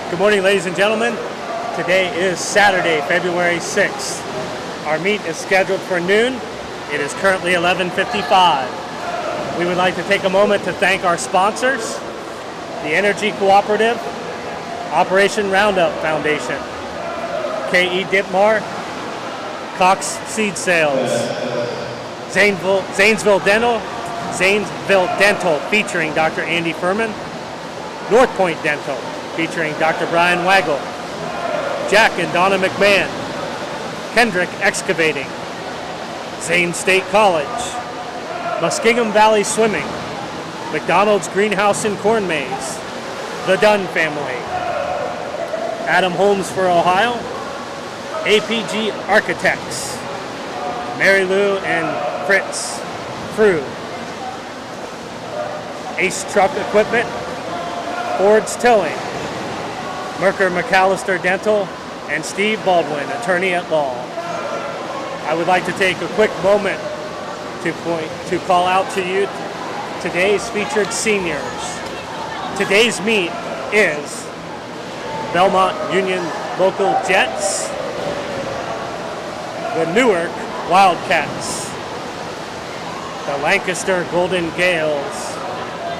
Good morning, ladies and gentlemen. Today is Saturday, February 6th. Our meet is scheduled for noon. It is currently 11:55. We would like to take a moment to thank our sponsors, the Energy Cooperative, Operation Roundup Foundation, K.E. Ditmar, Cox Seed Sales, Zanesville Dental featuring Dr. Andy Furman, North Point Dental featuring Dr. Brian Waggle, Jack and Donna McMahon, Kendrick Excavating, Zane State College, Muskingum Valley Swimming, McDonald's Greenhouse and Corn Maze, the Dunn Family, Adam Holmes for Ohio, APG Architects, Mary Lou and Fritz Frew, Ace Truck Equipment, Ford's Towing, Merker McAllister Dental, and Steve Baldwin, attorney at law. I would like to take a quick moment to call out to you today's featured seniors. Today's meet is Belmont Union Local Jets, the Newark Wildcats, the Lancaster Golden Gales,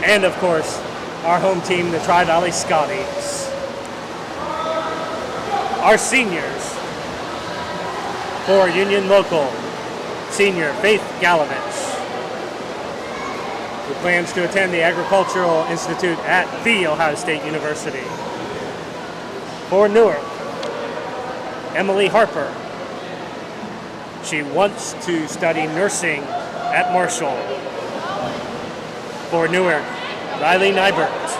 and of course, our home team, the Tri-Valley Scotties. Our seniors, for Union Local, senior Faith Galovich, who plans to attend the Agricultural Institute at The Ohio State University. For Newark, Emily Harper. She wants to study nursing at Marshall. For Newark, Riley Nybert.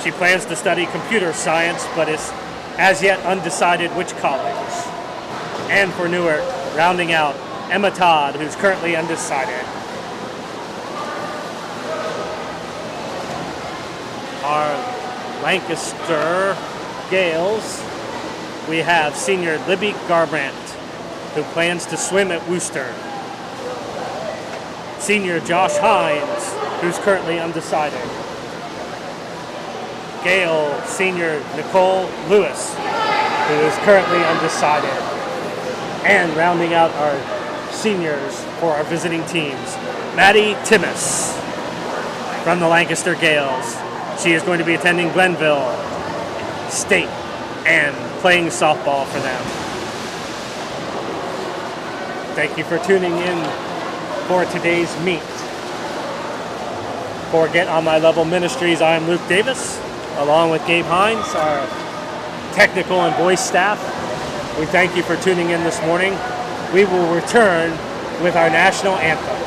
She plans to study computer science, but is as yet undecided which college. And for Newark, rounding out, Emma Todd, who's currently undecided. Our Lancaster Gales, we have senior Libby Garbrandt, who plans to swim at Worcester. Senior Josh Hines, who's currently undecided. Gale senior Nicole Lewis, who is currently undecided. And rounding out our seniors for our visiting teams, Maddie Timmis from the Lancaster Gales. She is going to be attending Glenville State and playing softball for them. Thank you for tuning in for today's meet. For Get On My Level Ministries, I am Luke Davis, along with Gabe Hines, our technical and voice staff. We thank you for tuning in this morning. We will return with our national anthem.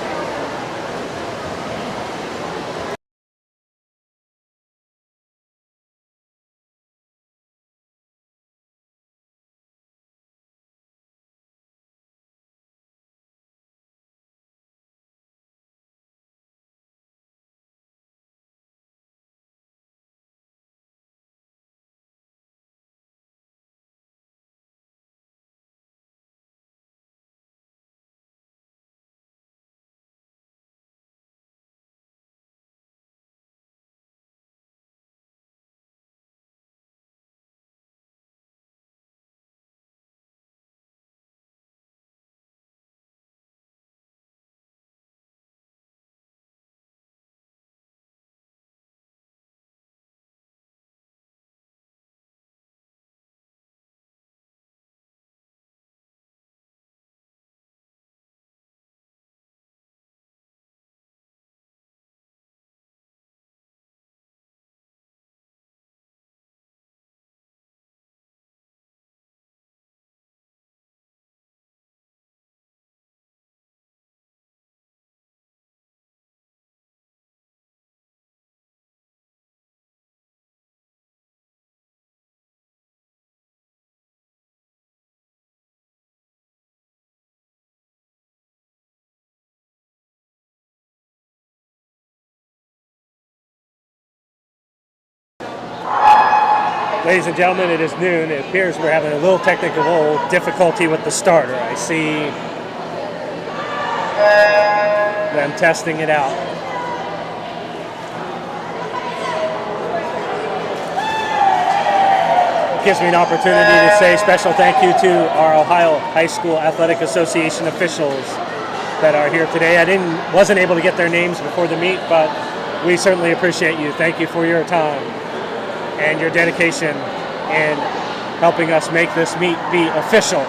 Ladies and gentlemen, it is noon. It appears we're having a little technical difficulty with the starter. I see them testing it out. gives me an opportunity to say special thank you to our Ohio High School Athletic Association officials that are here today. Wasn't able to get their names before the meet, but we certainly appreciate you. Thank you for your time and your dedication in helping us make this meet be official.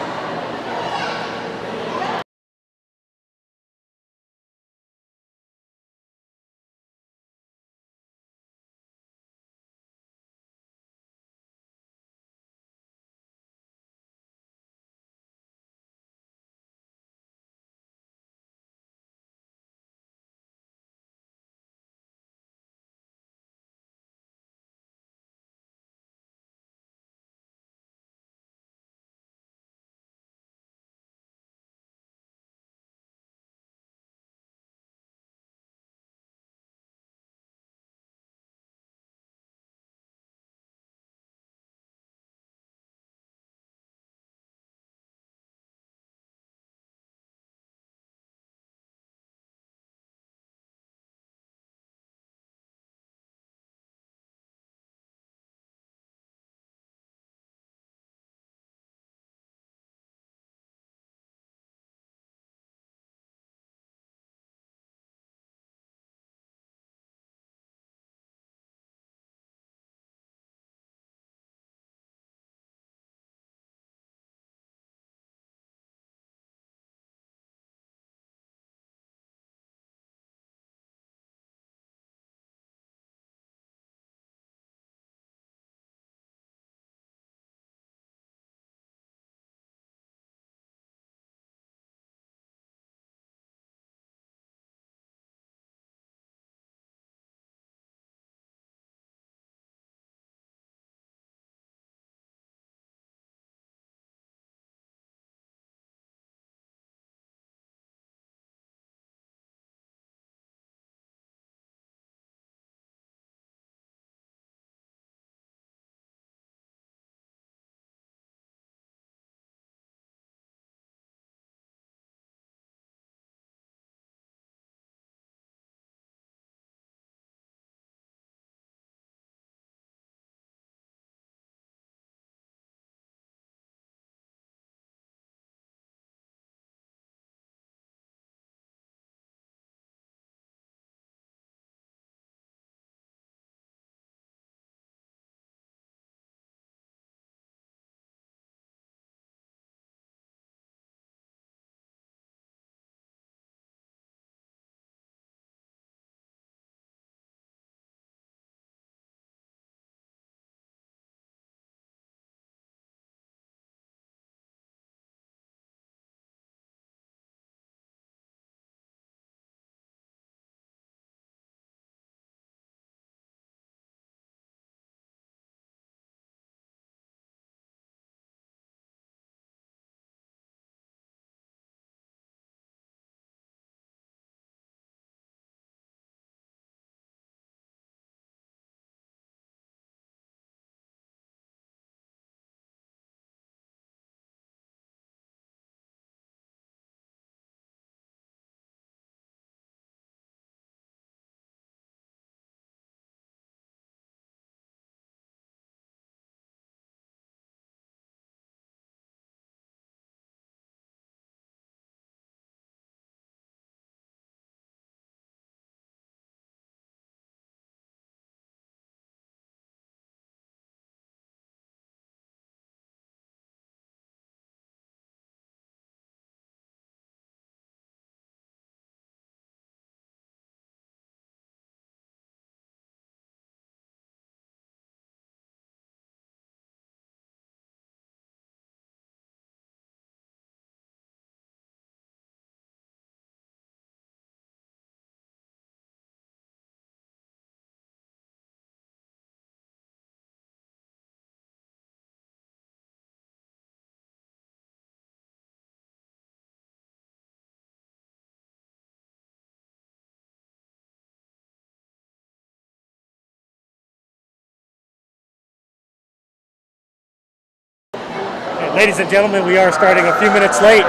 Ladies and gentlemen, we are starting a few minutes late.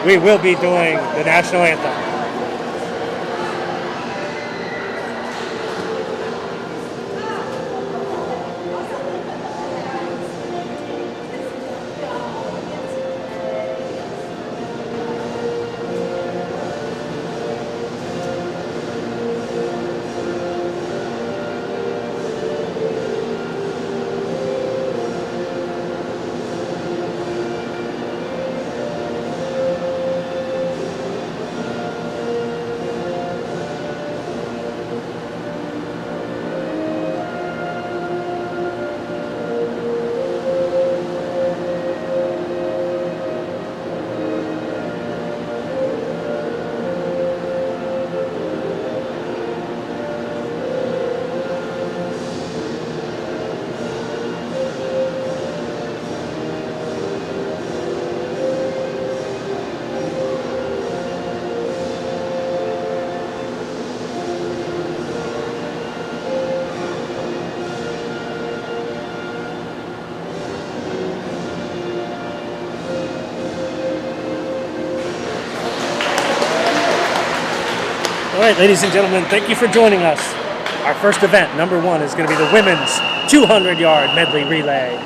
We will be doing the national anthem. right, ladies and gentlemen, thank you for joining us. Our first event, number 1, is going to be the women's 200-yard medley relay.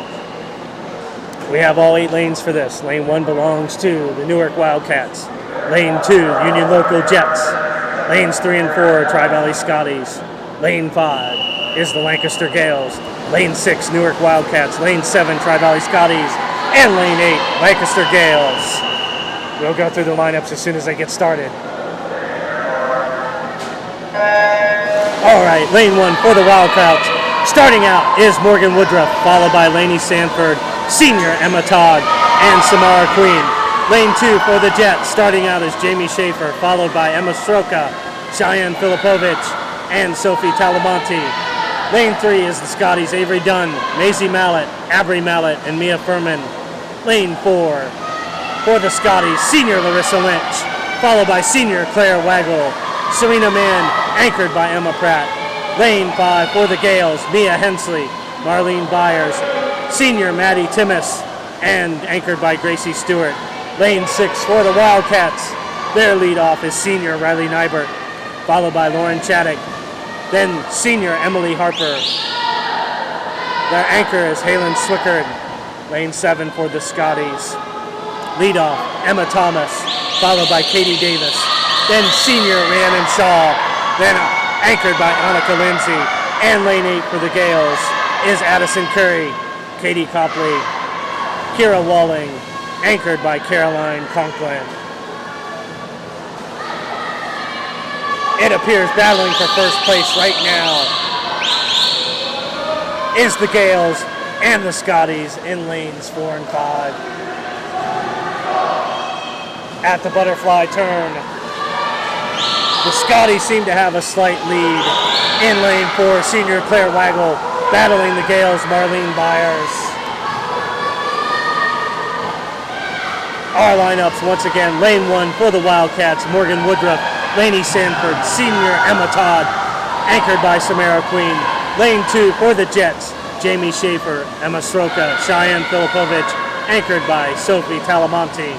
We have all 8 lanes for this. Lane 1 belongs to the Newark Wildcats. Lane 2, Union Local Jets. Lanes 3 and 4, Tri-Valley Scotties. Lane 5 is the Lancaster Gales. Lane 6, Newark Wildcats. Lane 7, Tri-Valley Scotties. And Lane 8, Lancaster Gales. We'll go through the lineups as soon as they get started. All right, lane 1 for the Wildcats. Starting out is Morgan Woodruff, followed by Lainey Sanford, senior Emma Todd, and Samara Queen. Lane 2 for the Jets. Starting out is Jamie Schaefer, followed by Emma Stroka, Cheyenne Filipovich, and Sophie Talamonte. Lane 3 is the Scotties, Avery Dunn, Maisie Mallett, Abry Mallett, and Mia Furman. Lane 4 for the Scotties, senior Larissa Lynch, followed by senior Claire Waggle, Serena Mann, anchored by Emma Pratt. Lane 5 for the Gales, Mia Hensley, Marlene Byers, senior Maddie Timmis, and anchored by Gracie Stewart. Lane 6 for the Wildcats. Their leadoff is senior Riley Nybert, followed by Lauren Chaddock, then senior Emily Harper. Their anchor is Halen Swickard. Lane 7 for the Scotties. Leadoff, Emma Thomas, followed by Katie Davis, then senior Rhiannon Shaw, then anchored by Annika Lindsay. And lane 8 for the Gales is Addison Curry, Katie Copley, Kira Walling, anchored by Caroline Conklin. It appears battling for first place right now is the Gales and the Scotties in lanes 4 and 5. At the butterfly turn, the Scotties seem to have a slight lead. In lane 4, senior Claire Waggle battling the Gales' Marlene Byers. Our lineups once again: lane 1 for the Wildcats, Morgan Woodruff, Lainey Sanford, senior Emma Todd, anchored by Samara Queen. Lane 2 for the Jets, Jamie Schaefer, Emma Sroka, Cheyenne Filipovich, anchored by Sophie Talamonte.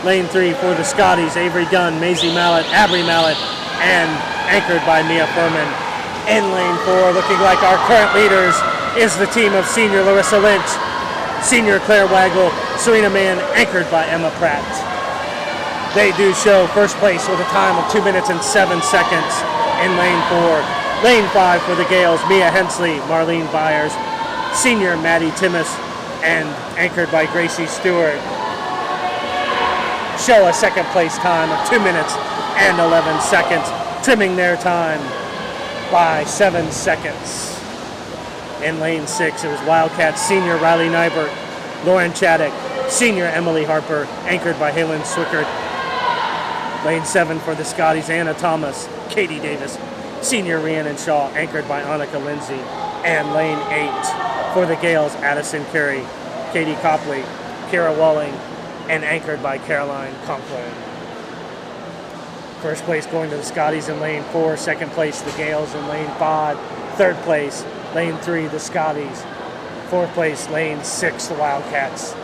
Lane 3 for the Scotties, Avery Dunn, Maisie Mallett, Abry Mallett, and anchored by Mia Furman. In lane 4, looking like our current leaders, is the team of senior Larissa Lynch, senior Claire Waggle, Serena Mann, anchored by Emma Pratt. They do show first place with a time of 2 minutes and 7 seconds in lane 4. Lane 5 for the Gales, Mia Hensley, Marlene Byers, senior Maddie Timmis, and anchored by Gracie Stewart, show a second place time of 2 minutes and 11 seconds, trimming their time by 7 seconds. In lane 6, it was Wildcats senior Riley Nybert, Lauren Chaddock, senior Emily Harper, anchored by Halen Swickard. Lane 7 for the Scotties, Anna Thomas, Katie Davis, senior Rhiannon Shaw, anchored by Annika Lindsay. And lane 8 for the Gales, Addison Curry, Katie Copley, Kira Walling, and anchored by Caroline Conklin. First place going to the Scotties in lane 4, second place the Gales in lane 5, third place lane 3 the Scotties, fourth place lane 6 the Wildcats,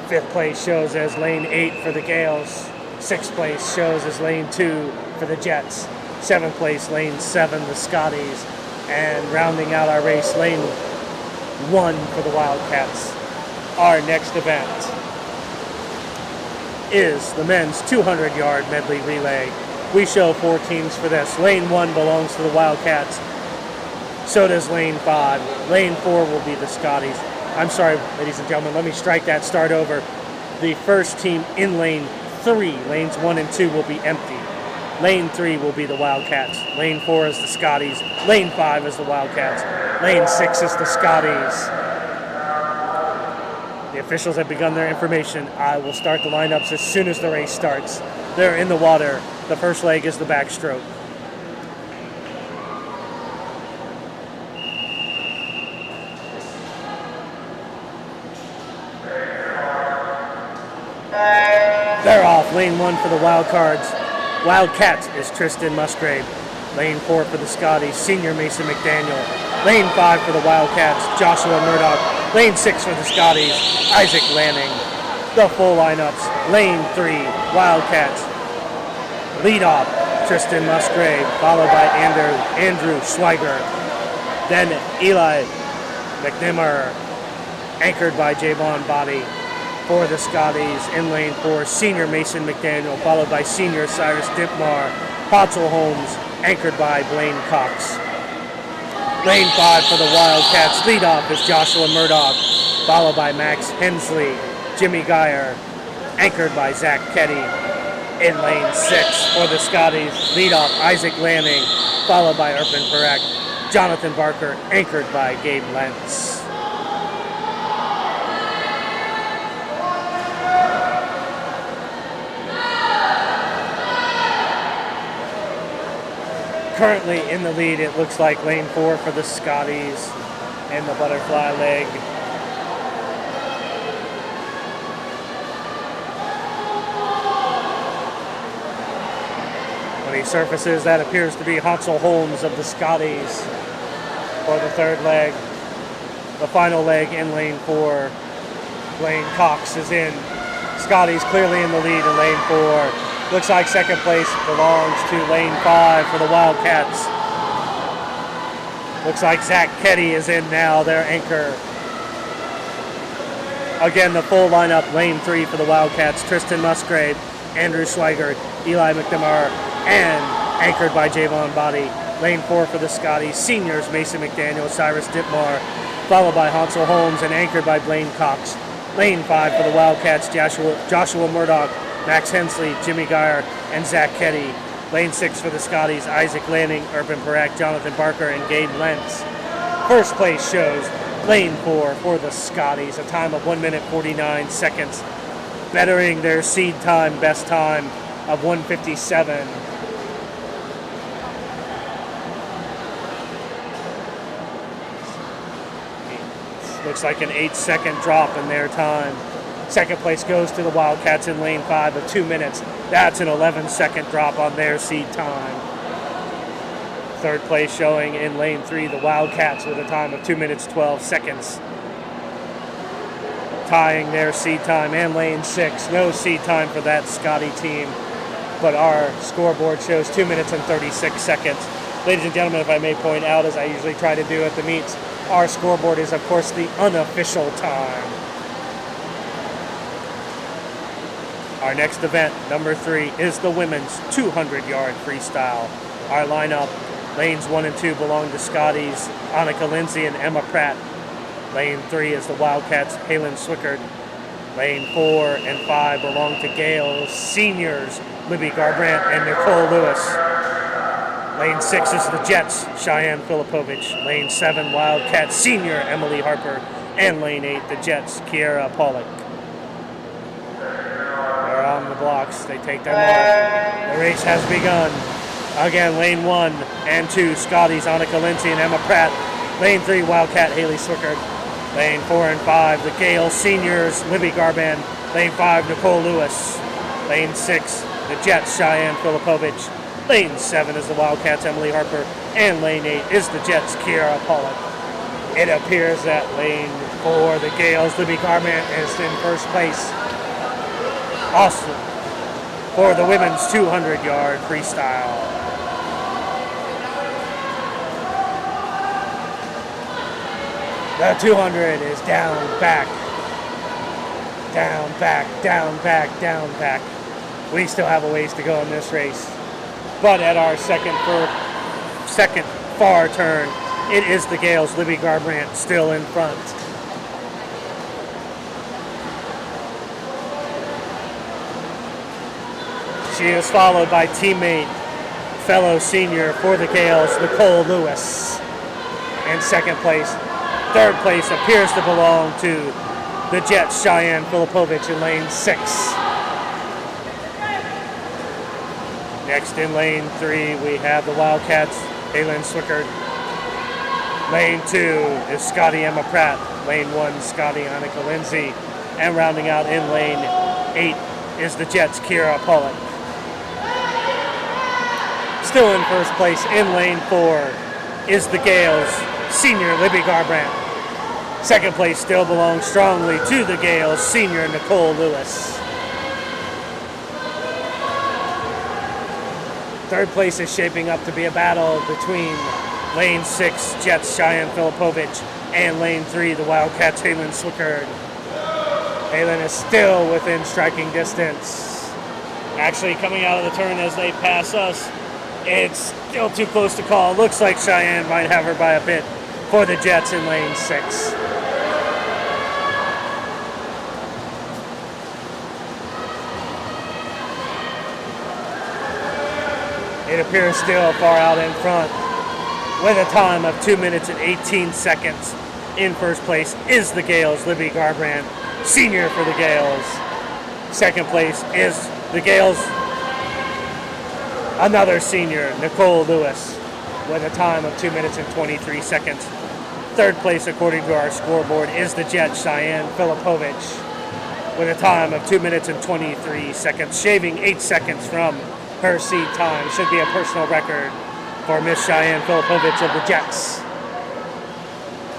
fifth place shows as lane 8 for the Gales, sixth place shows as lane 2 for the Jets, seventh place lane 7 the Scotties, and rounding out our race lane 1 for the Wildcats. Our next event is the men's 200-yard medley relay. We show 4 teams for this. Lane 1 belongs to the Wildcats. So does lane 5. Lane 4 will be the Scotties. I'm sorry, ladies and gentlemen, let me strike that, start over. The first team in lane 3, lanes 1 and 2, will be empty. Lane 3 will be the Wildcats. Lane 4 is the Scotties. Lane 5 is the Wildcats. Lane 6 is the Scotties. The officials have begun their information. I will start the lineups as soon as the race starts. They're in the water. The first leg is the backstroke. They're off. Lane 1 for the Wildcats is Tristan Musgrave. Lane 4 for the Scotties, senior Mason McDaniel. Lane 5 for the Wildcats, Joshua Murdoch. Lane 6 for the Scotties, Isaac Lanning. The full lineups: lane 3, Wildcats. Leadoff, Tristan Musgrave, followed by Andrew Schweiger. Then Eli McNimmer, anchored by Javon Body. For the Scotties, in lane 4, senior Mason McDaniel, followed by senior Cyrus Dittmar. Potzel Holmes, anchored by Blaine Cox. Lane 5 for the Wildcats, leadoff is Joshua Murdoch, followed by Max Hensley. Jimmy Geyer, anchored by Zach Ketty. In lane 6 for the Scotties, leadoff Isaac Lanning, followed by Urban Parekh. Jonathan Barker, anchored by Gabe Lentz. Currently in the lead, it looks like lane 4 for the Scotties and the butterfly leg. When he surfaces, that appears to be Hansel Holmes of the Scotties for the third leg. The final leg in lane 4, Blaine Cox is in. Scotties clearly in the lead in lane 4. Looks like second place belongs to lane 5 for the Wildcats. Looks like Zach Ketty is in now, their anchor. Again, the full lineup, lane 3 for the Wildcats, Tristan Musgrave, Andrew Schweiger, Eli McNamara, and anchored by Javon Body. Lane 4 for the Scotties, seniors Mason McDaniel, Cyrus Dittmar, followed by Hansel Holmes, and anchored by Blaine Cox. Lane 5 for the Wildcats, Joshua Murdoch, Max Hensley, Jimmy Geyer, and Zach Ketty. Lane 6 for the Scotties, Isaac Lanning, Urban Parekh, Jonathan Barker, and Gabe Lentz. First place shows lane 4 for the Scotties, a time of 1 minute 49 seconds, bettering their seed time best time of 1:57. Looks like an 8-second drop in their time. Second place goes to the Wildcats in lane 5 of 2 minutes. That's an 11-second drop on their seed time. Third place showing in lane 3, the Wildcats with a time of 2 minutes 12 seconds. Tying their seed time. And lane 6, no seed time for that Scotty team, but our scoreboard shows 2 minutes and 36 seconds. Ladies and gentlemen, if I may point out, as I usually try to do at the meets, our scoreboard is, of course, the unofficial time. Our next event, number 3, is the women's 200-yard freestyle. Our lineup, lanes 1 and 2 belong to Scotties, Annika Lindsay and Emma Pratt. Lane 3 is the Wildcats, Halen Swickard. Lane 4 and 5 belong to Gales, seniors, Libby Garbrandt and Nicole Lewis. Lane 6 is the Jets, Cheyenne Filipovich. Lane 7, Wildcats, senior, Emily Harper. And lane 8, the Jets, Kiera Pollock. On the blocks, they take their mark. The race has begun. Again, lane 1 and 2, Scotties, Annika Lindsay and Emma Pratt. Lane 3, Wildcat, Haley Swickard. Lane 4 and 5, the Gales seniors, Libby Garban. Lane 5, Nicole Lewis. Lane 6, the Jets, Cheyenne Filipovich. Lane 7 is the Wildcats, Emily Harper. And lane 8 is the Jets, Kiera Pollock. It appears that lane 4, the Gales, Libby Garban, is in first place. Austin for the women's 200-yard freestyle. The 200 is down, back, down, back, down, back, down, back. We still have a ways to go in this race. But at our second far turn, it is the Gales, Libby Garbrandt, still in front. She is followed by teammate, fellow senior for the Gales, Nicole Lewis, in second place. Third place appears to belong to the Jets, Cheyenne Filipovich, in lane 6. Next in lane 3, we have the Wildcats, Halen Swickard. Lane 2 is Scotty Emma Pratt. Lane 1, Scotty Annika Lindsay. And rounding out in lane 8 is the Jets, Kiera Pollock. Still in first place in lane 4 is the Gales, senior Libby Garbrandt. Second place still belongs strongly to the Gales, senior Nicole Lewis. Third place is shaping up to be a battle between lane 6, Jets Cheyenne Filipovich, and lane 3, the Wildcats, Halen Swickard. Halen is still within striking distance. Actually coming out of the turn as they pass us. It's still too close to call. Looks like Cheyenne might have her by a bit for the Jets in lane 6. It appears still far out in front with a time of 2 minutes and 18 seconds. In first place is the Gales, Libby Garbrand, senior for the Gales. Second place is the Gales, another senior, Nicole Lewis, with a time of 2 minutes and 23 seconds. Third place, according to our scoreboard, is the Jet Cheyenne Filipovich, with a time of 2 minutes and 23 seconds, shaving 8 seconds from her seed time. Should be a personal record for Miss Cheyenne Filipovich of the Jets.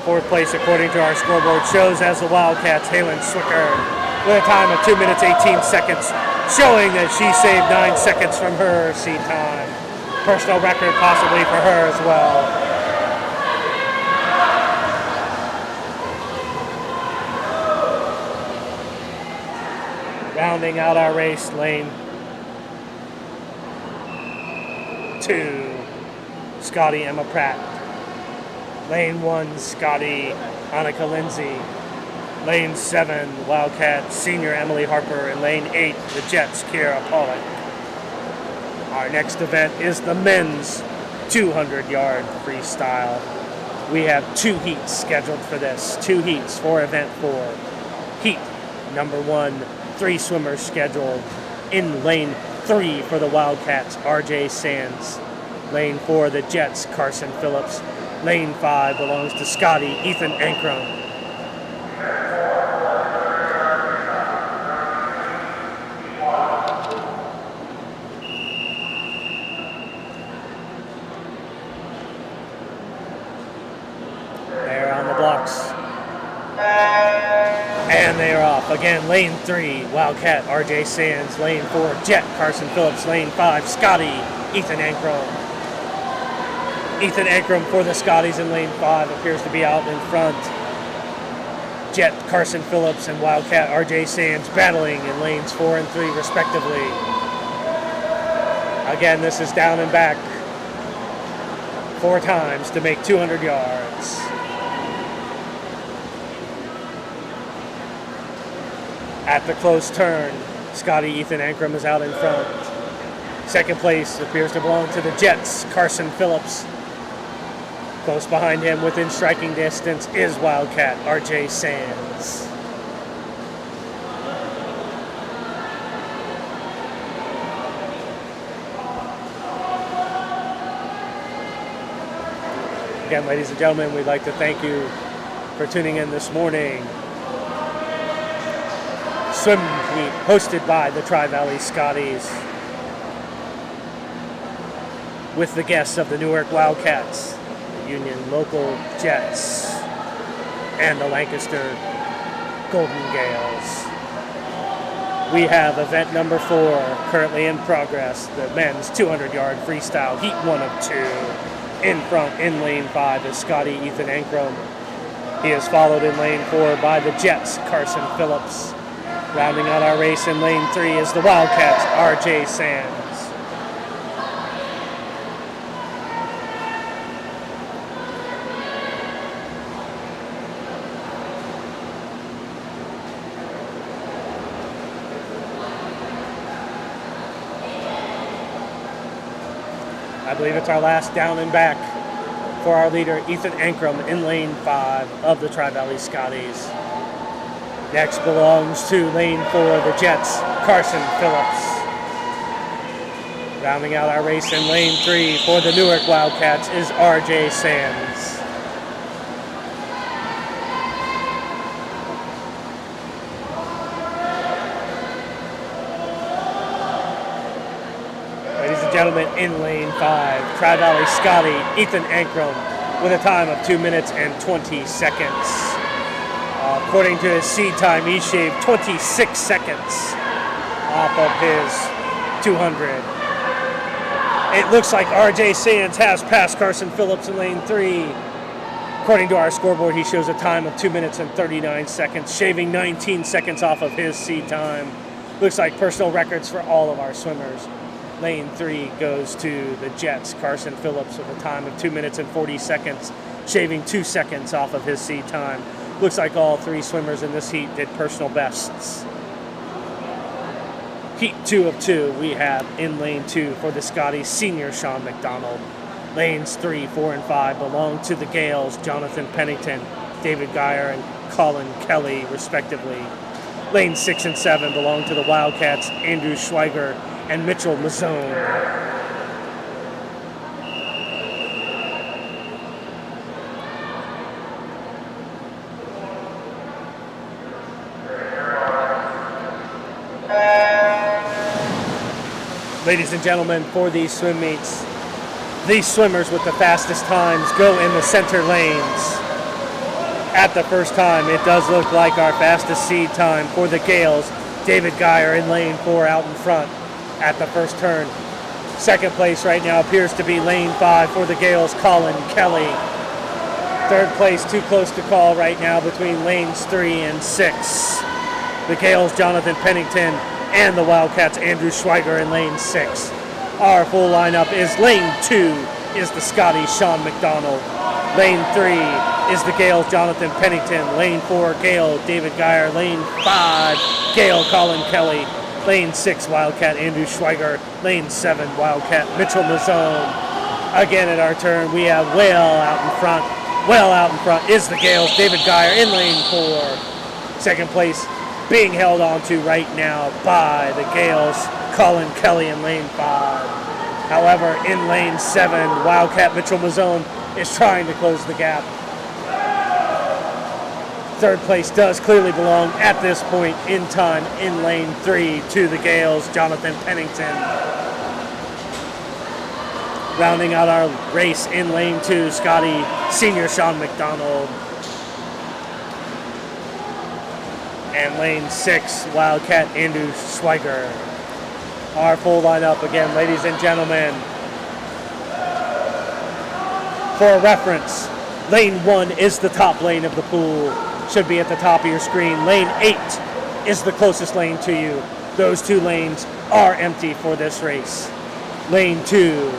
Fourth place, according to our scoreboard, shows as the Wildcats, Halen Swickard, with a time of 2 minutes 18 seconds, showing that she saved 9 seconds from her seed time. Personal record possibly for her as well. Rounding out our race, lane 2, Scotty Emma Pratt. Lane 1, Scotty Annika Lindsay. Lane 7, Wildcat Senior Emily Harper. And lane 8, the Jets, Kiera Pollock. Our next event is the men's 200-yard freestyle. We have 2 heats scheduled for this. 2 heats for event 4. Heat number 1, 3 swimmers scheduled. In lane 3 for the Wildcats, RJ Sands. Lane 4, the Jets, Carson Phillips. Lane 5 belongs to Scotty Ethan Ankrum. They're on the blocks. And they are off. Again, lane 3, Wildcat, RJ Sands. Lane 4, Jet, Carson Phillips. Lane 5, Scotty, Ethan Ankrum. Ethan Ankrum for the Scotties in lane 5 appears to be out in front. Jet, Carson Phillips, and Wildcat, RJ Sands battling in lanes 4 and 3 respectively. Again, this is down and back 4 times to make 200 yards. At the close turn, Scotty Ethan Ankrum is out in front. Second place appears to belong to the Jets, Carson Phillips. Close behind him, within striking distance, is Wildcat, RJ Sands. Again, ladies and gentlemen, we'd like to thank you for tuning in this morning. Swim meet hosted by the Tri-Valley Scotties, with the guests of the Newark Wildcats, Union Local Jets, and the Lancaster Golden Gales. We have event number 4 currently in progress, the men's 200-yard freestyle, heat 1 of 2. In front, in lane 5, is Scotty Ethan Ankrum. He is followed in lane 4 by the Jets, Carson Phillips. Rounding out our race in lane 3 is the Wildcats, RJ Sands. I believe it's our last down and back for our leader, Ethan Ankrum, in lane 5 of the Tri-Valley Scotties. Next belongs to lane 4, the Jets, Carson Phillips. Rounding out our race in lane 3 for the Newark Wildcats is RJ Sands. Ladies and gentlemen, in lane 5, Tri-Valley Scotty, Ethan Ankrum, with a time of 2 minutes and 20 seconds. According to his seed time, he shaved 26 seconds off of his 200. It looks like RJ Sands has passed Carson Phillips in lane 3. According to our scoreboard, he shows a time of 2 minutes and 39 seconds, shaving 19 seconds off of his seed time. Looks like personal records for all of our swimmers. Lane 3 goes to the Jets. Carson Phillips with a time of 2 minutes and 40 seconds, shaving 2 seconds off of his seed time. Looks like all 3 swimmers in this heat did personal bests. Heat 2 of 2, we have in lane 2 for the Scotties, senior Sean McDonald. Lanes 3, 4, and 5 belong to the Gales, Jonathan Pennington, David Geyer, and Colin Kelly, respectively. Lanes 6 and 7 belong to the Wildcats, Andrew Schweiger and Mitchell Mazzone. Ladies and gentlemen, for these swim meets, these swimmers with the fastest times go in the center lanes. At the first time, it does look like our fastest seed time for the Gales, David Geyer in lane 4 out in front at the first turn. Second place right now appears to be lane 5 for the Gales, Colin Kelly. Third place too close to call right now between lanes 3 and 6. The Gales, Jonathan Pennington, and the Wildcats, Andrew Schweiger in lane 6. Our full lineup is lane 2 is the Scotties, Sean McDonald. Lane 3 is the Gales, Jonathan Pennington. Lane 4, Gale, David Geyer. Lane 5, Gale, Colin Kelly. Lane 6, Wildcat, Andrew Schweiger. Lane 7, Wildcat, Mitchell Mazzone. Again at our turn, we have well out in front. Well out in front is the Gales, David Geyer in lane 4. Second place being held on to right now by the Gales, Colin Kelly in lane 5. However, in lane 7, Wildcat Mitchell Mazzone is trying to close the gap. Third place does clearly belong at this point in time in lane 3 to the Gales, Jonathan Pennington. Rounding out our race in lane 2, Scotty, senior Sean McDonald. And lane 6, Wildcat Andrew Schweiger. Our full lineup again, ladies and gentlemen. For reference, lane 1 is the top lane of the pool. Should be at the top of your screen. Lane 8 is the closest lane to you. Those 2 lanes are empty for this race. Lane 2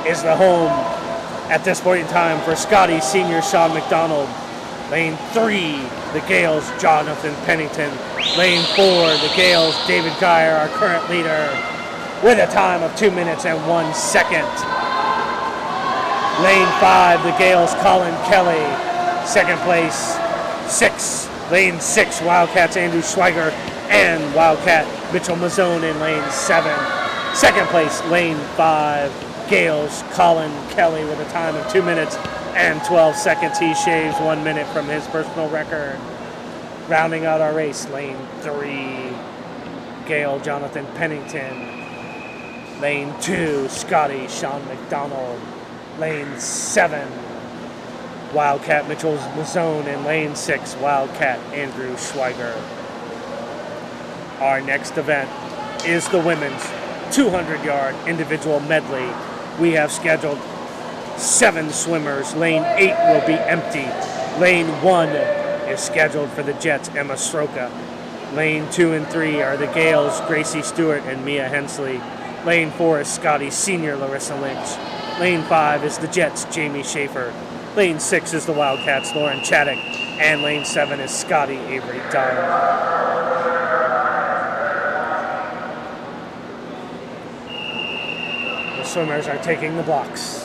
is the home at this point in time for Scotty senior Sean McDonald. Lane 3, the Gales, Jonathan Pennington. Lane 4, the Gales, David Geyer, our current leader, with a time of 2 minutes and 1 second. Lane 5, the Gales, Colin Kelly. Second place, 6. Lane 6, Wildcats, Andrew Schweiger, and Wildcat, Mitchell Mazzone in lane 7. Second place, lane 5, Gales, Colin Kelly, with a time of 2 minutes and 12 seconds. He shaves 1 minute from his personal record. Rounding out our race, lane 3, Gale, Jonathan Pennington. Lane 2, Scotty, Sean McDonald. Lane 7, Wildcat, Mitchell Mazzone. And lane 6, Wildcat, Andrew Schweiger. Our next event is the women's 200-yard individual medley. We have scheduled 7 swimmers. Lane 8 will be empty. Lane 1 is scheduled for the Jets, Emma Sroka. Lane 2 and 3 are the Gales, Gracie Stewart and Mia Hensley. Lane 4 is Scotty senior Larissa Lynch. Lane 5 is the Jets, Jamie Schaefer. Lane 6 is the Wildcats, Lauren Chaddock. And lane 7 is Scotty Avery Dunn. The swimmers are taking the blocks.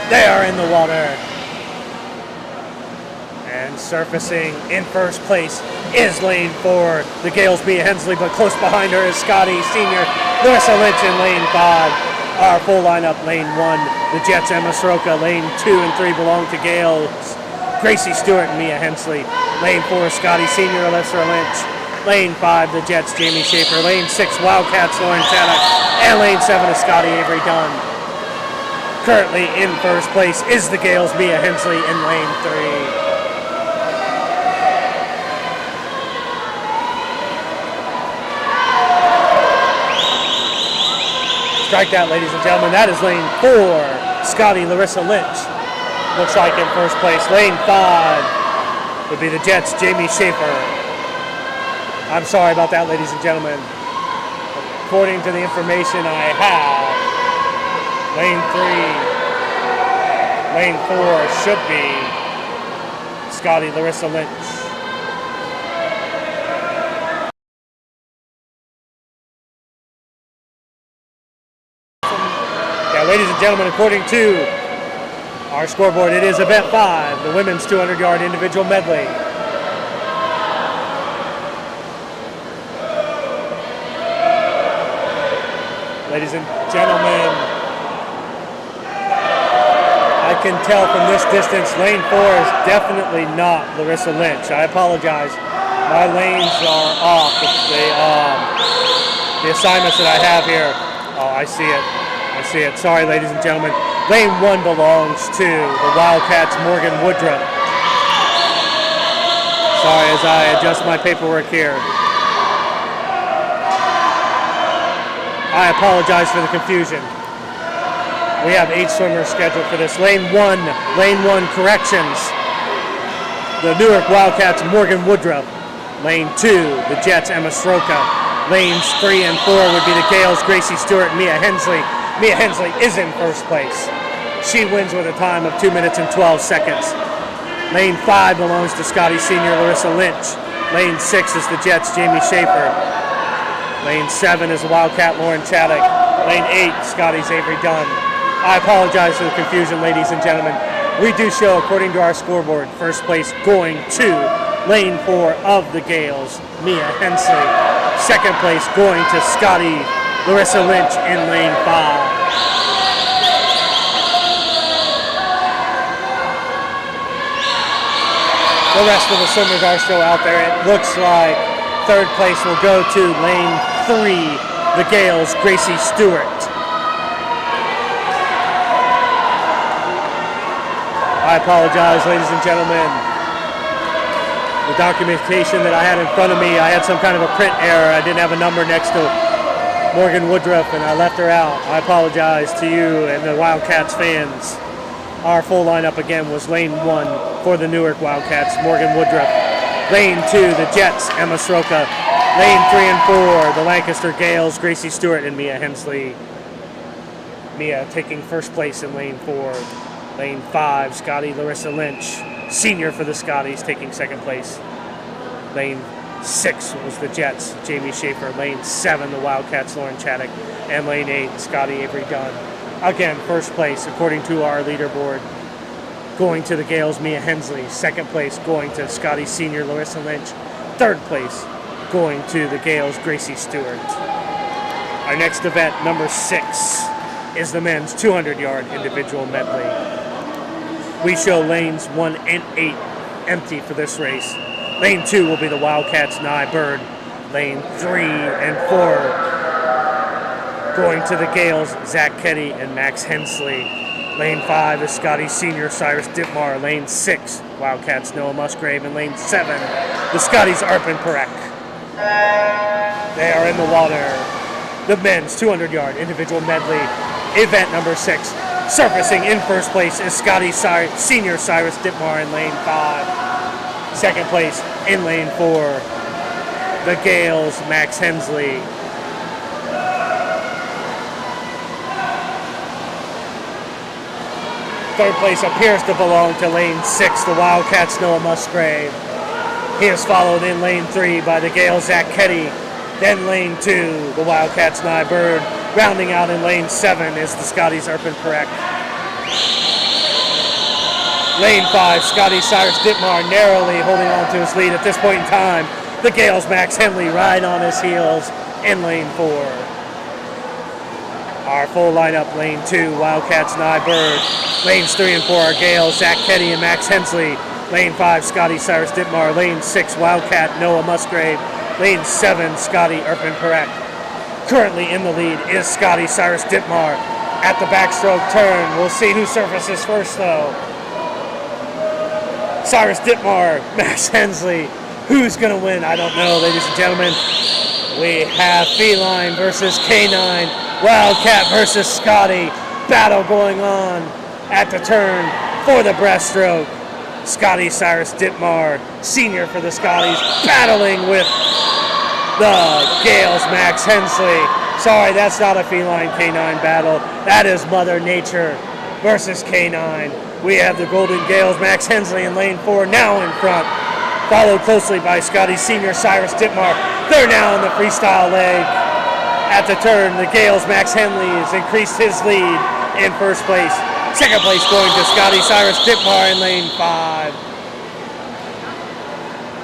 They are in the water. And surfacing in first place is lane 4, the Gales, Mia Hensley, but close behind her is Scotty senior Larissa Lynch in lane 5. Our full lineup, lane 1, the Jets, Emma Sroka. Lane 2 and 3 belong to Gales, Gracie Stewart and Mia Hensley. Lane 4, Scotty senior Larissa Lynch. Lane 5, the Jets, Jamie Schaefer. Lane 6, Wildcats, Lauren Chaddock. And lane 7 is Scotty Avery Dunn. Currently in first place is the Gales, Mia Hensley in lane 3. Strike that, ladies and gentlemen. That is lane 4, Scotty Larissa Lynch. Looks like in first place. Lane 5 would be the Jets' Jamie Schaefer. I'm sorry about that, ladies and gentlemen. According to the information I have, lane 3, lane 4 should be Scotty Larissa Lynch. Ladies and gentlemen, according to our scoreboard, it is event 5, the women's 200-yard individual medley. Ladies and gentlemen, I can tell from this distance, lane 4 is definitely not Larissa Lynch. I apologize. My lanes are off. The assignments that I have here. Oh, I see it. Sorry, ladies and gentlemen. Lane 1 belongs to the Wildcats' Morgan Woodruff. Sorry, as I adjust my paperwork here. I apologize for the confusion. We have 8 swimmers scheduled for this. Lane 1 corrections. The Newark Wildcats' Morgan Woodruff. Lane 2, the Jets' Emma Sroka. Lanes 3 and 4 would be the Gales' Gracie Stewart and Mia Hensley. Mia Hensley is in first place. She wins with a time of 2 minutes and 12 seconds. Lane 5 belongs to Scotty Senior Larissa Lynch. Lane 6 is the Jets' Jamie Schaefer. Lane 7 is the Wildcat Lauren Chaddock. Lane 8, Scotty's Avery Dunn. I apologize for the confusion, ladies and gentlemen. We do show, according to our scoreboard, first place going to lane 4 of the Gales, Mia Hensley. Second place going to Scotty Larissa Lynch in lane 5. The rest of the swimmers are still out there. It looks like third place will go to lane 3, the Gales' Gracie Stewart. I apologize, ladies and gentlemen. The documentation that I had in front of me, I had some kind of a print error. I didn't have a number next to Morgan Woodruff, and I left her out. I apologize to you and the Wildcats fans. Our full lineup again was lane 1 for the Newark Wildcats, Morgan Woodruff. Lane 2, the Jets, Emma Sroka. Lane 3 and 4, the Lancaster Gales, Gracie Stewart and Mia Hensley. Mia taking first place in lane 4. Lane 5, Scotty Larissa Lynch, senior for the Scotties, taking second place. Lane 6 was the Jets, Jamie Schaefer. Lane 7, the Wildcats, Lauren Chaddock. And lane 8, Scotty Avery Dunn. Again, first place, according to our leaderboard, going to the Gales, Mia Hensley. Second place going to Scotty Senior, Larissa Lynch. Third place going to the Gales, Gracie Stewart. Our next event, number 6, is the men's 200-yard individual medley. We show lanes 1 and 8 empty for this race. Lane 2 will be the Wildcats' Nye Bird. Lane 3 and 4 going to the Gales, Zach Ketty and Max Hensley. Lane 5 is Scotty Senior, Cyrus Dittmar. Lane 6, Wildcats' Noah Musgrave. And lane 7, the Scotties' Arpin Perek. They are in the water. The men's 200-yard individual medley, event number 6. Surfacing in first place is Scotty Senior, Cyrus Dittmar in lane 5. Second place in lane 4, the Gales, Max Hensley. Third place appears to belong to lane 6, the Wildcats' Noah Musgrave. He is followed in lane 3 by the Gales' Zach Ketty. Then lane 2, the Wildcats' Nye Bird. Rounding out in lane 7 is the Scotties' Arpin Perek. Lane 5, Scotty Cyrus Dittmar narrowly holding on to his lead at this point in time. The Gales' Max Henley right on his heels in lane 4. Our full lineup, lane 2, Wildcats' Nye Bird. Lanes 3 and 4 are Gales, Zach Ketty and Max Hensley. Lane 5, Scotty Cyrus Dittmar. Lane 6, Wildcat Noah Musgrave. Lane 7, Scotty Arpin Perek. Currently in the lead is Scotty Cyrus Dittmar. At the backstroke turn, we'll see who surfaces first though. Cyrus Dittmar, Max Hensley. Who's going to win? I don't know, ladies and gentlemen. We have Feline versus Canine, Wildcat versus Scotty. Battle going on at the turn for the breaststroke. Scotty Cyrus Dittmar, senior for the Scotties, battling with the Gales Max Hensley. Sorry, that's not a Feline Canine battle. That is Mother Nature versus Canine. We have the Golden Gales Max Hensley in lane 4 now in front, followed closely by Scotty Senior Cyrus Dittmar. They're now in the freestyle leg. At the turn, the Gales Max Henley has increased his lead in first place. Second place going to Scotty Cyrus Dittmar in lane 5.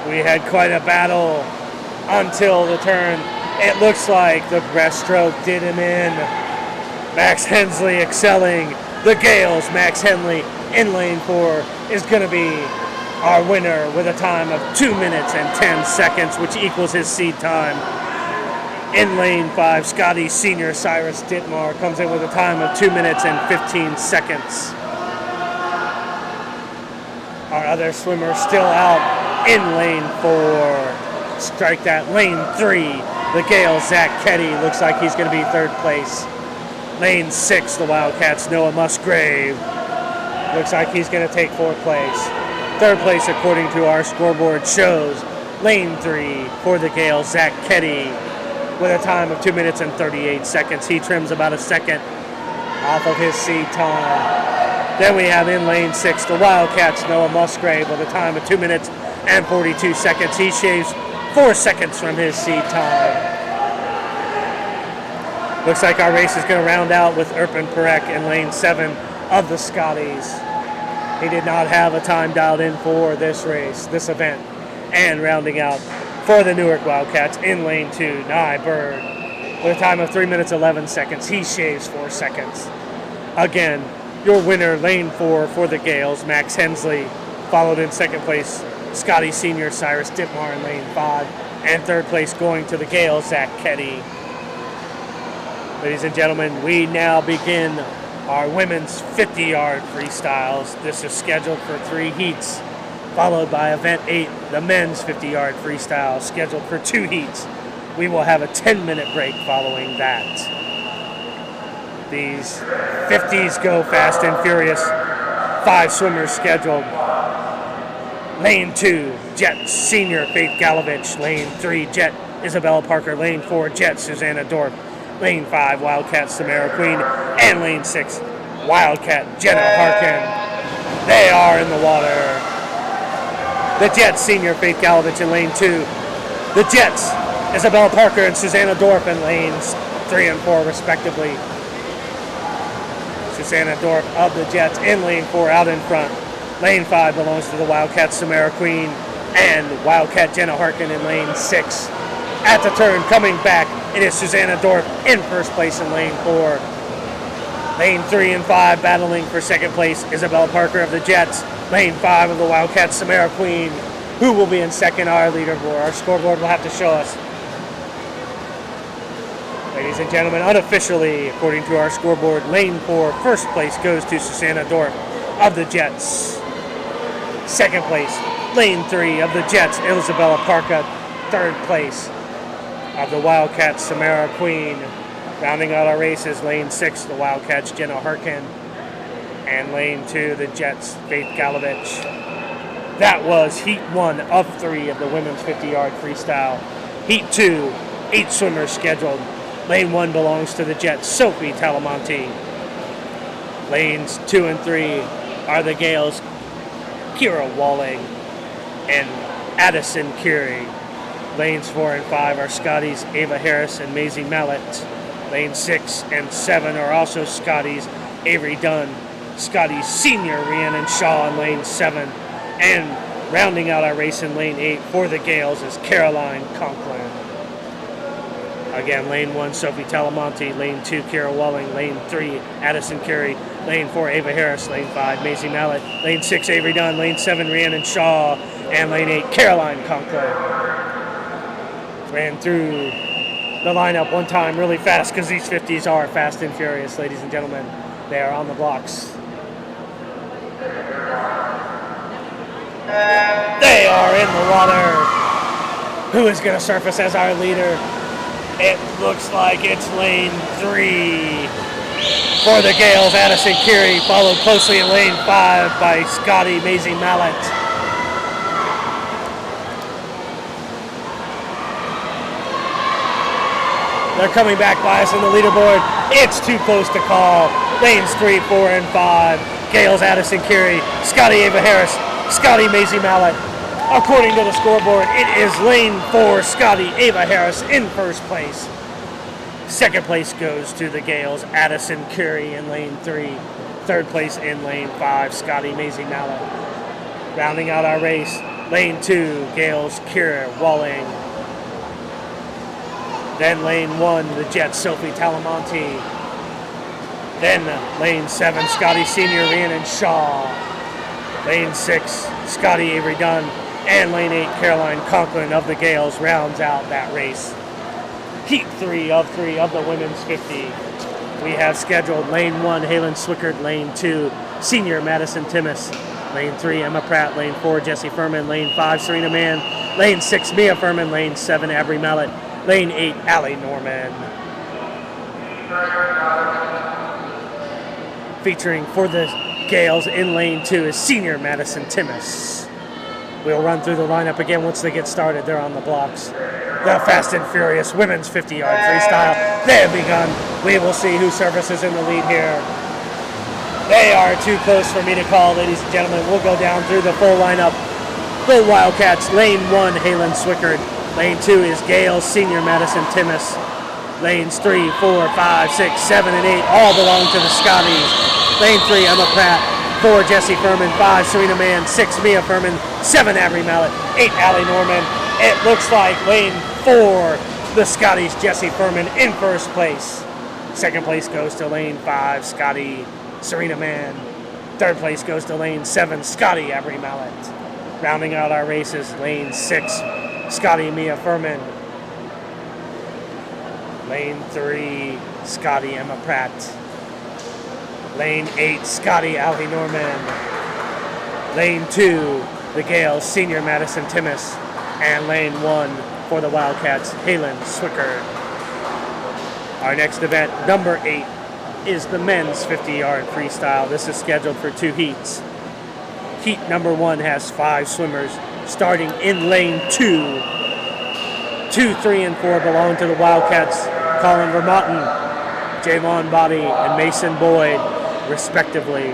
We had quite a battle until the turn. It looks like the breaststroke did him in. Max Hensley excelling. The Gales Max Henley in lane 4 is going to be our winner with a time of 2 minutes and 10 seconds, which equals his seed time. In lane 5, Scotty Senior Cyrus Dittmar comes in with a time of 2 minutes and 15 seconds. Our other swimmer still out in lane 4. Strike that. Lane 3, the Gale Zach Ketty looks like he's going to be third place. Lane 6, the Wildcats Noah Musgrave looks like he's going to take fourth place. Third place, according to our scoreboard, shows lane 3 for the Gale Zach Ketty with a time of 2 minutes and 38 seconds. He trims about a second off of his seed time. Then we have in lane 6 the Wildcats Noah Musgrave with a time of 2 minutes and 42 seconds. He shaves 4 seconds from his seed time. Looks like our race is going to round out with Erpin Perek in lane 7 of the Scotties. He did not have a time dialed in for this race, this event. And rounding out for the Newark Wildcats in lane 2, Nye Bird with a time of 3 minutes 11 seconds. He shaves 4 seconds. Again, your winner, lane 4 for the Gales, Max Hensley, followed in second place, Scotty Senior Cyrus Dittmar in lane 5, and third place going to the Gales, Zach Ketty. Ladies and gentlemen, we now begin our women's 50-yard freestyles. This is scheduled for 3 heats, followed by event 8, the men's 50-yard freestyle, scheduled for 2 heats. We will have a 10-minute break following that. These 50s go fast and furious. 5 swimmers scheduled. Lane 2, Jet Senior Faith Galovich. Lane 3, Jet Isabella Parker. Lane 4, Jet Susanna Dorp. Lane 5, Wildcat Samara Queen. And lane 6, Wildcat Jenna Harkin. They are in the water. The Jets Senior Faith Galovich in lane 2. The Jets Isabella Parker and Susanna Dorp in lanes 3 and 4 respectively. Susanna Dorp of the Jets in lane 4 out in front. Lane 5 belongs to the Wildcat Samara Queen and Wildcat Jenna Harkin in lane 6. At the turn, coming back, it is Susanna Dorp in first place in lane 4. Lane 3 and 5 battling for second place, Isabella Parker of the Jets. Lane 5 of the Wildcat Samara Queen. Who will be in second? Our leaderboard. Our scoreboard will have to show us. Ladies and gentlemen, unofficially, according to our scoreboard, lane 4, first place goes to Susanna Dorp of the Jets. Second place, lane 3 of the Jets, Isabella Parker. Third place of the Wildcats, Samara Queen. Rounding out our races, lane 6, the Wildcats, Jenna Harkin. And lane 2, the Jets, Faith Galovich. That was Heat 1 of 3 of the women's 50-yard freestyle. Heat 2, 8 swimmers scheduled. Lane 1 belongs to the Jets, Sophie Talamonte. Lanes 2 and 3 are the Gales, Kira Walling and Addison Curie. Lanes 4 and 5 are Scotty's, Ava Harris and Maisie Mallet. Lanes 6 and 7 are also Scotty's, Avery Dunn, Scotty's Senior, Rhiannon Shaw in lane 7. And rounding out our race in lane 8 for the Gales is Caroline Conklin. Again, lane 1, Sophie Talamonte. Lane 2, Kira Walling. Lane 3, Addison Curie. Lane 4, Ava Harris. Lane 5, Maisie Mallet. Lane 6, Avery Dunn. Lane 7, Rhiannon Shaw. And lane 8, Caroline Conklin. Ran through the lineup one time really fast because these 50s are fast and furious, ladies and gentlemen. They are on the blocks. They are in the water. Who is going to surface as our leader? It looks like it's lane 3 for the Gales. Addison Curie, followed closely in lane 5 by Scotty Maisie Mallet. They're coming back by us on the leaderboard. It's too close to call. Lanes 3, 4, and 5. Gales, Addison Curie, Scotty Ava Harris, Scotty Maisie Mallet. According to the scoreboard, it is lane 4, Scotty Ava Harris in first place. Second place goes to the Gales, Addison Curie in lane 3. Third place in lane 5, Scotty Maisie Mallet. Rounding out our race, lane 2, Gales, Curie, Walling. Then lane 1, the Jets, Sophie Talamonte. Then lane 7, Scotty Senior, Rhiannon Shaw. Lane 6, Scotty Avery Dunn. And lane 8, Caroline Conklin of the Gales rounds out that race. Heat 3 of the women's 50. We have scheduled lane 1, Halen Swickard. Lane 2, Senior Madison Timmis. Lane 3, Emma Pratt. Lane 4, Jessie Furman. Lane 5, Serena Mann. Lane 6, Mia Furman. Lane 7, Abry Mallet. Lane 8, Allie Norman. Featuring for the Gales in lane 2 is Senior Madison Timmis. We'll run through the lineup again once they get started. They're on the blocks. The Fast and Furious women's 50-yard freestyle. They have begun. We will see who surfaces in the lead here. They are too close for me to call, ladies and gentlemen. We'll go down through the full lineup. The Wildcats, lane 1, Halen Swickard. Lane 2 is Gales, Senior Madison Timmis. Lanes 3, 4, 5, 6, 7, and 8 all belong to the Scotties. Lane 3, Emma Pratt. 4, Jessie Furman. 5, Serena Mann. 6, Mia Furman. 7, Abry Mallet. 8, Allie Norman. It looks like lane 4, the Scotties, Jessie Furman in first place. Second place goes to lane 5, Scotty Serena Mann. Third place goes to lane 7, Scotty Abry Mallet. Rounding out our races, lane 6, Scotty Mia Furman. Lane 3, Scotty Emma Pratt. Lane 8, Scotty Allie Norman. Lane 2, the Gales, Senior Madison Timmis. And lane 1 for the Wildcats, Halen Swickard. Our next event, number 8, is the men's 50-yard freestyle. This is scheduled for 2 heats. Heat number 1 has 5 swimmers, starting in lane 2. 2, 3, and 4 belong to the Wildcats, Colin Vermotten, Javon Body, and Mason Boyd, respectively.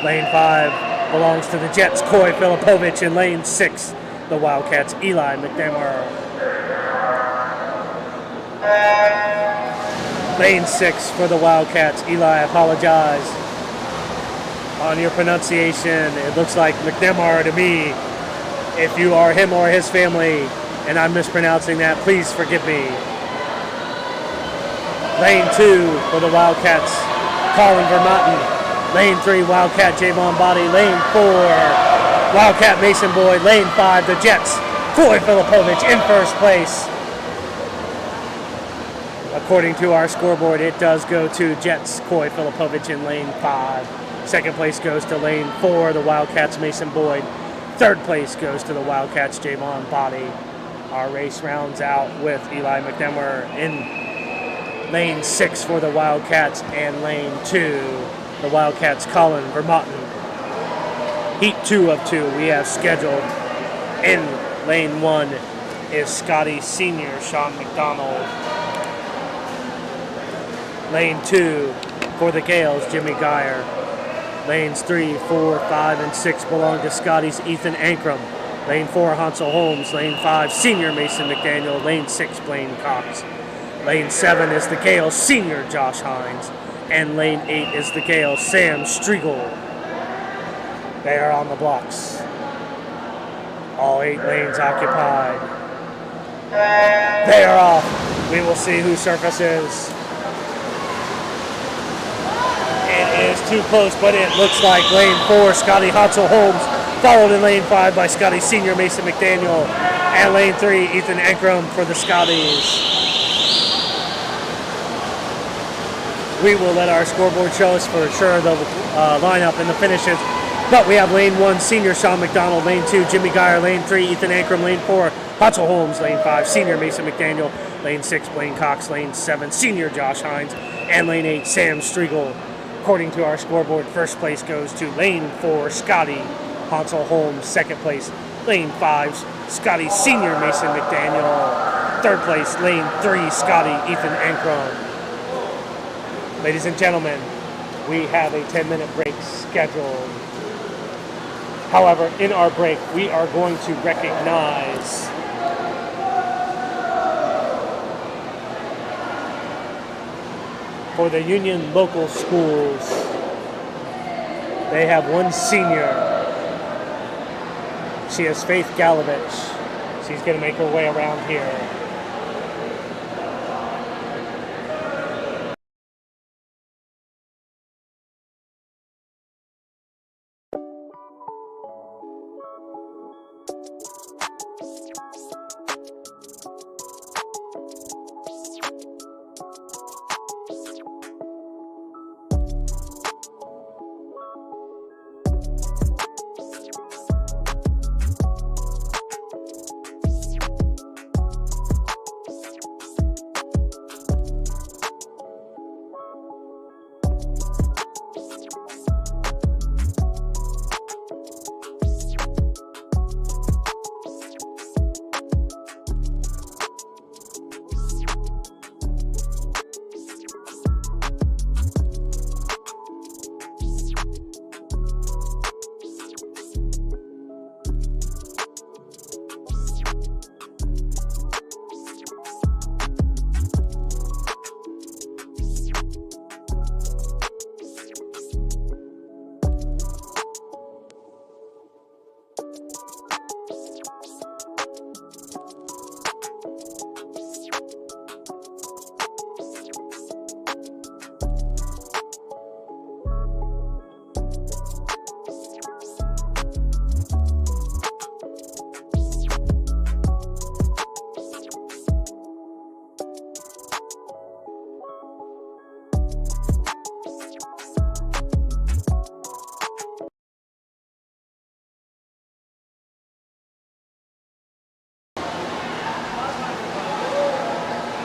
Lane 5 belongs to the Jets, Coy Filipovich, and lane 6, the Wildcats, Eli McNamara. Lane 6 for the Wildcats, Eli, I apologize on your pronunciation. It looks like McNamara to me. If you are him or his family and I'm mispronouncing that, please forgive me. Lane 2 for the Wildcats, Colin Vermotten. Lane 3, Wildcat Javon Body. Lane 4, Wildcat Mason Boyd. Lane 5, the Jets, Coy Filipovich in first place. According to our scoreboard, it does go to Jets, Coy Filipovich in lane 5. Second place goes to lane 4, the Wildcats Mason Boyd. Third place goes to the Wildcats Javon Body. Our race rounds out with Eli McNamara in lane 6 for the Wildcats, and lane 2, the Wildcats Colin Vermotten. Heat 2 of 2 we have scheduled. In lane 1 is Scotty Senior Sean McDonald. Lane 2 for the Gales, Jimmy Geyer. Lanes 3, 4, 5, and 6 belong to Scotty's Ethan Ankrum. Lane 4, Hansel Holmes. Lane 5, Senior Mason McDaniel. Lane 6, Blaine Cox. Lane 7 is the Gales, Senior Josh Hines. And lane 8 is the Gales, Sam Striegel. They are on the blocks. All 8 lanes occupied. They are off. We will see who surfaces. It is too close, but it looks like lane 4, Scotty Hansel Holmes, followed in lane 5 by Scotty Senior Mason McDaniel, and lane 3, Ethan Ankrum for the Scotties. We will let our scoreboard show us for sure the lineup and the finishes. But we have lane 1, Senior Sean McDonald. Lane 2, Jimmy Geyer. Lane 3, Ethan Ankrum. Lane 4, Hansel Holmes. Lane 5, Senior Mason McDaniel. Lane 6, Blaine Cox. Lane 7, senior Josh Hines. And lane 8, Sam Striegel. According to our scoreboard, first place goes to lane 4, Scotty Hansel Holmes. Second place, lane 5, Scotty senior Mason McDaniel. Third place, lane 3, Scotty Ethan Ankron. Ladies and gentlemen, we have a 10-minute break scheduled. However, in our break, we are going to recognize for the Union local schools, they have one senior. She is Faith Galovich. She's going to make her way around here.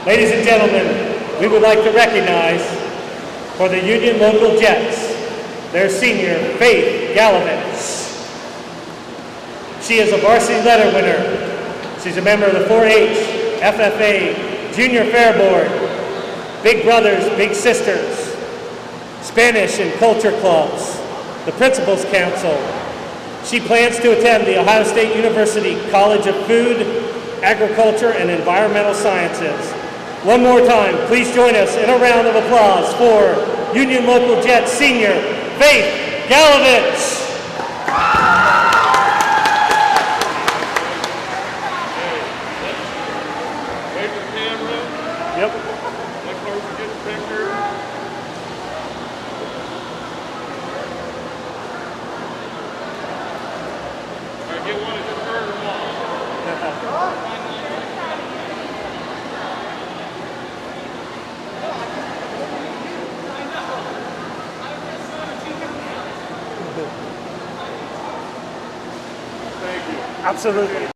Ladies and gentlemen, we would like to recognize for the Union Local Jets, their senior, Faith Galovich. She is a varsity letter winner. She's a member of the 4-H, FFA, Junior Fair Board, Big Brothers, Big Sisters, Spanish and Culture Clubs, the Principals Council. She plans to attend the Ohio State University College of Food, Agriculture, and Environmental Sciences. One more time, please join us in a round of applause for Union Local Jets senior, Faith Galovich. Wait for the camera. Yep. Let closer get the picture. All right, get one at the third wall. Thank you. Absolutely.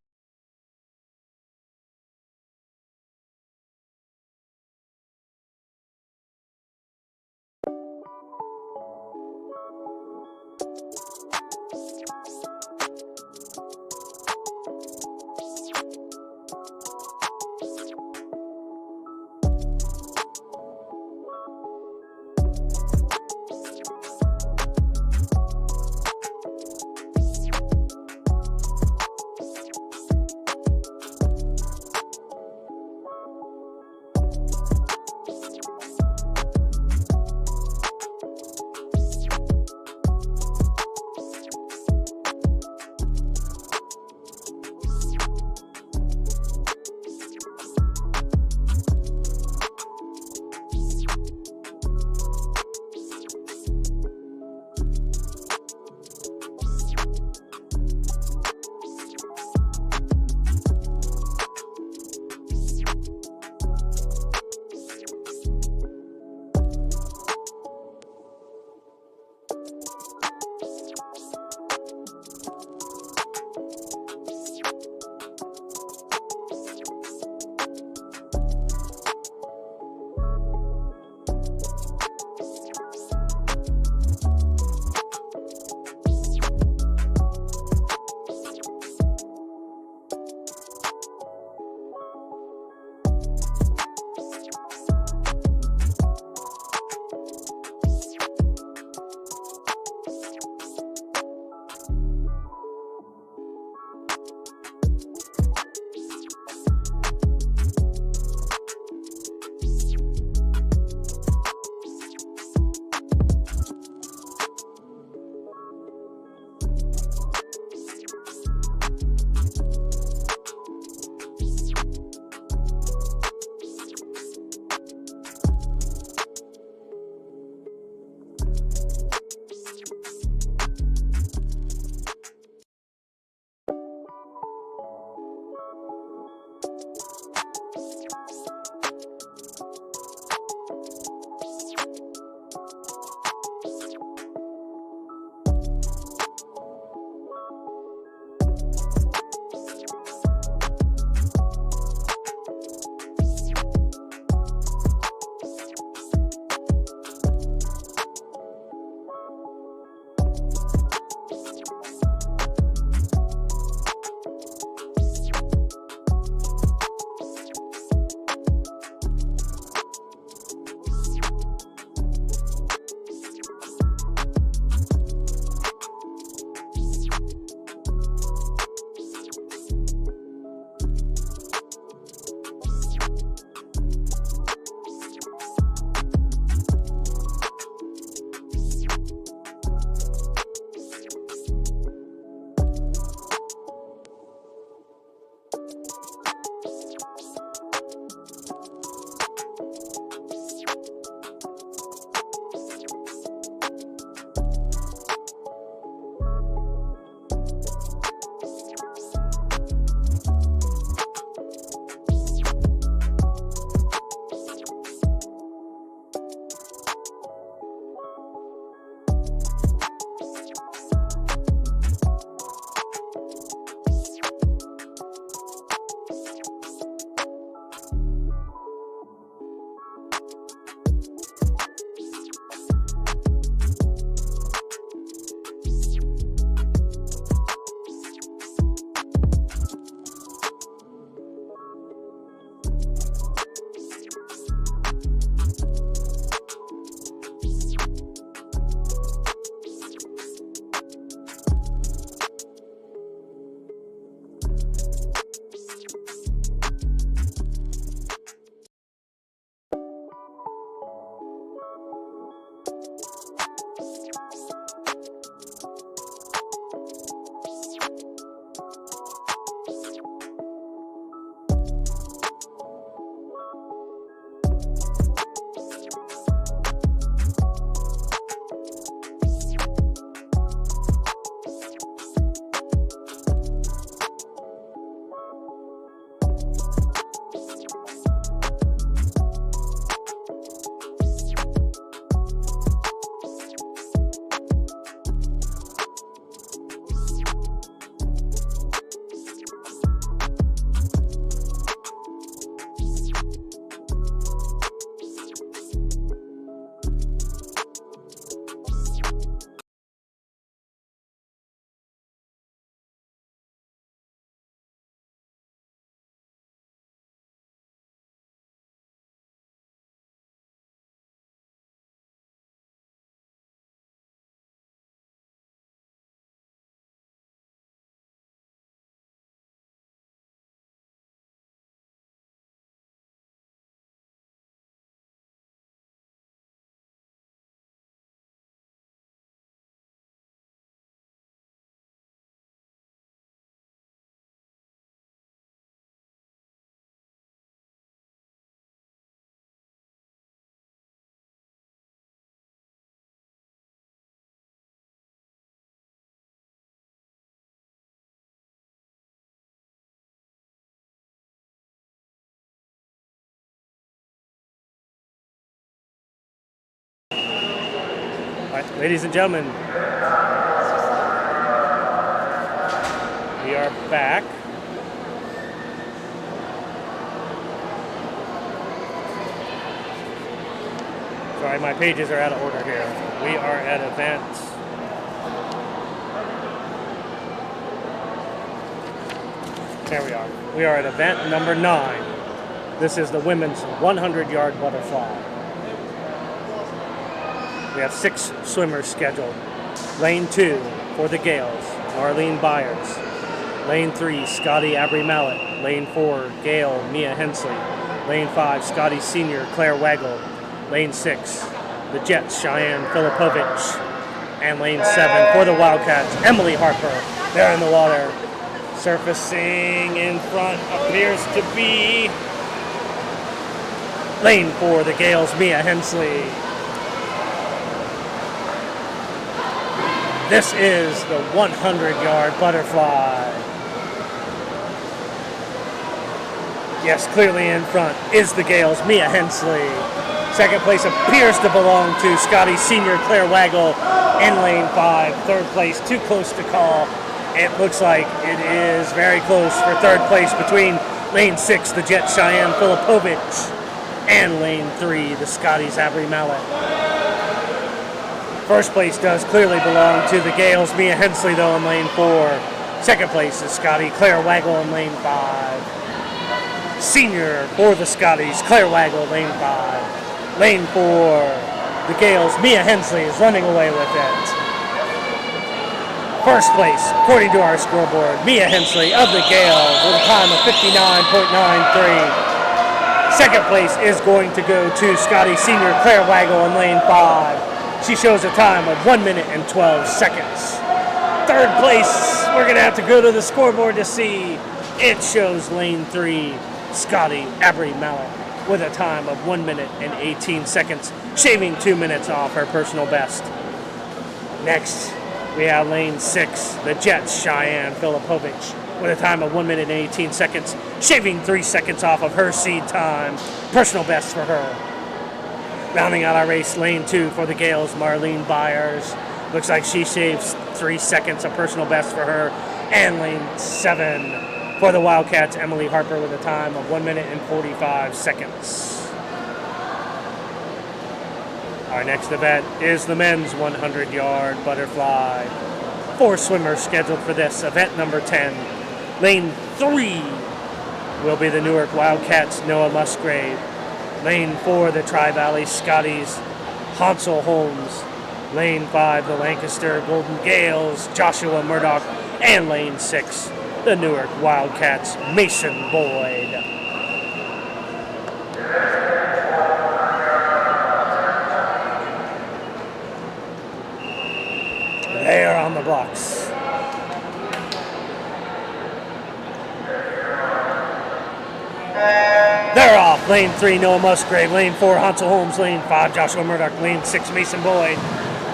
All right, ladies and gentlemen, we are back. Sorry, my pages are out of order here. We are at event. There we are. We are at event number 9. This is the women's 100-yard butterfly. We have 6 swimmers scheduled. Lane 2 for the Gales, Marlene Byers. Lane 3, Scotty Abry-Mallet. Lane 4, Gail Mia Hensley. Lane 5, Scotty Sr. Claire Waggle. Lane 6, the Jets, Cheyenne Filipovich. And lane 7 for the Wildcats, Emily Harper. There in the water. Surfacing in front appears to be lane 4, the Gales, Mia Hensley. This is the 100-yard butterfly. Yes, clearly in front is the Gales, Mia Hensley. Second place appears to belong to Scotty Sr. Claire Waggle in lane 5. Third place, too close to call. It looks like it is very close for third place between lane 6, the Jet Cheyenne Filipovich, and lane 3, the Scotties Abry-Mallet. First place does clearly belong to the Gales, Mia Hensley, though, in lane 4. Second place is Scotty Claire Waggle in lane 5. Senior for the Scotties, Claire Waggle, lane 5. Lane 4, the Gales, Mia Hensley is running away with it. First place, according to our scoreboard, Mia Hensley of the Gales with a time of 59.93. Second place is going to go to Scotty Sr. Claire Waggle in lane 5. She shows a time of 1 minute and 12 seconds. Third place, we're going to have to go to the scoreboard to see. It shows lane 3, Scotty Abry-Mallet with a time of 1 minute and 18 seconds, shaving 2 minutes off her personal best. Next, we have lane 6, the Jets, Cheyenne Filipovich, with a time of 1 minute and 18 seconds, shaving 3 seconds off of her seed time, personal best for her. Rounding out our race, lane 2 for the Gales, Marlene Byers. Looks like she shaves 3 seconds of personal best for her. And lane 7 for the Wildcats, Emily Harper, with a time of 1 minute and 45 seconds. Our next event is the men's 100-yard butterfly. 4 swimmers scheduled for this, event number 10. Lane 3 will be the Newark Wildcats, Noah Musgrave. Lane 4, the Tri-Valley Scotties, Hansel Holmes. Lane 5, the Lancaster Golden Gales, Joshua Murdoch. And lane 6, the Newark Wildcats, Mason Boyd. They are on the blocks. They're off. Lane 3, Noah Musgrave. Lane 4, Hansel Holmes. Lane 5, Joshua Murdoch. Lane 6, Mason Boyd.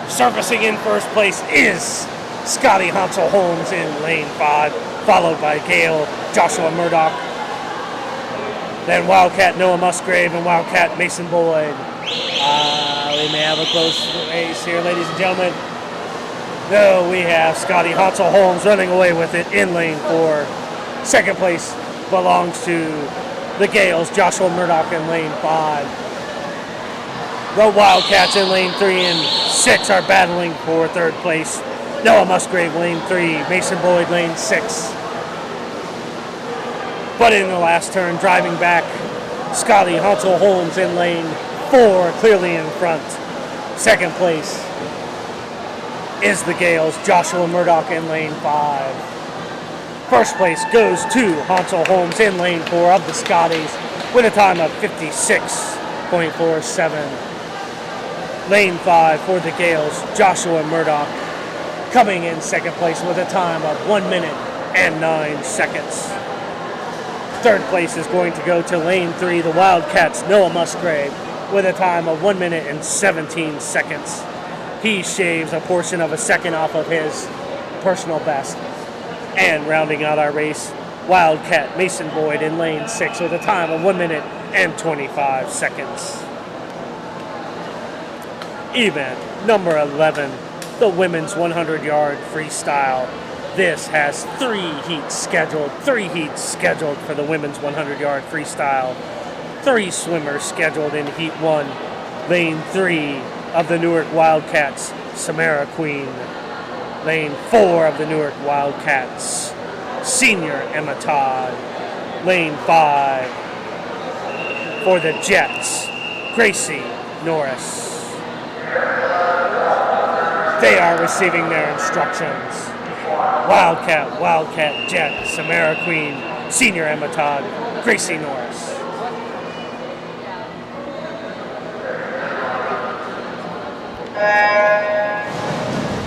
Surfacing in first place is Scotty Hansel Holmes in lane 5, followed by Gail, Joshua Murdoch. Then Wildcat Noah Musgrave and Wildcat Mason Boyd. We may have a close race here, ladies and gentlemen. No, we have Scotty Hansel Holmes running away with it in lane 4. Second place belongs to the Gales, Joshua Murdoch in lane 5. The Wildcats in lane 3 and 6 are battling for third place. Noah Musgrave, lane 3. Mason Boyd, lane 6. But in the last turn, driving back, Scotty Hansel Holmes in lane 4, clearly in front. Second place is the Gales, Joshua Murdoch in lane 5. First place goes to Hansel Holmes in lane 4 of the Scotties with a time of 56.47. Lane 5 for the Gales, Joshua Murdoch, coming in second place with a time of 1 minute and 9 seconds. Third place is going to go to lane 3, the Wildcats, Noah Musgrave, with a time of 1 minute and 17 seconds. He shaves a portion of a second off of his personal best. And rounding out our race, Wildcat Mason Boyd in lane 6 with a time of 1 minute and 25 seconds. Event number 11, the women's 100-yard freestyle. This has 3 heats scheduled for the women's 100-yard freestyle. 3 swimmers scheduled in Heat 1. Lane 3 of the Newark Wildcats, Samara Queen. Lane 4 of the Newark Wildcats, Senior Emma Todd. Lane 5 for the Jets, Gracie Norris. They are receiving their instructions. Wildcat, Jet, Samara Queen, Senior Emma Todd, Gracie Norris.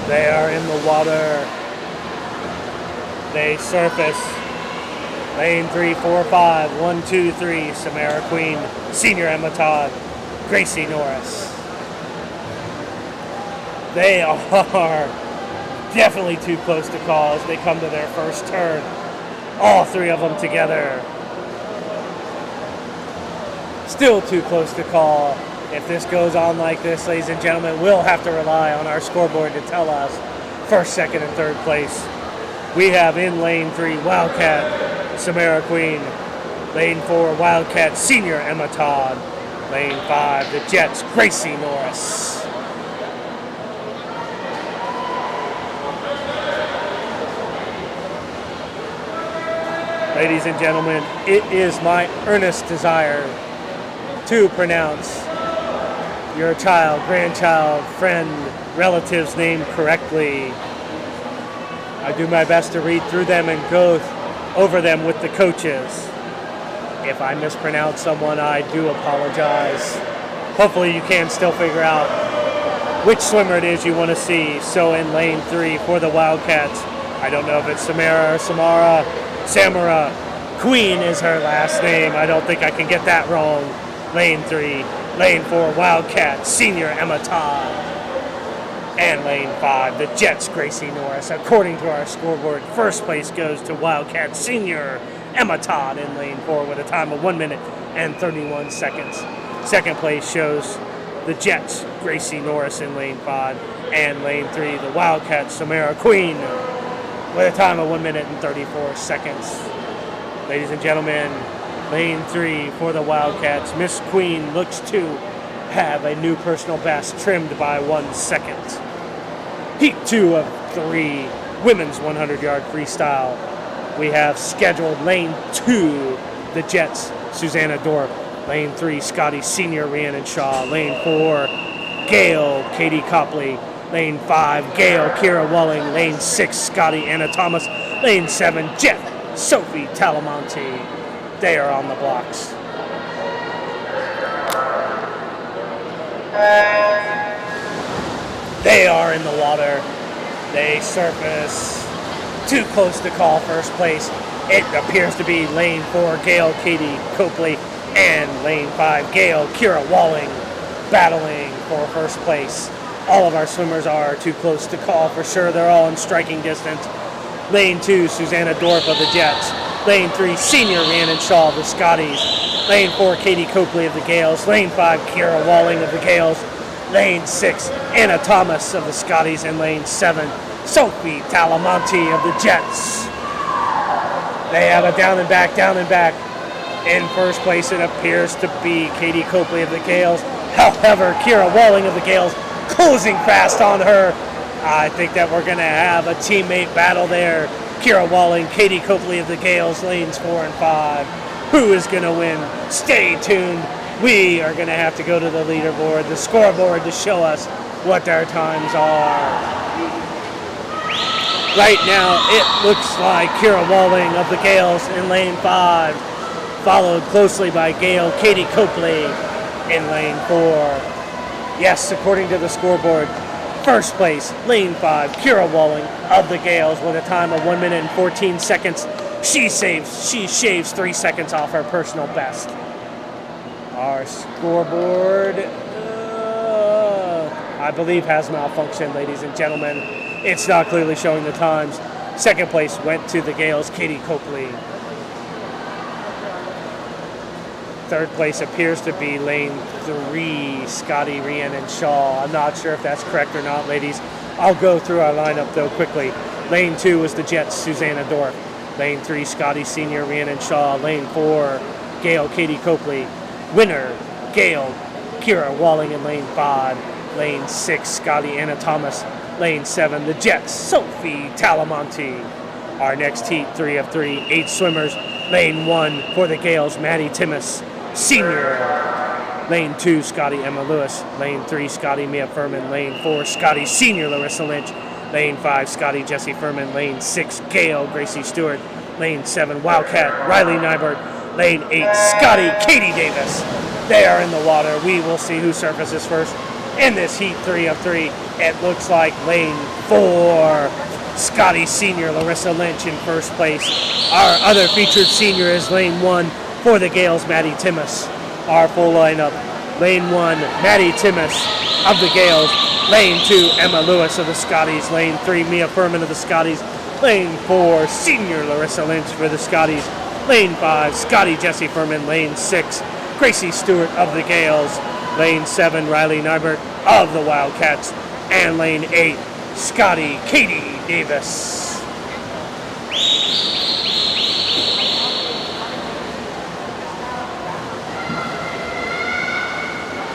They are in the water. They surface. Lane 3, 4, 5, 1, 2, 3, Samara Queen, Senior Emma Todd, Gracie Norris. They are definitely too close to call as they come to their first turn. All 3 of them together. Still too close to call. If this goes on like this, ladies and gentlemen, we'll have to rely on our scoreboard to tell us first, second, and third place. We have in lane 3, Wildcat, Samara Queen. Lane 4, Wildcat, Senior Emma Todd. Lane 5, the Jets, Gracie Norris. Ladies and gentlemen, it is my earnest desire to pronounce your child, grandchild, friend, relative's name correctly. I do my best to read through them and go over them with the coaches. If I mispronounce someone, I do apologize. Hopefully you can still figure out which swimmer it is you want to see. So in lane 3 for the Wildcats, I don't know if it's Samara or Samara Queen is her last name. I don't think I can get that wrong. Lane 3, lane 4, Wildcat, Senior Emma Todd. And lane 5, the Jets, Gracie Norris. According to our scoreboard, first place goes to Wildcat, Senior Emma Todd in lane 4 with a time of 1 minute and 31 seconds. Second place shows the Jets, Gracie Norris in lane 5. And lane 3, the Wildcat, Samara Queen with a time of 1 minute and 34 seconds. Ladies and gentlemen, lane 3 for the Wildcats. Miss Queen looks to have a new personal best trimmed by 1 second. Heat 2 of 3, women's 100-yard freestyle. We have scheduled lane 2, the Jets, Susanna Dorp. Lane 3, Scotty Senior, Rhiannon Shaw. Lane 4, Gail, Katie Copley. Lane 5, Gail, Kira Welling. Lane 6, Scotty, Anna Thomas. Lane 7, Jet, Sophie Talamonte. They are on the blocks. They are in the water. They surface. Too close to call first place. It appears to be lane 4, Gail, Katie Copley, and lane 5, Gail, Kira Walling, battling for first place. All of our swimmers are too close to call for sure. They're all in striking distance. Lane 2, Susanna Dorp of the Jets. Lane 3, Senior Rhiannon Shaw of the Scotties. Lane 4, Katie Copley of the Gales. Lane 5, Kira Walling of the Gales. Lane 6, Anna Thomas of the Scotties. And lane 7, Sophie Talamonte of the Jets. They have a down and back. In first place, it appears to be Katie Copley of the Gales. However, Kira Walling of the Gales closing fast on her. I think that we're going to have a teammate battle there. Kira Walling, Katie Copley of the Gales, lanes 4 and 5. Who is going to win? Stay tuned. We are going to have to go to the leaderboard, the scoreboard, to show us what their times are. Right now, it looks like Kira Walling of the Gales in lane 5, followed closely by Gail, Katie Copley in lane 4. Yes, according to the scoreboard, first place, lane 5, Kira Walling of the Gales with a time of 1 minute and 14 seconds. She shaves 3 seconds off her personal best. Our scoreboard, I believe, has malfunctioned, ladies and gentlemen. It's not clearly showing the times. Second place went to the Gales, Katie Copley. Third place appears to be lane 3, Scotty, Rhiannon Shaw. I'm not sure if that's correct or not, ladies. I'll go through our lineup, though, quickly. Lane 2 was the Jets, Susanna Dorff. Lane 3, Scotty Sr., Rhiannon Shaw. Lane 4, Gail, Katie Copley. Winner, Gail, Kira Walling in lane 5. Lane 6, Scotty, Anna Thomas. Lane 7, the Jets, Sophie Talamonte. Our next heat, 3 of 3, 8 swimmers. Lane 1 for the Gales, Maddie Timmis, Sr. Lane 2, Scotty, Emma Lewis. Lane 3, Scotty, Mia Furman. Lane 4, Scotty, Sr., Larissa Lynch. Lane 5, Scotty, Jesse Furman. Lane 6, Gail, Gracie Stewart. Lane 7, Wildcat, Riley Nybert. Lane 8, Scotty, Katie Davis. They are in the water. We will see who surfaces first in this heat, 3 of 3. It looks like lane 4, Scotty Sr., Larissa Lynch in first place. Our other featured senior is lane 1 for the Gales, Maddie Timmis. Our full lineup, lane 1, Maddie Timmis of the Gales. Lane 2, Emma Lewis of the Scotties. Lane 3, Mia Furman of the Scotties. Lane 4, Senior Larissa Lynch for the Scotties. Lane 5, Scotty Jesse Furman. Lane 6, Gracie Stewart of the Gales. Lane 7, Riley Nybert of the Wildcats. And lane 8, Scotty Katie Davis.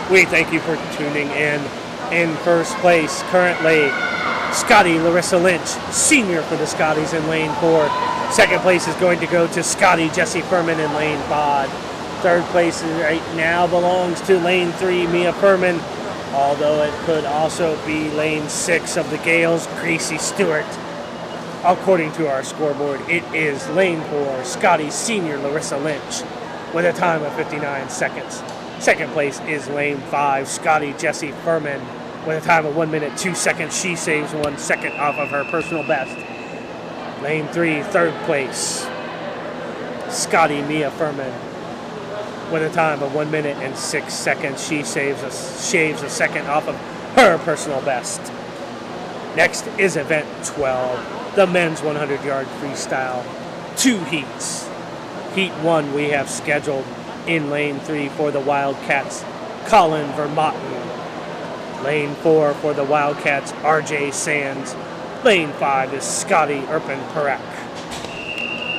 We thank you for tuning in. In first place, currently, Scotty Larissa Lynch, Senior for the Scotties in lane 4. Second place is going to go to Scotty Jesse Furman in lane 5. Third place right now belongs to lane 3, Mia Furman, although it could also be lane 6 of the Gales, Gracie Stewart. According to our scoreboard, it is lane 4, Scotty Sr., Larissa Lynch, with a time of 59 seconds. Second place is lane 5, Scotty Jesse Furman, with a time of 1 minute 2 seconds. She saves 1 second off of her personal best. Lane 3, third place, Scotty Mia Furman, with a time of 1 minute and 6 seconds. She shaves a second off of her personal best. Next is event 12, the men's 100-yard freestyle. 2 heats. Heat 1 we have scheduled in lane 3 for the Wildcats, Colin Vermotten. Lane 4 for the Wildcats, RJ Sands. Lane 5 is Scotty Erpen-Perek.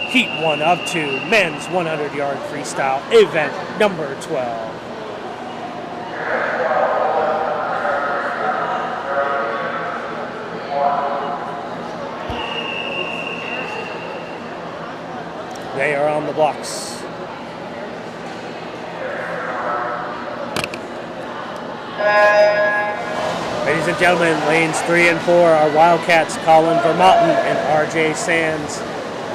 Heat 1 of 2, men's 100-yard freestyle, event number 12. They are on the blocks. Ladies and gentlemen, lanes 3 and 4 are Wildcats, Colin Vermotten and RJ Sands.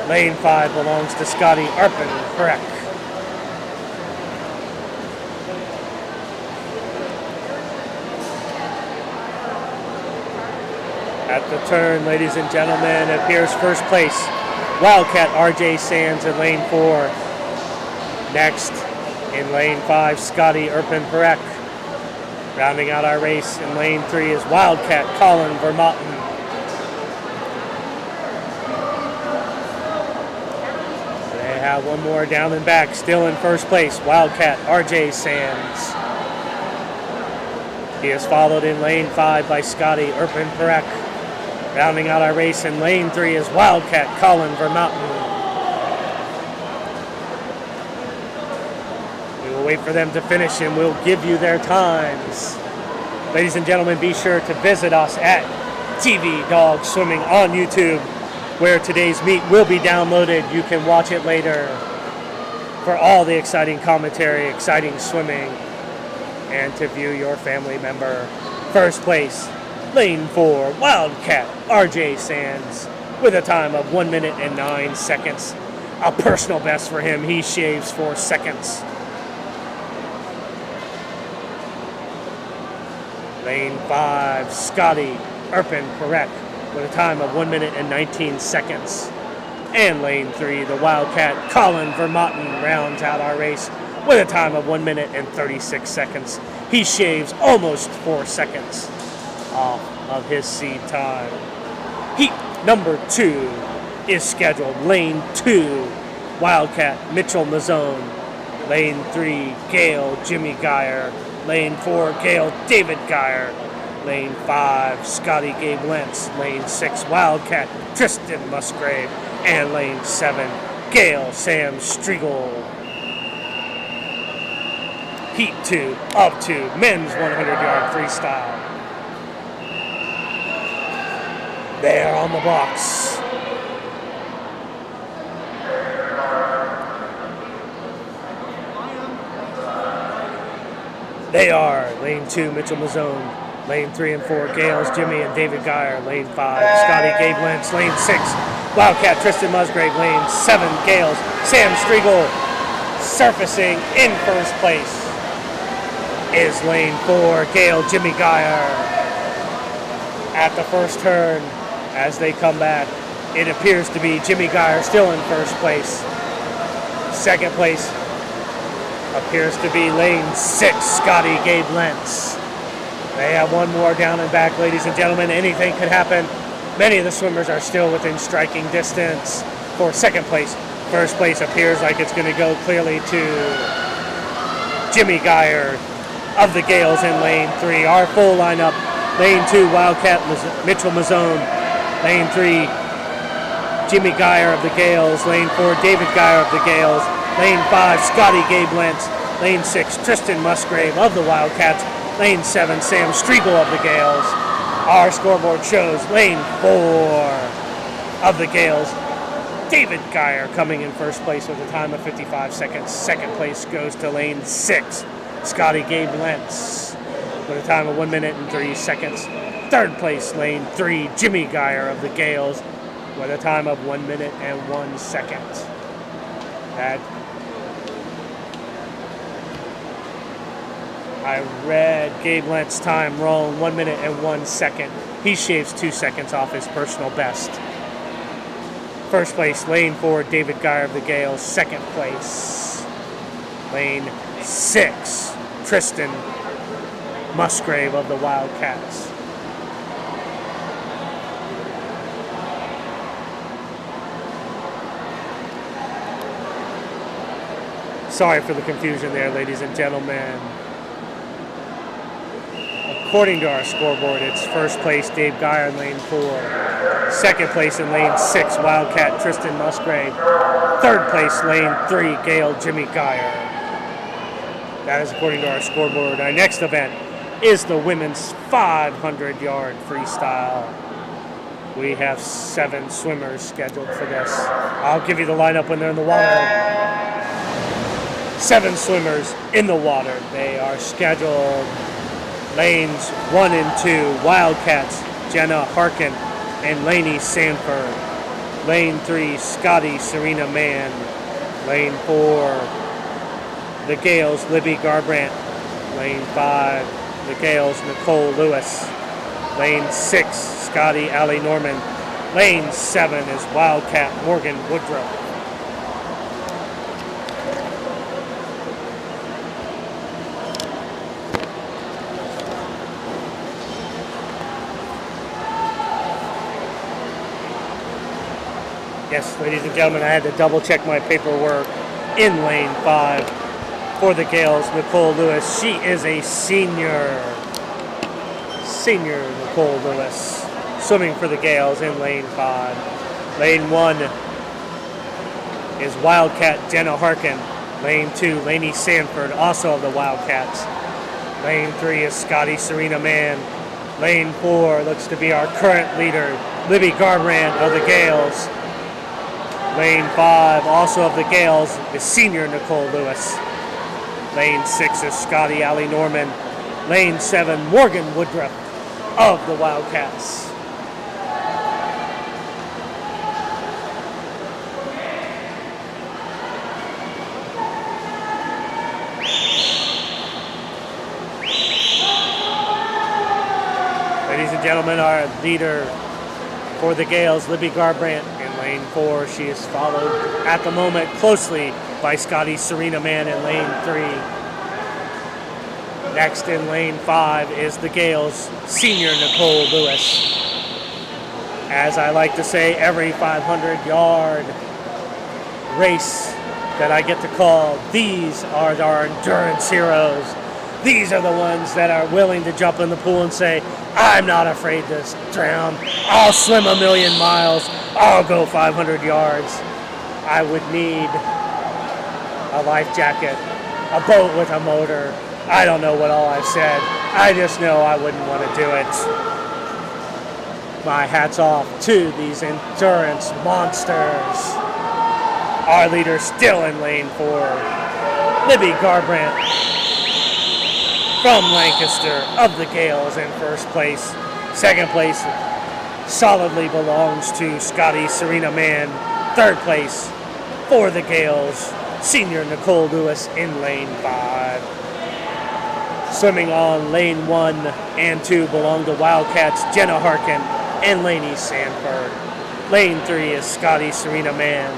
Lane 5 belongs to Scotty Erpen-Perek. At the turn, ladies and gentlemen, appears first place, Wildcat RJ Sands in lane 4. Next, in lane 5, Scotty Erpen-Perek. Rounding out our race in lane 3 is Wildcat Colin Vermotten. They have one more down and back, still in first place, Wildcat RJ Sands. He is followed in lane 5 by Scotty Erpen-Perek. Rounding out our race in lane 3 is Wildcat Colin Vermotten. We will wait for them to finish and we'll give you their times. Ladies and gentlemen, be sure to visit us at TV Dawgs Swimming on YouTube, where today's meet will be downloaded. You can watch it later for all the exciting commentary, exciting swimming, and to view your family member. First place, lane 4, Wildcat RJ Sands, with a time of 1 minute and 9 seconds. A personal best for him. He shaves 4 seconds. Lane 5, Scotty Erpen-Perek, with a time of 1 minute and 19 seconds. And lane 3, the Wildcat Colin Vermotten, rounds out our race with a time of 1 minute and 36 seconds. He shaves almost 4 seconds off of his seed time. Heat number 2 is scheduled. Lane 2, Wildcat Mitchell Mazzone. Lane 3, Gale Jimmy Geyer. Lane 4, Gale David Geyer. Lane 5, Scotty Gabe Lentz. Lane 6, Wildcat Tristan Musgrave. And lane 7, Gale Sam Striegel. Heat 2 of 2, men's 100-yard freestyle. They are on the blocks. They are lane 2, Mitchell Mazzone. Lane 3 and 4, Gales Jimmy and David Geyer. Lane 5, Scotty Gabe Lentz. Lane 6, Wildcat Tristan Musgrave. Lane 7, Gales Sam Striegel. Surfacing in first place is lane 4, Gale Jimmy Geyer. At the first turn, as they come back, it appears to be Jimmy Geyer still in first place. Second place appears to be lane 6, Scotty Gabe Lentz. They have one more down and back, ladies and gentlemen. Anything could happen. Many of the swimmers are still within striking distance for second place. First place appears like it's going to go clearly to Jimmy Geyer of the Gales in lane 3. Our full lineup: lane 2, Wildcat Mitchell Mazzone. Lane 3, Jimmy Geyer of the Gales. Lane 4, David Geyer of the Gales. Lane 5, Scotty Gabe Lentz. Lane 6, Tristan Musgrave of the Wildcats. Lane 7, Sam Striegel of the Gales. Our scoreboard shows lane 4 of the Gales, David Geyer coming in first place with a time of 55 seconds. Second place goes to lane 6, Scotty Gabe Lentz with a time of 1 minute and 3 seconds. Third place, lane 3, Jimmy Geyer of the Gales with a time of 1 minute and 1 second. I read Gabe Lentz's time wrong, 1 minute and 1 second. He shaves 2 seconds off his personal best. First place, lane 4, David Geyer of the Gales. Second place, lane 6, Tristan Musgrave of the Wildcats. Sorry for the confusion there, ladies and gentlemen. According to our scoreboard, it's first place, Dave Geyer in lane 4. Second place in lane 6, Wildcat Tristan Musgrave. Third place, lane 3, Gale Jimmy Geyer. That is according to our scoreboard. Our next event is the women's 500-yard freestyle. We have 7 swimmers scheduled for this. I'll give you the lineup when they're in the water. 7 swimmers in the water. They are scheduled lanes 1 and 2, Wildcats, Jenna Harkin and Lainey Sanford. Lane 3, Scotty Serena Mann. Lane 4, the Gales, Libby Garbrandt. Lane 5, the Gales, Nicole Lewis. Lane 6, Scotty Allie Norman. Lane 7 is Wildcat Morgan Woodruff. Yes, ladies and gentlemen, I had to double check my paperwork. In lane 5 for the Gales, Nicole Lewis. She is a senior. Senior Nicole Lewis, swimming for the Gales in lane 5. Lane 1 is Wildcat Jenna Harkin. Lane 2, Lainey Sanford, also of the Wildcats. Lane 3 is Scotty Serena Mann. Lane 4 looks to be our current leader, Libby Garbrandt of the Gales. Lane 5, also of the Gales, is senior Nicole Lewis. Lane 6 is Scotty Allie Norman. Lane 7, Morgan Woodruff of the Wildcats. Ladies and gentlemen, our leader for the Gales, Libby Garbrandt. Lane 4, she is followed at the moment closely by Scotty Serena Mann in lane 3. Next in lane 5 is the Gales' senior Nicole Lewis. As I like to say, every 500-yard race that I get to call. These are our endurance heroes. These are the ones that are willing to jump in the pool and say, I'm not afraid to drown. I'll swim 1,000,000 miles. I'll go 500 yards. I would need a life jacket, a boat with a motor. I don't know what all I've said. I just know I wouldn't want to do it. My hat's off to these endurance monsters. Our leader still in lane 4, Libby Garbrandt from Lancaster of the Gales in first place. Second place solidly belongs to Scotty Serena Mann. Third place for the Gales, senior Nicole Lewis in lane 5. Swimming on lane 1 and 2 belong to Wildcats Jenna Harkin and Lainey Sanford. Lane 3 is Scotty Serena Mann.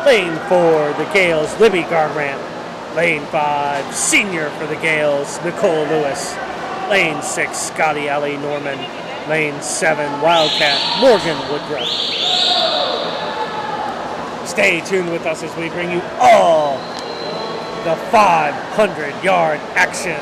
Lane 4, the Gales, Libby Garbrandt. Lane 5, senior for the Gales, Nicole Lewis. Lane 6, Scotty Allie Norman. Lane 7, Wildcat, Morgan Woodruff. Stay tuned with us as we bring you all the 500-yard action.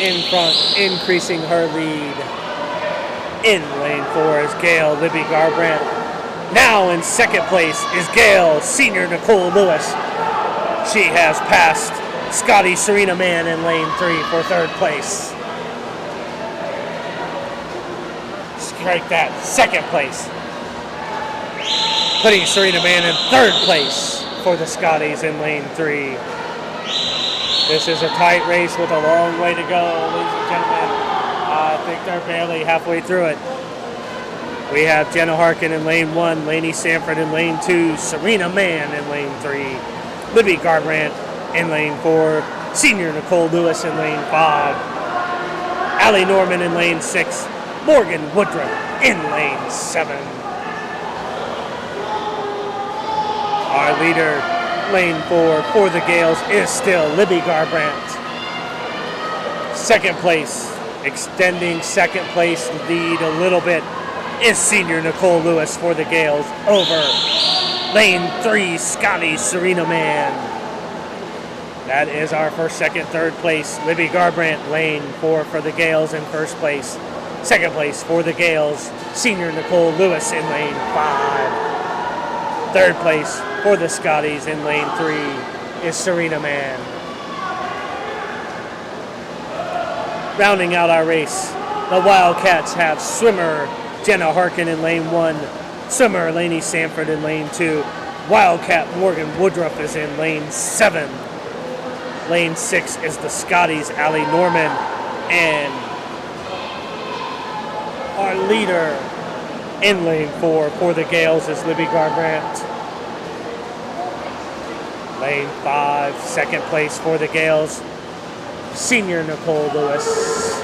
In front, increasing her lead. In lane 4 is Gail Libby Garbrandt. Now in second place is Gail Senior Nicole Lewis. She has passed Scotty Serena Mann in lane 3 for third place. Strike that, second place. Putting Serena Mann in third place for the Scotties in lane 3. This is a tight race with a long way to go, ladies and gentlemen. I think they're barely halfway through it. We have Jenna Harkin in lane 1, Lainey Sanford in lane 2, Serena Mann in lane 3, Libby Garbrandt in lane 4, senior Nicole Lewis in lane 5, Allie Norman in lane 6, Morgan Woodruff in lane 7. Our leader, lane 4 for the Gales, is still Libby Garbrandt. Second place, extending second place lead a little bit, is senior Nicole Lewis for the Gales over lane 3, Scotty Serena Mann. That is our first, second, third place. Libby Garbrandt, lane 4 for the Gales in first place. Second place for the Gales, senior Nicole Lewis in lane 5. Third place for the Scotties in lane 3 is Serena Mann. Rounding out our race, the Wildcats have swimmer Jenna Harkin in lane 1, swimmer Lainey Sanford in lane 2, Wildcat Morgan Woodruff is in lane 7. Lane 6 is the Scotties, Allie Norman, and our leader in lane 4 for the Gales is Libby Garbrandt. Lane 5, second place for the Gales, senior Nicole Lewis.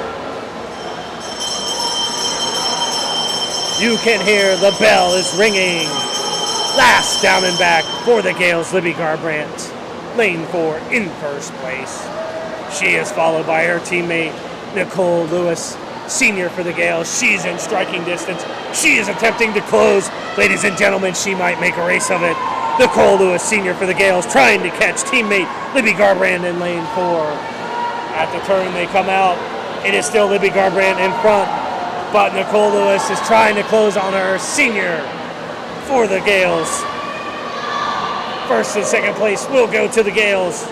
You can hear the bell is ringing. Last down and back for the Gales, Libby Garbrandt. Lane 4 in first place. She is followed by her teammate, Nicole Lewis, senior for the Gales. She's in striking distance. She is attempting to close. Ladies and gentlemen, she might make a race of it. Nicole Lewis, senior for the Gales, trying to catch teammate Libby Garbrandt in lane 4. At the turn they come out, it is still Libby Garbrandt in front, but Nicole Lewis is trying to close on her, senior for the Gales. First and second place will go to the Gales.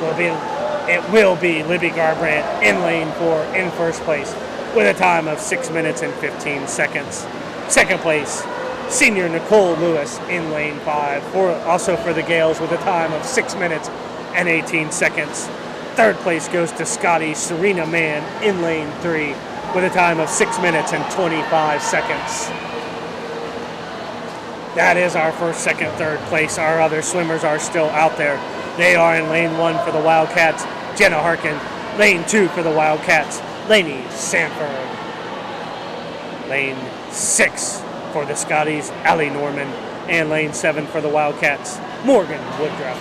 It will be Libby Garbrandt in lane 4 in first place with a time of 6 minutes and 15 seconds. Second place, senior Nicole Lewis in lane 5, also for the Gales with a time of 6 minutes and 18 seconds. Third place goes to Scotty Serena Mann in lane 3 with a time of 6 minutes and 25 seconds. That is our first, second, third place. Our other swimmers are still out there. They are in lane 1 for the Wildcats, Jenna Harkin. Lane 2 for the Wildcats, Lainey Sanford. Lane 6 for the Scotties, Allie Norman. And lane 7 for the Wildcats, Morgan Woodruff.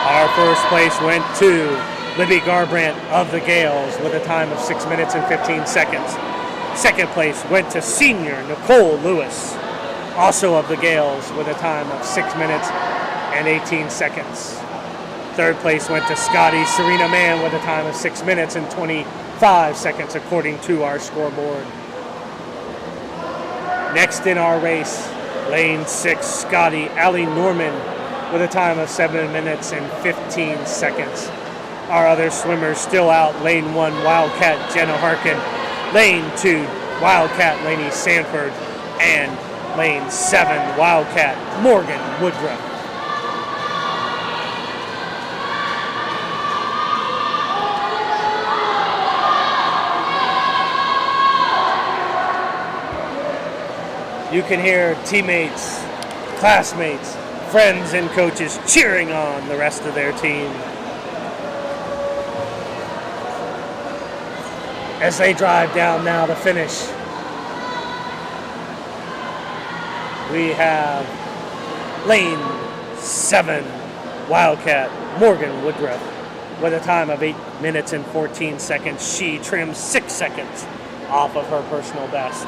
Our first place went to Libby Garbrandt of the Gales with a time of 6 minutes and 15 seconds. Second place went to senior Nicole Lewis, also of the Gales, with a time of 6 minutes and 18 seconds. Third place went to Scotty Serena Mann with a time of 6 minutes and 25 seconds, according to our scoreboard. Next in our race, lane 6, Scotty Allie Norman with a time of 7 minutes and 15 seconds. Our other swimmers still out. Lane 1, Wildcat Jenna Harkin. Lane 2, Wildcat Lainey Sanford. And lane 7, Wildcat Morgan Woodruff. You can hear teammates, classmates, friends, and coaches cheering on the rest of their team as they drive down now to finish. We have lane 7, Wildcat Morgan Woodruff with a time of 8 minutes and 14 seconds. She trims 6 seconds off of her personal best.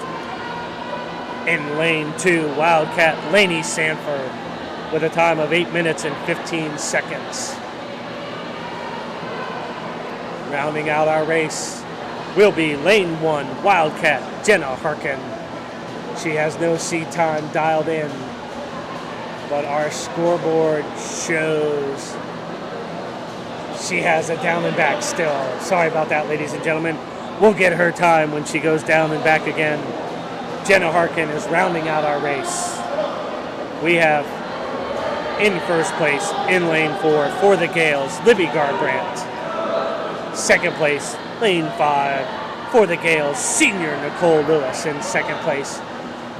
In lane 2, Wildcat Lainey Sanford with a time of 8 minutes and 15 seconds. Rounding out our race will be lane 1, Wildcat Jenna Harkin. She has no seat time dialed in, but our scoreboard shows she has a down and back still. Sorry about that, ladies and gentlemen. We'll get her time when she goes down and back again. Jenna Harkin is rounding out our race. We have in first place in lane 4 for the Gales, Libby Garbrandt. Second place, lane 5 for the Gales, senior Nicole Lewis in second place.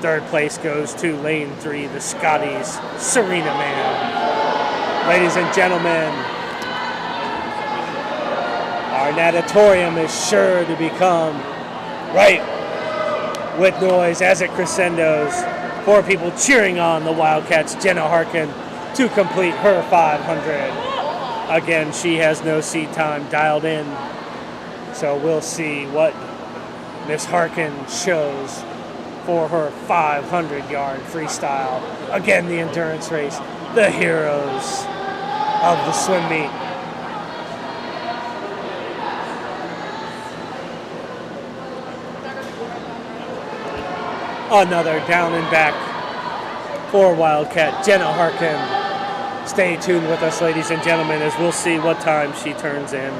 Third place goes to lane 3, the Scotties, Serena Mann. Ladies and gentlemen, our natatorium is sure to become right with noise as it crescendos. 4 people cheering on the Wildcats, Jenna Harkin, to complete her 500. Again, she has no seat time dialed in, so we'll see what Miss Harkin shows for her 500-yard freestyle. Again, the endurance race, the heroes of the swim meet. Another down and back for Wildcat Jenna Harkin. Stay tuned with us, ladies and gentlemen, as we'll see what time she turns in.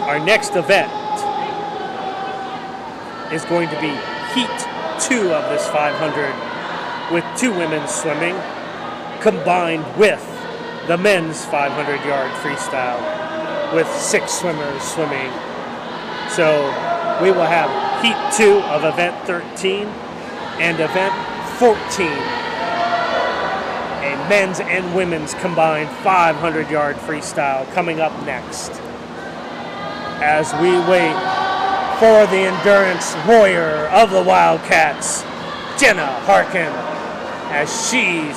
Our next event is going to be Heat 2 of this 500, with 2 women swimming, combined with the men's 500-yard freestyle, with 6 swimmers swimming. So we will have Heat 2 of Event 13 and Event 14. A men's and women's combined 500-yard freestyle coming up next. As we wait for the endurance warrior of the Wildcats, Jenna Harkin, as she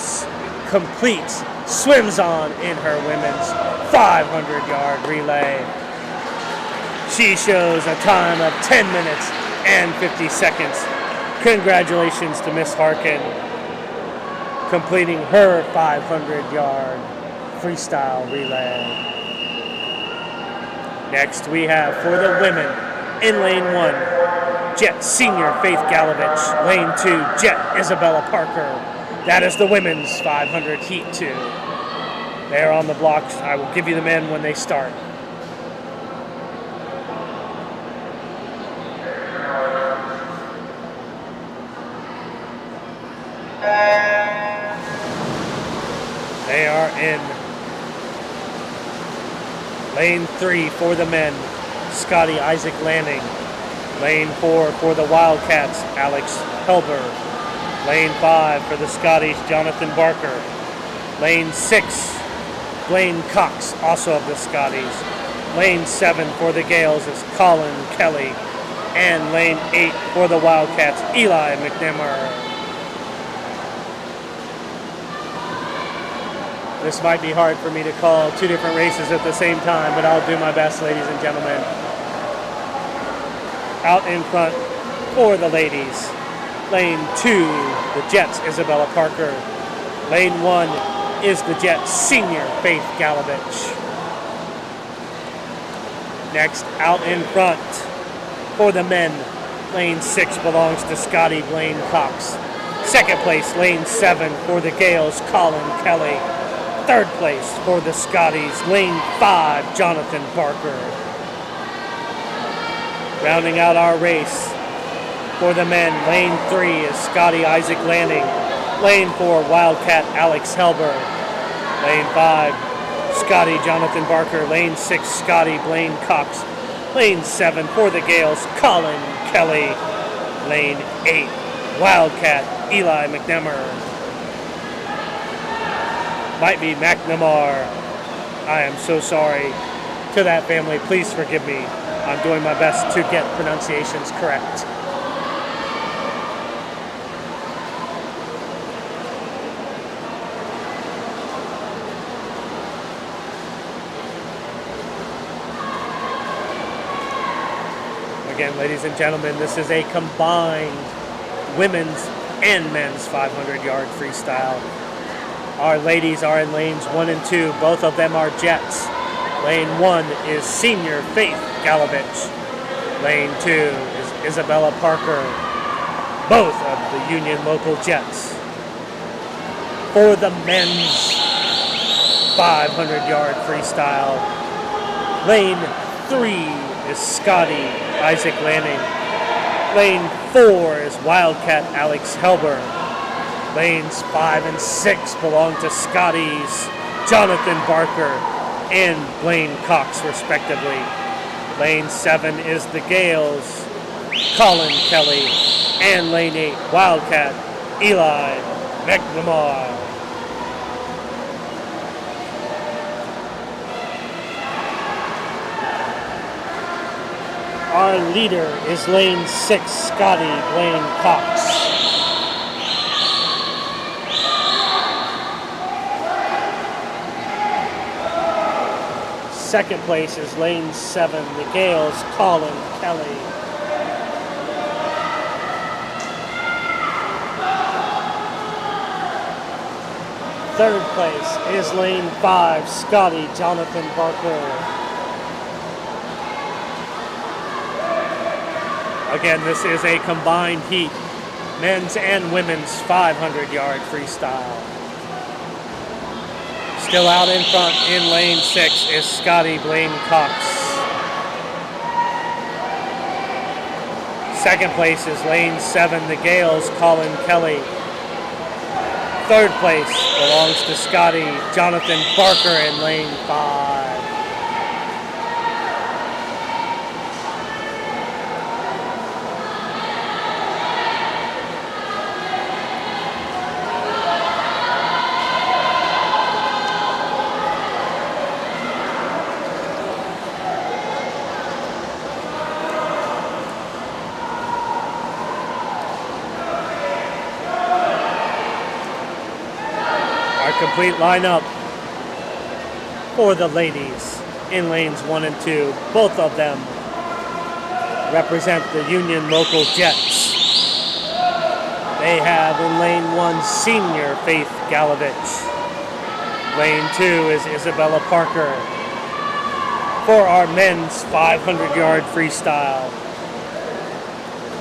completes, swims on in her women's 500-yard relay. She shows a time of 10 minutes and 50 seconds. Congratulations to Miss Harkin, completing her 500-yard freestyle relay. Next we have for the women in lane 1, Jet Senior Faith Galovich. Lane 2, Jet Isabella Parker. That is the women's 500 Heat 2. They are on the blocks. I will give you the men when they start. They are in lane 3 for the men, Scotty Isaac Lanning. Lane 4 for the Wildcats, Alex Helber. Lane 5 for the Scotties, Jonathan Barker. Lane 6, Blaine Cox, also of the Scotties. Lane 7 for the Gales is Colin Kelly. And lane 8 for the Wildcats, Eli McNamara. This might be hard for me to call two different races at the same time, but I'll do my best, ladies and gentlemen. Out in front for the ladies. Lane 2, the Jets, Isabella Parker. Lane 1 is the Jets, Senior Faith Galovich. Next, out in front for the men, lane 6 belongs to Scotty Blaine Cox. Second place, lane 7 for the Gales, Colin Kelly. Third place for the Scotties, lane 5, Jonathan Barker. Rounding out our race for the men, lane 3 is Scotty Isaac Lanning. Lane 4, Wildcat Alex Helber. Lane 5, Scotty Jonathan Barker. Lane 6, Scotty Blaine Cox. Lane 7 for the Gales, Colin Kelly. Lane 8, Wildcat Eli McNamara. Might be McNamara. I am so sorry to that family. Please forgive me. I'm doing my best to get pronunciations correct. Again, ladies and gentlemen, this is a combined women's and men's 500-yard freestyle. Our ladies are in lanes 1 and 2. Both of them are Jets. Lane 1 is Senior Faith Galovich. Lane 2 is Isabella Parker. Both of the Union local Jets. For the men's 500-yard freestyle, lane 3 is Scotty Isaac Lanning. Lane 4 is Wildcat Alex Helber. Lanes 5 and 6 belong to Scotty's Jonathan Barker and Blaine Cox, respectively. Lane 7 is the Gales, Colin Kelly. And lane 8, Wildcat Eli McNamara. Our leader is lane 6, Scotty Blaine Cox. Second place is lane 7, the Gales, Colin Kelly. Third place is lane 5, Scotty Jonathan Barker. Again, this is a combined heat, men's and women's 500-yard freestyle. Still out in front in lane 6 is Scotty Blaine Cox. Second place is lane 7, the Gales, Colin Kelly. Third place belongs to Scotty Jonathan Barker in lane 5. Complete lineup for the ladies in lanes 1 and 2. Both of them represent the Union local Jets. They have in lane 1 Senior Faith Galovich. Lane 2 is Isabella Parker. For our men's 500-yard freestyle,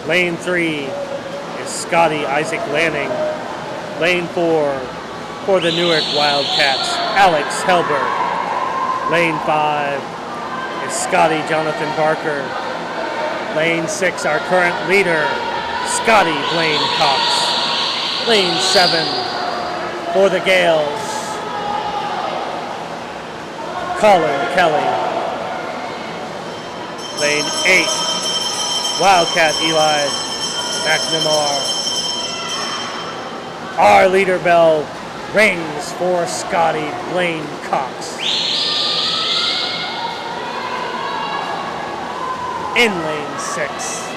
lane 3 is Scotty Isaac Lanning. Lane 4 for the Newark Wildcats, Alex Helber. Lane 5 is Scotty Jonathan Barker. Lane 6, our current leader, Scotty Blaine Cox. Lane 7 for the Gales, Colin Kelly. Lane 8, Wildcat Eli McNamara. Our leader bell rings for Scotty Blaine Cox. In lane 6.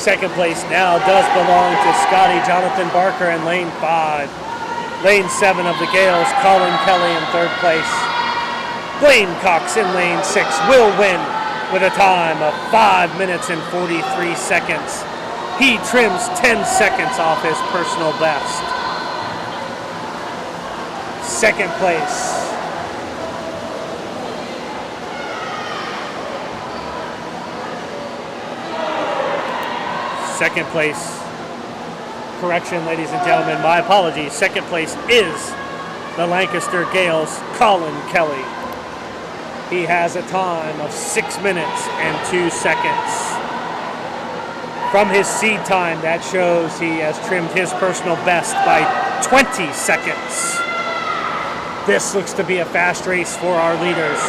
Second place now does belong to Scotty Jonathan Barker in lane 5. Lane 7 of the Gales, Colin Kelly in third place. Blaine Cox in lane 6 will win with a time of 5 minutes and 43 seconds. He trims 10 seconds off his personal best. Second place. Second place. Correction, ladies and gentlemen, my apologies. Second place is the Lancaster Gales, Colin Kelly. He has a time of 6 minutes and 2 seconds. From his seed time, that shows he has trimmed his personal best by 20 seconds. This looks to be a fast race for our leaders.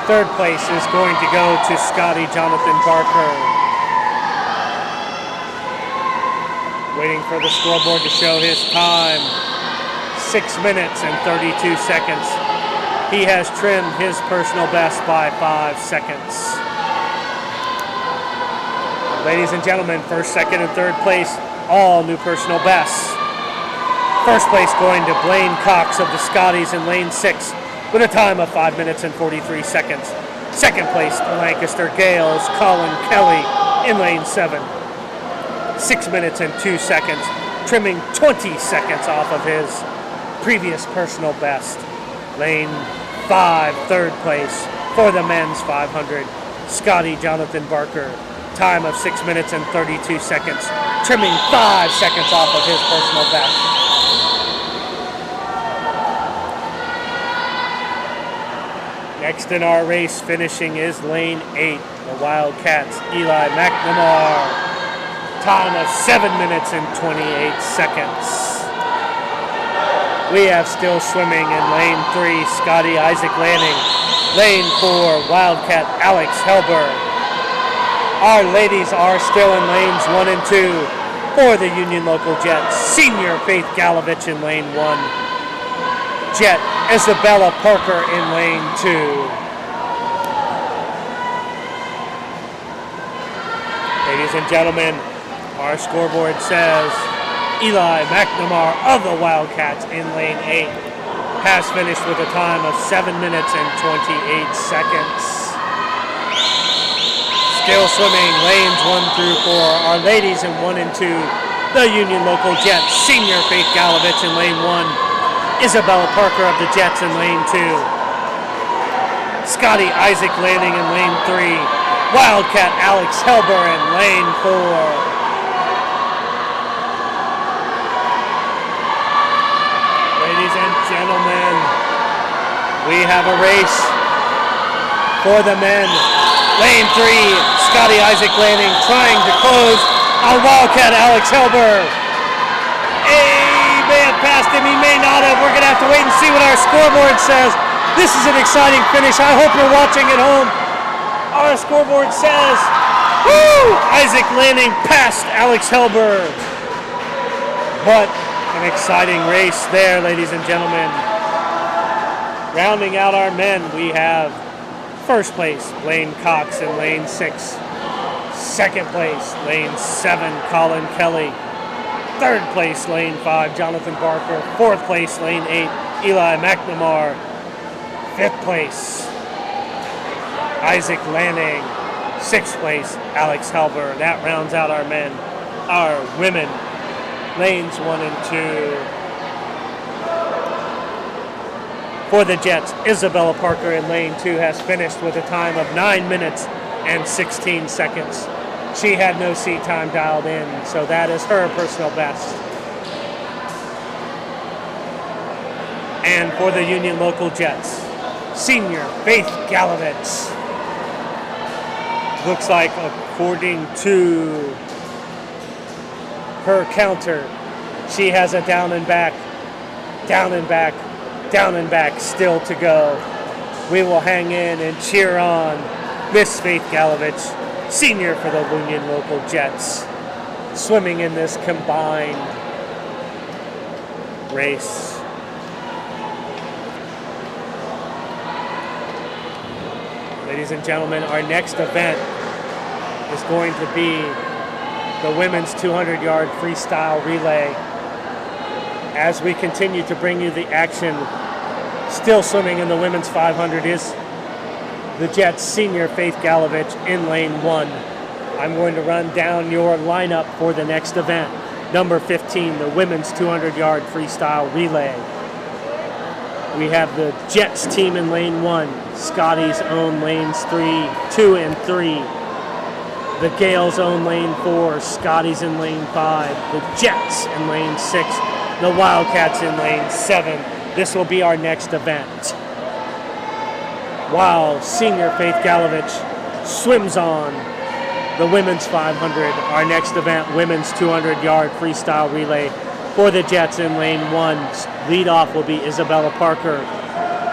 Third place is going to go to Scotty Jonathan Barker. Waiting for the scoreboard to show his time. 6 minutes and 32 seconds. He has trimmed his personal best by 5 seconds. Ladies and gentlemen, first, second, and third place, all new personal bests. First place going to Blaine Cox of the Scotties in lane 6 with a time of 5 minutes and 43 seconds. Second place, the Lancaster Gales, Colin Kelly in lane 7. 6 minutes and 2 seconds, trimming 20 seconds off of his previous personal best. Lane 5, third place for the men's 500, Scotty Jonathan Barker. Time of 6 minutes and 32 seconds, trimming 5 seconds off of his personal best. Next in our race, finishing is lane 8, the Wildcats, Eli McNamara. Time of 7 minutes and 28 seconds. We have still swimming in lane 3, Scotty Isaac Lanning. Lane 4, Wildcat Alex Helber. Our ladies are still in lanes 1 and 2 for the Union Local Jets. Senior Faith Galovich in lane 1. Jet Isabella Parker in lane 2. Ladies and gentlemen, our scoreboard says Eli McNamara of the Wildcats in lane 8 has finished with a time of 7 minutes and 28 seconds. Still swimming lanes 1 through 4. Our ladies in 1 and 2, the Union Local Jets, Senior Faith Galovich in lane 1, Isabella Parker of the Jets in lane 2, Scotty Isaac Lanning in lane 3, Wildcat Alex Helber in lane 4. Ladies and gentlemen, we have a race for the men. Lane 3, Scotty Isaac Lanning trying to close on Wildcat Alex Helber. He may have passed him, he may not have. We're going to have to wait and see what our scoreboard says. This is an exciting finish. I hope you're watching at home. Our scoreboard says, woo! Isaac Lanning passed Alex Helber. But an exciting race there, ladies and gentlemen. Rounding out our men, we have first place, Blaine Cox in lane 6. Second place, lane 7, Colin Kelly. Third place, lane 5, Jonathan Barker. Fourth place, lane 8, Eli McNamara. Fifth place, Isaac Lanning. Sixth place, Alex Helber. That rounds out our men. Our women, lanes 1 and 2. For the Jets, Isabella Parker in lane 2 has finished with a time of 9 minutes and 16 seconds. She had no seat time dialed in, so that is her personal best. And for the Union Local Jets, Senior Faith Galovich. Looks like, according to her counter, she has a down and back, down and back, down and back still to go. We will hang in and cheer on Miss Faith Galovich, senior for the Union Local Jets, swimming in this combined race. Ladies and gentlemen, our next event is going to be the women's 200-yard freestyle relay. As we continue to bring you the action, still swimming in the women's 500 is the Jets senior Faith Galovich in lane 1. I'm going to run down your lineup for the next event. Number 15, the women's 200-yard freestyle relay. We have the Jets team in lane 1, Scotty's own lanes 2 and 3. The Gales own lane 4, Scotty's in lane 5, the Jets in lane 6, the Wildcats in lane 7. This will be our next event. While senior Faith Galovich swims on the women's 500, our next event, women's 200-yard freestyle relay for the Jets in lane 1. Lead off will be Isabella Parker,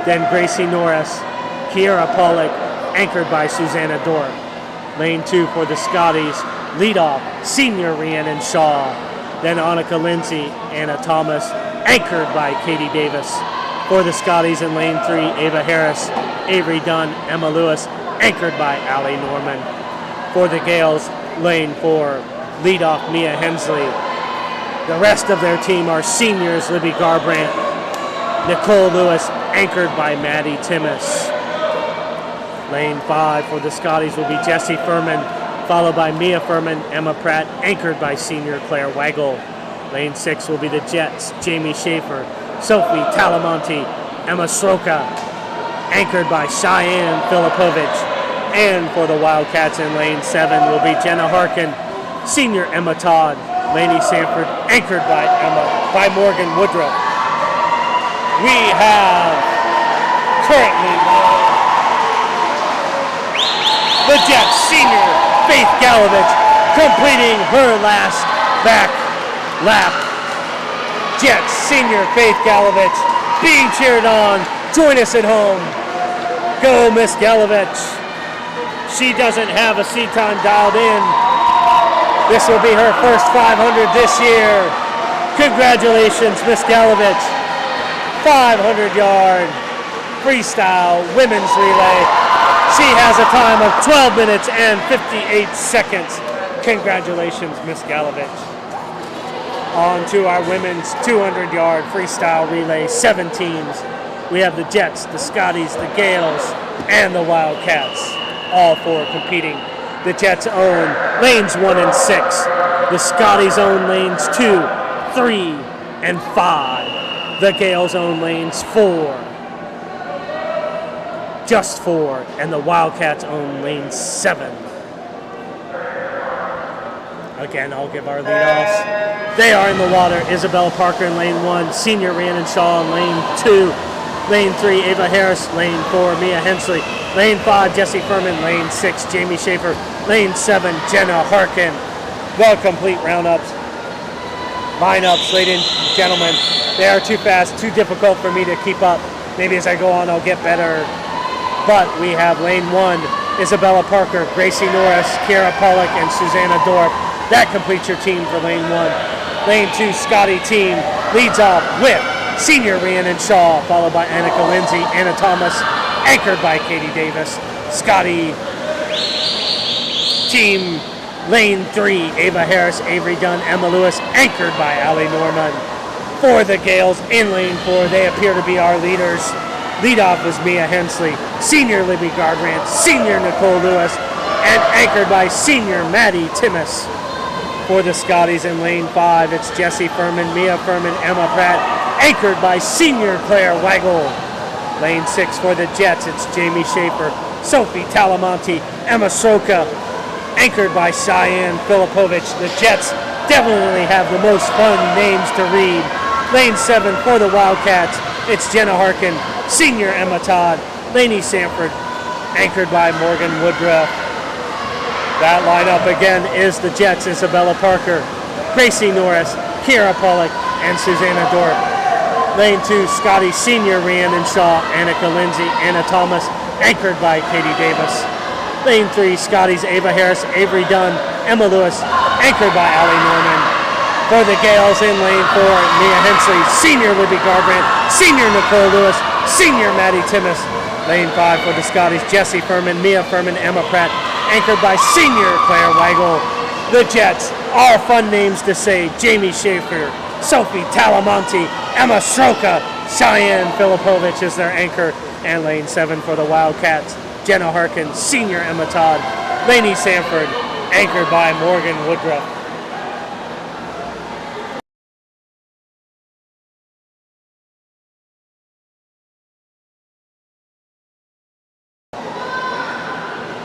then Gracie Norris, Kiera Pollock, anchored by Susanna Dorp. Lane 2 for the Scotties, lead off senior Rhiannon Shaw, then Annika Lindsay, Anna Thomas, anchored by Katie Davis. For the Scotties in lane 3, Ava Harris, Avery Dunn, Emma Lewis, anchored by Allie Norman. For the Gales, lane 4, lead off Mia Hensley. The rest of their team are seniors Libby Garbrandt, Nicole Lewis, anchored by Maddie Timmis. Lane 5 for the Scotties will be Jessie Furman, followed by Mia Furman, Emma Pratt, anchored by senior Claire Waggle. Lane 6 will be the Jets, Jamie Schaefer, Sophie Talamonte, Emma Sroka, anchored by Cheyenne Filipovich. And for the Wildcats in lane 7 will be Jenna Harkin, senior Emma Todd, Lainey Sanford, anchored by Morgan Woodruff. We have currently the Jets senior Faith Galovich completing her last back lap. Jets senior Faith Galovich being cheered on. Join us at home. Go, Miss Galovich. She doesn't have a seat time dialed in. This will be her first 500 this year. Congratulations, Miss Galovich. 500-yard freestyle women's relay. She has a time of 12 minutes and 58 seconds. Congratulations, Miss Galovich. On to our women's 200-yard freestyle relay, 7 teams. We have the Jets, the Scotties, the Gales, and the Wildcats, all 4 competing. The Jets own lanes 1 and 6. The Scotties own lanes 2, 3, and 5. The Gales own lanes 4, just 4, and the Wildcats own lane 7. Again, I'll give our lead-offs. They are in the water. Isabella Parker in lane 1, senior Rhiannon Shaw in lane 2, lane 3, Ava Harris, lane 4, Mia Hensley, lane 5, Jessie Furman, lane 6, Jamie Schaefer, lane 7, Jenna Harkin. Well, complete roundups. Lineups, ladies and gentlemen. They are too fast, too difficult for me to keep up. Maybe as I go on, I'll get better. But we have lane 1, Isabella Parker, Gracie Norris, Kiera Pollock, and Susanna Dorp. That completes your team for lane 1. Lane 2, Scotty team leads off with senior Rhiannon Shaw, followed by Annika Lindsay, Anna Thomas, anchored by Katie Davis. Scotty team, lane 3, Ava Harris, Avery Dunn, Emma Lewis, anchored by Allie Norman. For the Gales in lane 4, they appear to be our leaders. Lead off was Mia Hensley, senior Libby Garbrandt, senior Nicole Lewis, and anchored by senior Maddie Timmis. For the Scotties in lane 5, it's Jessie Furman, Mia Furman, Emma Pratt, anchored by senior Claire Waggle. Lane 6 for the Jets, it's Jamie Schaefer, Sophie Talamonte, Emma Sroka, anchored by Cheyenne Filipovich. The Jets definitely have the most fun names to read. Lane 7 for the Wildcats, it's Jenna Harkin, senior Emma Todd, Lainey Sanford, anchored by Morgan Woodruff. That lineup again is the Jets, Isabella Parker, Gracie Norris, Kiera Pollock, and Susanna Dorp. Lane 2, Scotty senior Rhiannon Shaw, Annika Lindsay, Anna Thomas, anchored by Katie Davis. Lane 3, Scotty's Ava Harris, Avery Dunn, Emma Lewis, anchored by Allie Norman. For the Gales in lane 4, Mia Hensley, senior Libby Garbrandt, senior Nicole Lewis, senior Maddie Timmis. Lane 5 for the Scotties, Jessie Furman, Mia Furman, Emma Pratt, anchored by senior Claire Waggle. The Jets, all fun names to say: Jamie Schaefer, Sophie Talamonte, Emma Sroka, Cheyenne Filipovich is their anchor. And lane 7 for the Wildcats, Jenna Harkins, senior Emma Todd, Lainey Sanford, anchored by Morgan Woodruff.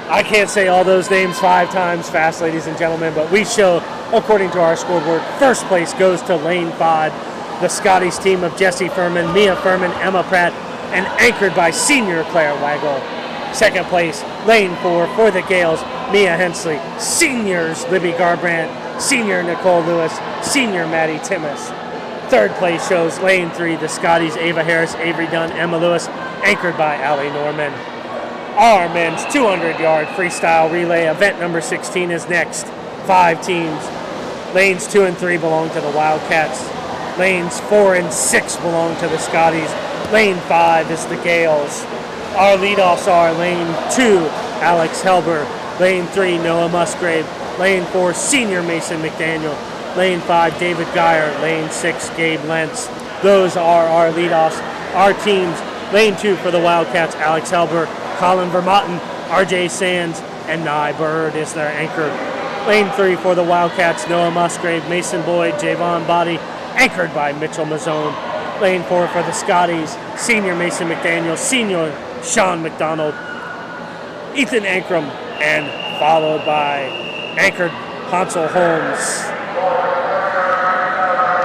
I can't say all those names 5 times fast, ladies and gentlemen, but we show, according to our scoreboard, first place goes to lane 5, the Scotties team of Jesse Furman, Mia Furman, Emma Pratt, and anchored by senior Claire Waggle. Second place, lane 4 for the Gales, Mia Hensley, seniors Libby Garbrandt, senior Nicole Lewis, senior Maddie Timmis. Third place shows lane 3, the Scotties, Ava Harris, Avery Dunn, Emma Lewis, anchored by Allie Norman. Our men's 200-yard freestyle relay event number 16 is next. 5 teams. Lanes 2 and 3 belong to the Wildcats. Lanes 4 and 6 belong to the Scotties. Lane 5 is the Gales. Our leadoffs are lane 2, Alex Helber. Lane 3, Noah Musgrave. Lane 4, senior Mason McDaniel. Lane 5, David Geyer. Lane 6, Gabe Lentz. Those are our leadoffs. Our teams, lane 2 for the Wildcats, Alex Helber, Colin Vermotten, RJ Sands, and Nye Bird is their anchor. Lane 3 for the Wildcats, Noah Musgrave, Mason Boyd, Javon Body, anchored by Mitchell Mazzone. Lane 4 for the Scotties, senior Mason McDaniel, senior Sean McDonald, Ethan Ankrum, and followed by anchored Hansel Holmes.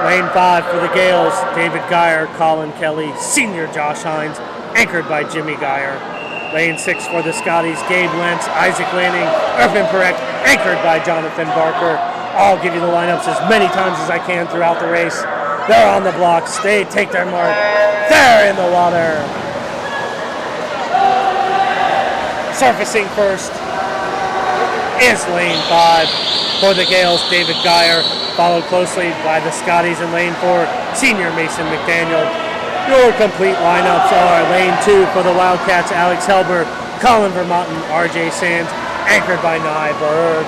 Lane 5 for the Gales, David Geyer, Colin Kelly, senior Josh Hines, anchored by Jimmy Geyer. Lane 6 for the Scotties, Gabe Lentz, Isaac Lanning, Irvin Perek, anchored by Jonathan Barker. I'll give you the lineups as many times as I can throughout the race. They're on the blocks. They take their mark. They're in the water. Surfacing first is lane 5 for the Gales, David Geyer, followed closely by the Scotties in lane 4, senior Mason McDaniel. Your complete lineups are lane 2 for the Wildcats, Alex Helber, Colin Vermotten, RJ Sands, anchored by Nye Bird.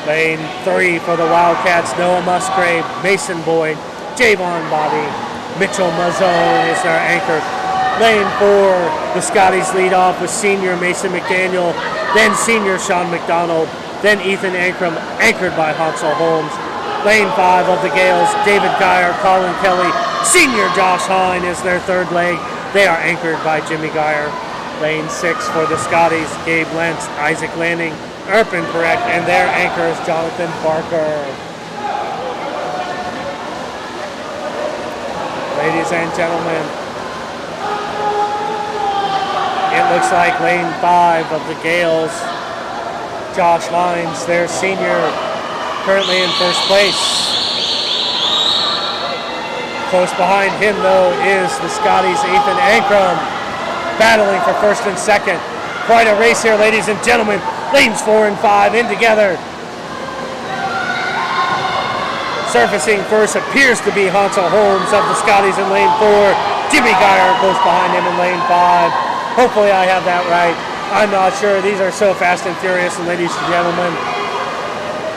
Lane 3 for the Wildcats, Noah Musgrave, Mason Boyd, Javon Body, Mitchell Mazzone is their anchor. Lane 4, the Scotties lead off with senior Mason McDaniel, then senior Sean McDonald, then Ethan Ankrum, anchored by Hansel Holmes. Lane 5 of the Gales, David Geyer, Colin Kelly, senior Josh Hine is their third leg. They are anchored by Jimmy Geyer. Lane 6 for the Scotties, Gabe Lentz, Isaac Lanning, Irvin Perek, and their anchor is Jonathan Barker. Ladies and gentlemen, it looks like lane 5 of the Gales, Josh Hines, their senior, currently in first place. Close behind him, though, is the Scotties' Ethan Ankrum, battling for first and second. Quite a race here, ladies and gentlemen. Lanes 4 and 5 in together. Surfacing first appears to be Hansel Holmes of the Scotties in lane 4. Jimmy Geyer close behind him in lane 5. Hopefully I have that right. I'm not sure. These are so fast and furious, and ladies and gentlemen,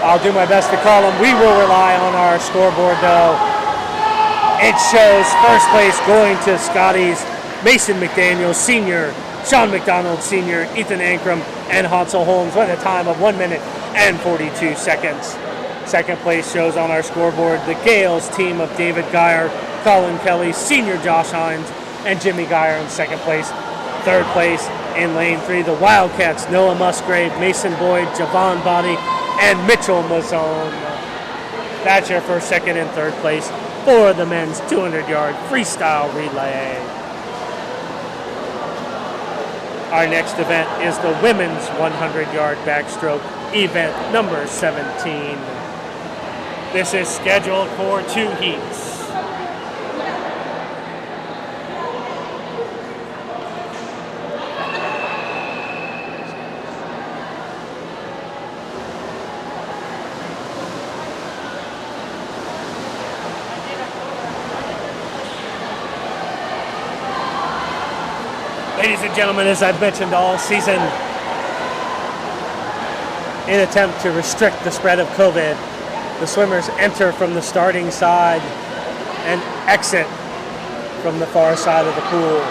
I'll do my best to call them. We will rely on our scoreboard, though. It shows first place going to Scotties, Mason McDaniel, senior, Sean McDonald, senior, Ethan Ankrum, and Hansel Holmes with a time of 1 minute and 42 seconds. Second place shows on our scoreboard the Gales team of David Geyer, Colin Kelly, senior Josh Hines, and Jimmy Geyer in second place. Third place in lane 3, the Wildcats, Noah Musgrave, Mason Boyd, Javon Body, and Mitchell Mazzone. That's your first, second, and third place for the men's 200-yard freestyle relay. Our next event is the women's 100-yard backstroke event number 17. This is scheduled for 2 heats. Ladies and gentlemen, as I've mentioned all season, In attempt to restrict the spread of COVID, the swimmers enter from the starting side and exit from the far side of the pool.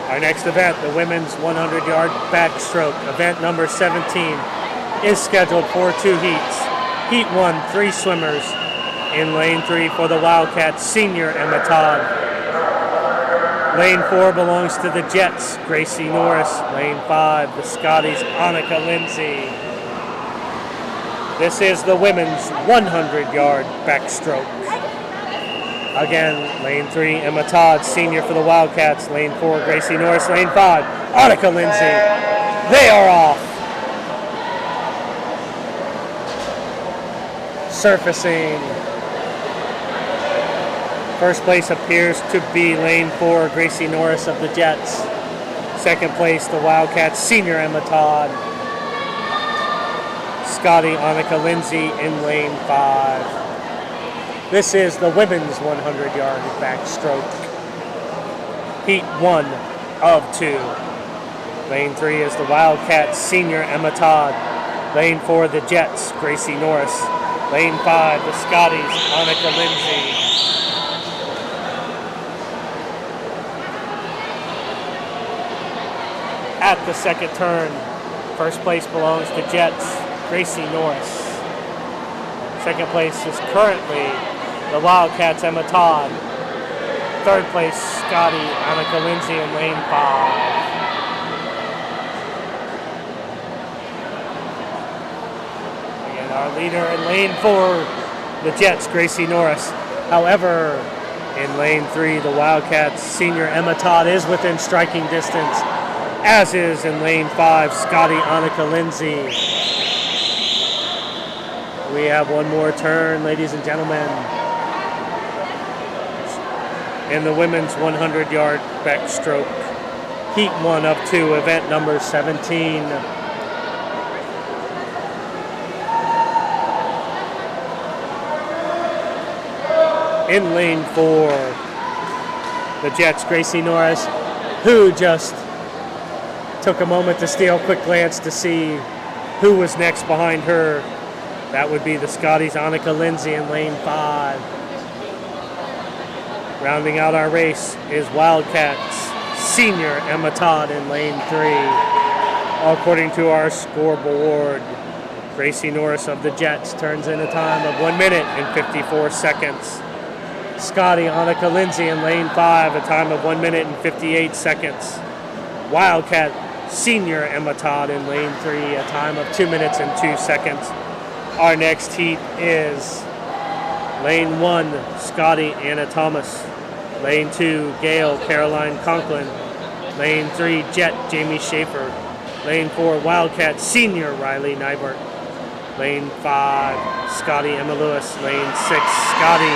Our next event, the women's 100-yard backstroke, event number 17, is scheduled for 2 heats. Heat 1, 3 swimmers. In lane 3 for the Wildcats, senior Emma Todd. Lane 4 belongs to the Jets, Gracie Norris. Lane 5, the Scotties, Annika Lindsay. This is the women's 100-yard backstroke. Again, lane 3, Emma Todd, senior for the Wildcats. Lane 4, Gracie Norris. Lane 5, Annika Lindsay. They are off. Surfacing. First place appears to be lane 4, Gracie Norris of the Jets. Second place, the Wildcats, senior Emma Todd. Scotty Annika Lindsay in lane 5. This is the women's 100-yard backstroke. Heat 1 of 2. Lane 3 is the Wildcats, senior Emma Todd. Lane 4, the Jets, Gracie Norris. Lane 5, the Scotties, Annika Lindsay. At the second turn, first place belongs to Jets, Gracie Norris. Second place is currently the Wildcats, Emma Todd. Third place, Scotty Annika Lindsay in lane 5. Again, our leader in lane 4, the Jets, Gracie Norris. However, in lane 3, the Wildcats, senior Emma Todd is within striking distance, as is in lane 5, Scotty Annika Lindsay. We have one more turn, ladies and gentlemen, in the women's 100-yard backstroke. Heat 1 of 2, event number 17. In lane 4, the Jets, Gracie Norris, who just took a moment to steal a quick glance to see who was next behind her. That would be the Scotties, Annika Lindsay in lane 5. Rounding out our race is Wildcats, senior Emma Todd in lane 3. According to our scoreboard, Gracie Norris of the Jets turns in a time of 1 minute and 54 seconds. Scotty Annika Lindsay in lane 5, a time of 1 minute and 58 seconds. Wildcat senior Emma Todd in lane 3, a time of 2 minutes and 2 seconds. Our next heat is lane 1, Scotty Anna Thomas. Lane 2, Gail Caroline Conklin. Lane 3, Jet Jamie Schaefer. Lane 4, Wildcat senior Riley Nybert. Lane 5, Scotty Emma Lewis. Lane 6, Scotty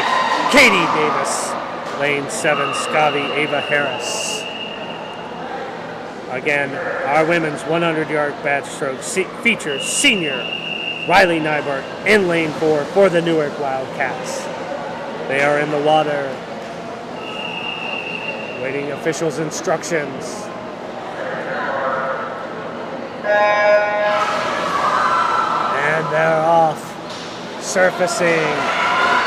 Katie Davis. Lane 7, Scotty Ava Harris. Again, our women's 100-yard backstroke features senior Riley Nybert in lane 4 for the Newark Wildcats. They are in the water, waiting officials' instructions. And they're off, surfacing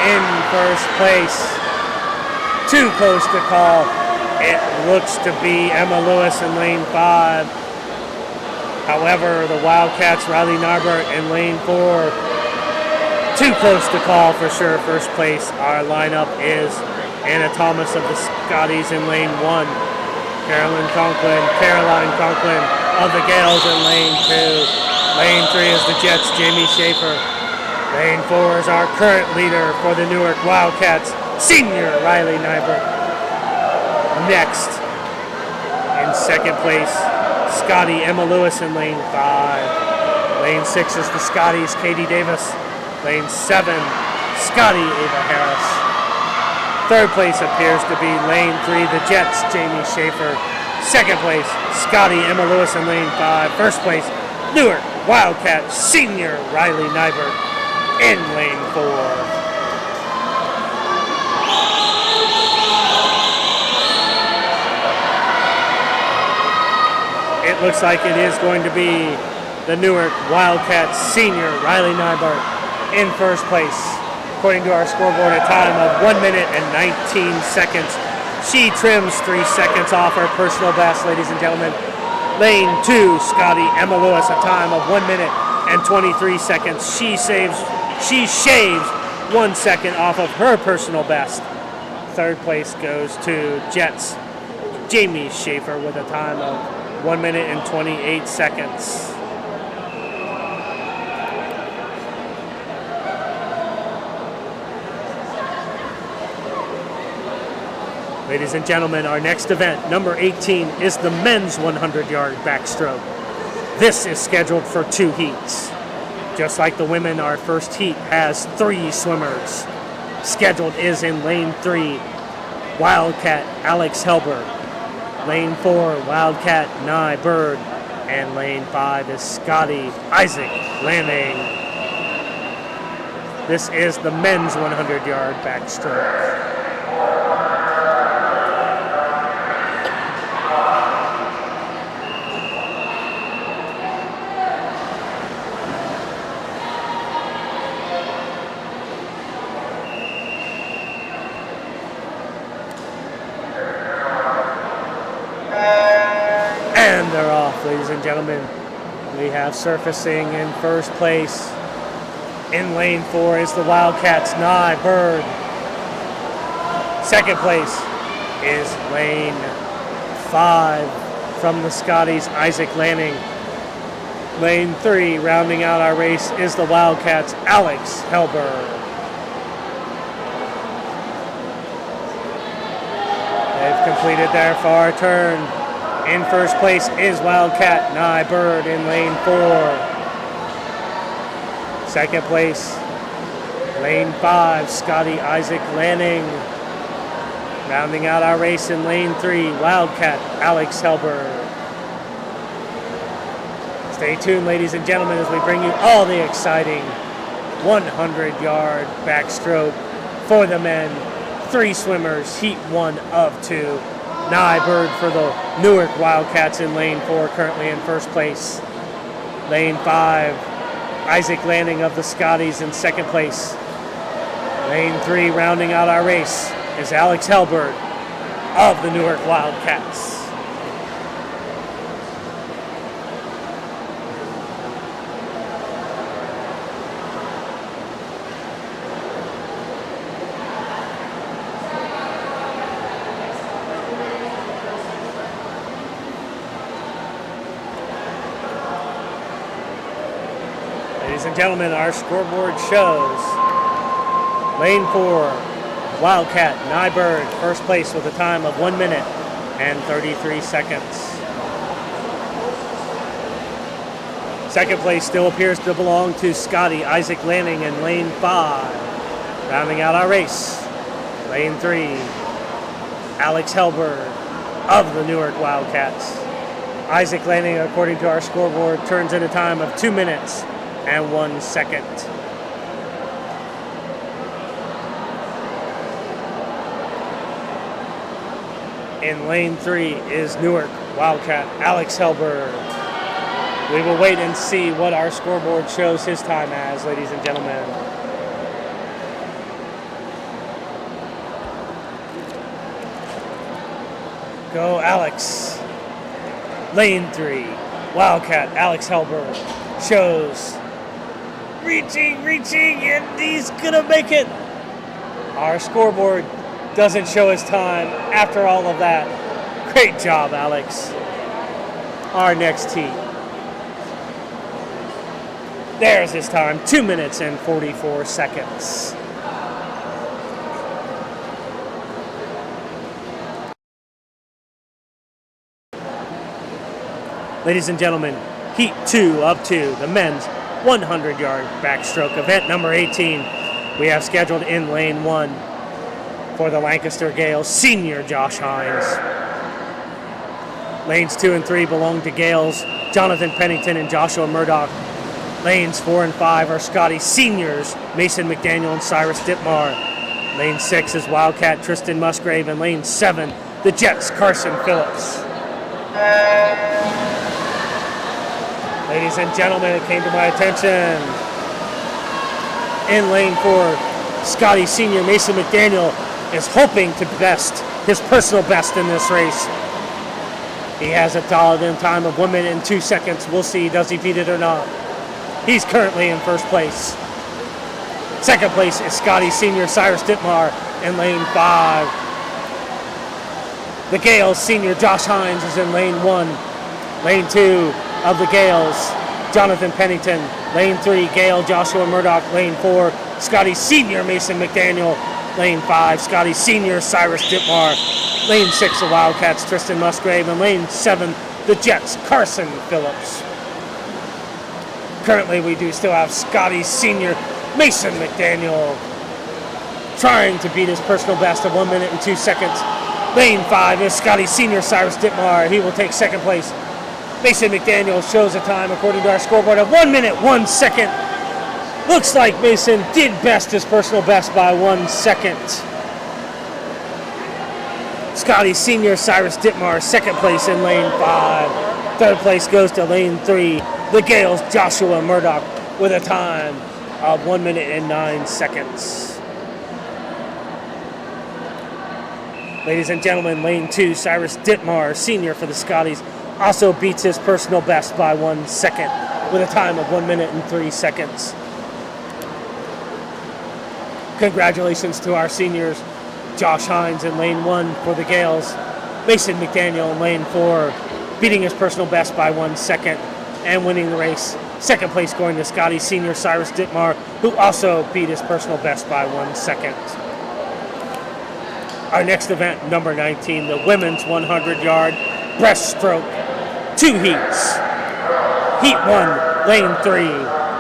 in first place. Too close to call. It looks to be Emma Lewis in lane 5. However, the Wildcats, Riley Narbert in lane 4. Too close to call for sure. First place, our lineup is Anna Thomas of the Scotties in lane 1. Caroline Conklin of the Gales in lane 2. Lane 3 is the Jets, Jamie Schaefer. Lane 4 is our current leader for the Newark Wildcats, senior Riley Nybert. Next, in second place, Scotty Emma Lewis in lane 5. Lane 6 is the Scotties, Katie Davis. Lane 7, Scotty Ava Harris. Third place appears to be lane 3, the Jets, Jamie Schaefer. Second place, Scotty Emma Lewis in lane 5. First place, Newark Wildcats senior Riley Nybert in lane 4. It looks like it is going to be the Newark Wildcats senior Riley Nybart in first place. According to our scoreboard, a time of 1 minute and 19 seconds. She trims 3 seconds off her personal best, ladies and gentlemen. Lane 2, Scotty Emma Lewis, a time of 1 minute and 23 seconds. She shaves 1 second off of her personal best. Third place goes to Jets Jamie Schaefer with a time of 1 minute and 28 seconds. Ladies and gentlemen, our next event, number 18, is the men's 100-yard backstroke. This is scheduled for 2 heats. Just like the women, our first heat has 3 swimmers. Scheduled is in lane 3, Wildcat Alex Helberg. Lane 4, Wildcat Nye Bird. And lane 5 is Scotty Isaac Lanning. This is the men's 100-yard backstroke. And they're off, ladies and gentlemen. We have surfacing in first place. In lane 4 is the Wildcats Nye Bird. Second place is lane 5 from the Scotties Isaac Lanning. Lane 3, rounding out our race, is the Wildcats Alex Helberg. They've completed their far turn. In first place is Wildcat Nye Bird in lane 4. Second place, lane 5, Scotty Isaac Lanning. Rounding out our race in lane 3, Wildcat Alex Helberg. Stay tuned, ladies and gentlemen, as we bring you all the exciting 100-yard backstroke for the men. 3 swimmers, heat 1 of 2. Nye Bird for the Newark Wildcats in lane 4, currently in first place. Lane 5, Isaac Lanning of the Scotties in second place. Lane 3, rounding out our race, is Alex Helberg of the Newark Wildcats. Ladies and gentlemen, our scoreboard shows lane 4, Wildcat Nye Bird, first place with a time of 1 minute and 33 seconds. Second place still appears to belong to Scotty Isaac Lanning in lane 5. Rounding out our race, lane 3, Alex Helberg of the Newark Wildcats. Isaac Lanning, according to our scoreboard, turns in a time of 2 minutes and 1 second. In lane 3 is Newark Wildcat Alex Helberg. We will wait and see what our scoreboard shows his time as, ladies and gentlemen. Go Alex. Lane 3, Wildcat Alex Helberg shows reaching, and he's gonna make it. Our scoreboard doesn't show his time after all of that. Great job, Alex. Our next heat. There's his time, 2 minutes and 44 seconds. Ladies and gentlemen, heat 2 of 2, the men's 100-yard backstroke event number 18. We have scheduled in lane 1 for the Lancaster Gales senior Josh Hines. Lanes 2 and 3 belong to Gales Jonathan Pennington and Joshua Murdoch. Lanes 4 and 5 are Scotty seniors Mason McDaniel and Cyrus Ditmar. Lane 6 is Wildcat Tristan Musgrave, and lane 7 the Jets Carson Phillips. Ladies and gentlemen, it came to my attention. In lane 4, Scotty Sr. Mason McDaniel is hoping to best his personal best in this race. He has a solid in time of 1 minute and 2 seconds. We'll see, does he beat it or not? He's currently in first place. Second place is Scotty Sr. Cyrus Dittmar in lane 5. The Gales Sr. Josh Hines is in lane 1. Lane 2 of the Gales, Jonathan Pennington. Lane 3, Gale Joshua Murdoch. Lane 4, Scotty Sr. Mason McDaniel. Lane 5, Scotty Sr. Cyrus Dittmar. Lane 6, the Wildcats, Tristan Musgrave. And lane 7, the Jets, Carson Phillips. Currently, we do still have Scotty Sr. Mason McDaniel trying to beat his personal best of 1 minute and 2 seconds. Lane 5 is Scotty Sr. Cyrus Dittmar. He will take second place. Mason McDaniel shows a time, according to our scoreboard, of 1 minute, 1 second. Looks like Mason did best his personal best by 1 second. Scotty Sr. Cyrus Dittmar, second place in lane 5. Third place goes to lane 3. The Gales Joshua Murdoch with a time of 1 minute and 9 seconds. Ladies and gentlemen, lane 2, Cyrus Dittmar, Sr. for the Scotties, also beats his personal best by 1 second with a time of 1 minute and 3 seconds. Congratulations to our seniors. Josh Hines in lane 1 for the Gales. Mason McDaniel in lane 4, beating his personal best by 1 second and winning the race. Second place going to Scotty Sr. Cyrus Dittmar, who also beat his personal best by 1 second. Our next event, number 19, the women's 100-yard breaststroke. 2 heats. Heat 1, lane 3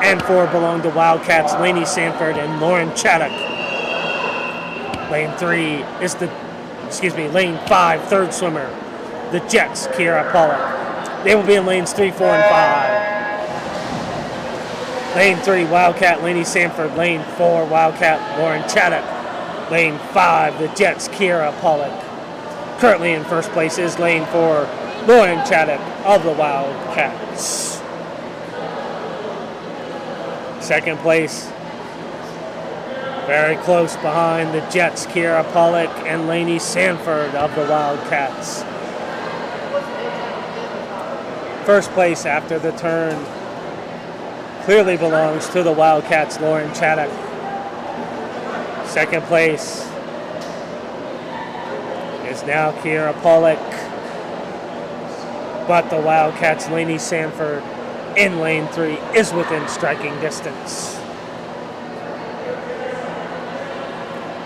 and 4 belong to Wildcats, Lainey Sanford and Lauren Chaddock. Lane 5, third swimmer, the Jets, Kiera Pollock. They will be in lanes 3, 4, and 5. Lane 3, Wildcat, Lainey Sanford. Lane 4, Wildcat, Lauren Chaddock. Lane 5, the Jets, Kiera Pollock. Currently in first place is lane 4, Lauren Chaddock of the Wildcats. Second place, very close behind the Jets, Kiera Pollock and Lainey Sanford of the Wildcats. First place after the turn clearly belongs to the Wildcats, Lauren Chaddock. Second place is now Kiera Pollock, but the Wildcats' Lainey Sanford in lane 3 is within striking distance.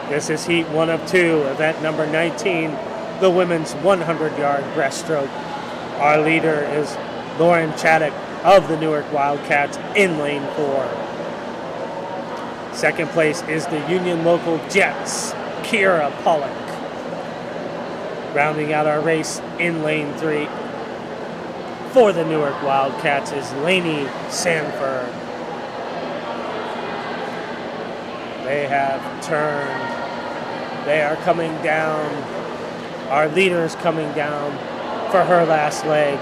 This is heat 1 of 2, event number 19, the women's 100-yard breaststroke. Our leader is Lauren Chaddock of the Newark Wildcats in lane 4. Second place is the Union Local Jets, Kiera Pollock. Rounding out our race in lane 3 for the Newark Wildcats is Lainey Sanford. They have turned. They are coming down. Our leader is coming down for her last leg.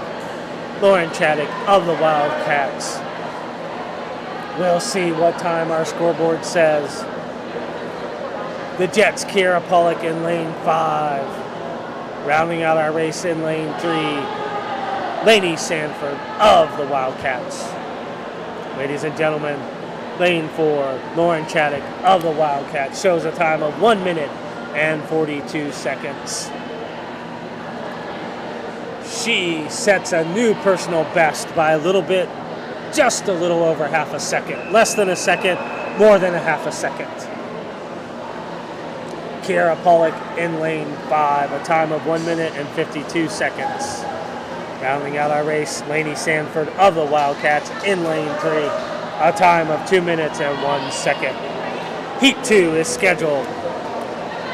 Lauren Chaddock of the Wildcats. We'll see what time our scoreboard says. The Jets, Kiera Pollock in lane 5. Rounding out our race in lane 3, Lainey Sanford of the Wildcats. Ladies and gentlemen, lane 4, Lauren Chaddock of the Wildcats shows a time of 1 minute and 42 seconds. She sets a new personal best by a little bit, just a little over half a second. Less than a second, more than a half a second. Kiera Pollock in lane 5, a time of 1 minute and 52 seconds. Rounding out our race, Lainey Sanford of the Wildcats in lane 3, a time of 2 minutes and 1 second. Heat 2 is scheduled.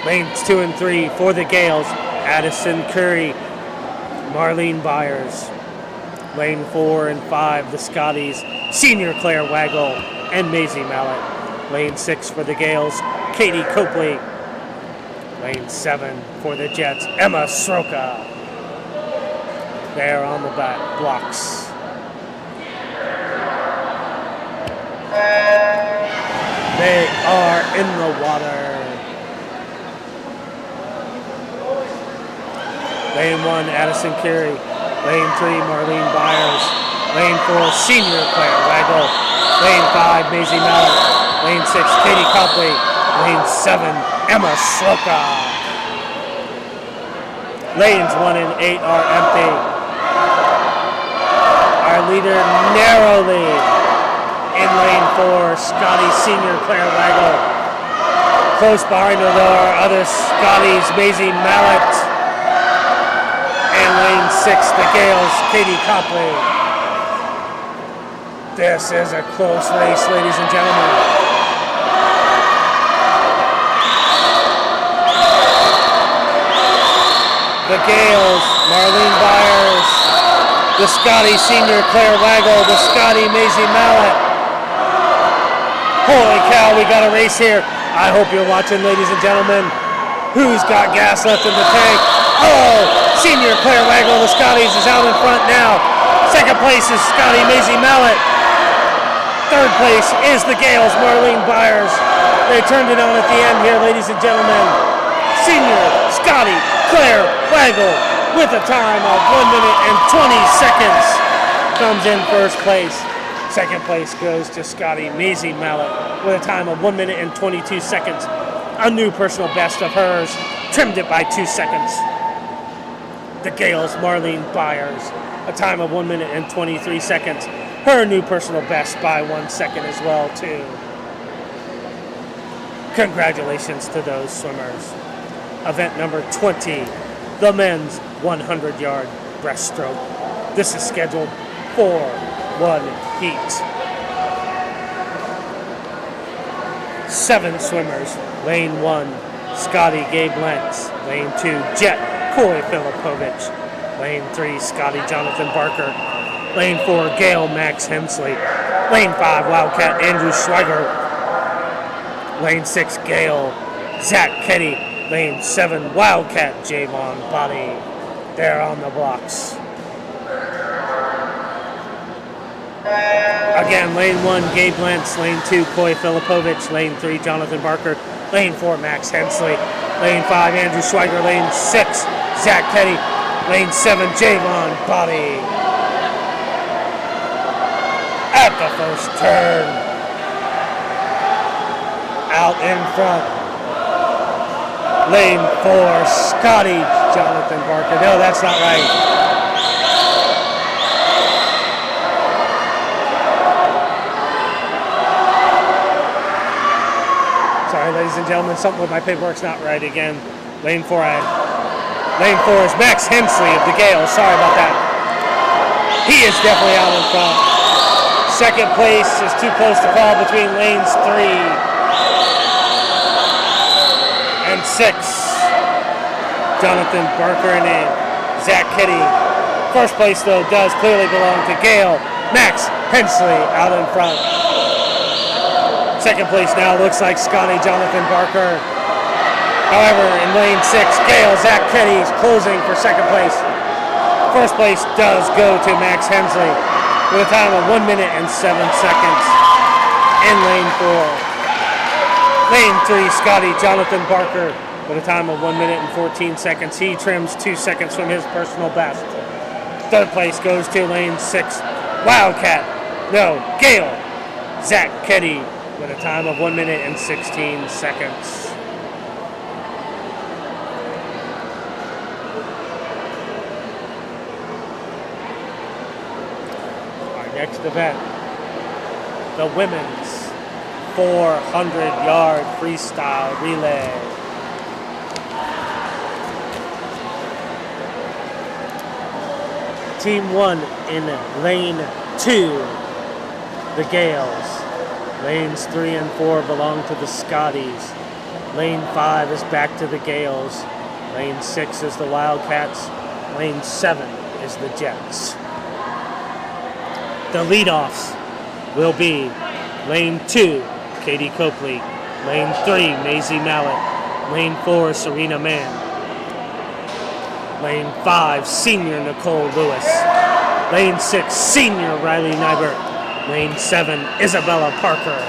Lanes 2 and 3 for the Gales, Addison Curry, Marlene Byers. Lane 4 and 5, the Scotties, Senior Claire Waggle and Maisie Mallet. Lane 6 for the Gales, Katie Copley. Lane 7 for the Jets, Emma Sroka. There on the back blocks. They are in the water. Lane 1, Addison Carey. Lane 3, Marlene Byers. Lane 4, Senior Claire Waggle. Lane 5, Maisie Mallet. Lane 6, Katie Copley. Lane 7, Emma Sloka. Lanes 1 and 8 are empty. Our leader narrowly in lane 4, Scotty Senior Claire Waggle. Close behind her though are other Scotties, Maisie Mallet. And lane 6, the Gales, Katie Copley. This is a close race, ladies and gentlemen. The Gales, Marlene Byers, the Scotty Senior Claire Waggle, the Scotty Maisie Mallet. Holy cow, we got a race here. I hope you're watching, ladies and gentlemen. Who's got gas left in the tank? Oh, Senior Claire Waggle, the Scotties, is out in front now. Second place is Scotty Maisie Mallet. Third place is the Gales, Marlene Byers. They turned it on at the end here, ladies and gentlemen. Senior Scotty Claire Waggle with a time of 1 minute and 20 seconds comes in first place. Second place goes to Scotty Maisie Mallet with a time of 1 minute and 22 seconds. A new personal best of hers, trimmed it by 2 seconds. The Gales, Marlene Byers, a time of 1 minute and 23 seconds. Her new personal best by 1 second as well, too. Congratulations to those swimmers. Event number 20, the men's 100-yard breaststroke. This is scheduled for one heat. 7 swimmers. Lane 1, Scotty Gabe Lentz. Lane 2, Jet Coy Filipovich. Lane 3, Scotty Jonathan Barker. Lane 4, Gail Max Hensley. Lane 5, Wildcat Andrew Schweiger. Lane 6, Gail Zach Ketty. Lane 7, Wildcat Javon Body. They're on the blocks. Again, lane 1, Gabe Lentz. Lane 2, Coy Filipovich. Lane 3, Jonathan Barker. Lane 4, Max Hensley. Lane 5, Andrew Schweiger. Lane 6, Zach Ketty. Lane 7, Javon Body. At the first turn. Out in front. Lane 4, Scotty Jonathan Barker. No, that's not right. Sorry, ladies and gentlemen, something with my paperwork's not right again. Lane 4 is Max Hensley of the Gales. Sorry about that. He is definitely out in front. Second place is too close to call between lanes 3 and 6. Jonathan Barker and Zach Kitty. First place, though, does clearly belong to Gail Max Hensley out in front. Second place now looks like Scotty Jonathan Barker. However, in lane 6, Gail Zach Kitty is closing for second place. First place does go to Max Hensley with a time of 1 minute and 7 seconds in lane 4. Lane 3, Scotty Jonathan Barker with a time of 1 minute and 14 seconds. He trims 2 seconds from his personal best. Third place goes to lane 6, Gail Zach Kitty with a time of 1 minute and 16 seconds. Next event, the women's 400-yard freestyle relay. Team 1 in lane 2, the Gales. Lanes 3 and 4 belong to the Scotties. Lane 5 is back to the Gales. Lane 6 is the Wildcats. Lane 7 is the Jets. The leadoffs will be lane 2, Katie Copley. Lane 3, Maisie Mallet. Lane 4, Serena Mann. Lane 5, Senior Nicole Lewis. Lane 6, Senior Riley Nybert. Lane 7, Isabella Parker.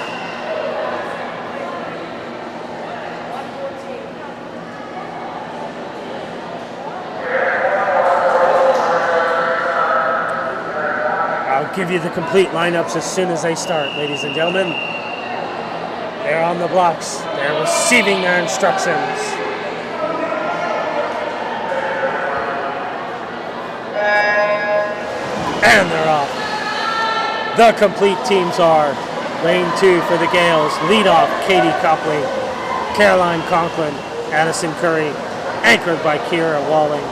Give you the complete lineups as soon as they start, ladies and gentlemen. They're on the blocks. They're receiving their instructions. And they're off. The complete teams are lane 2 for the Gales. Lead off, Katie Copley, Caroline Conklin, Addison Curry, anchored by Kira Walling.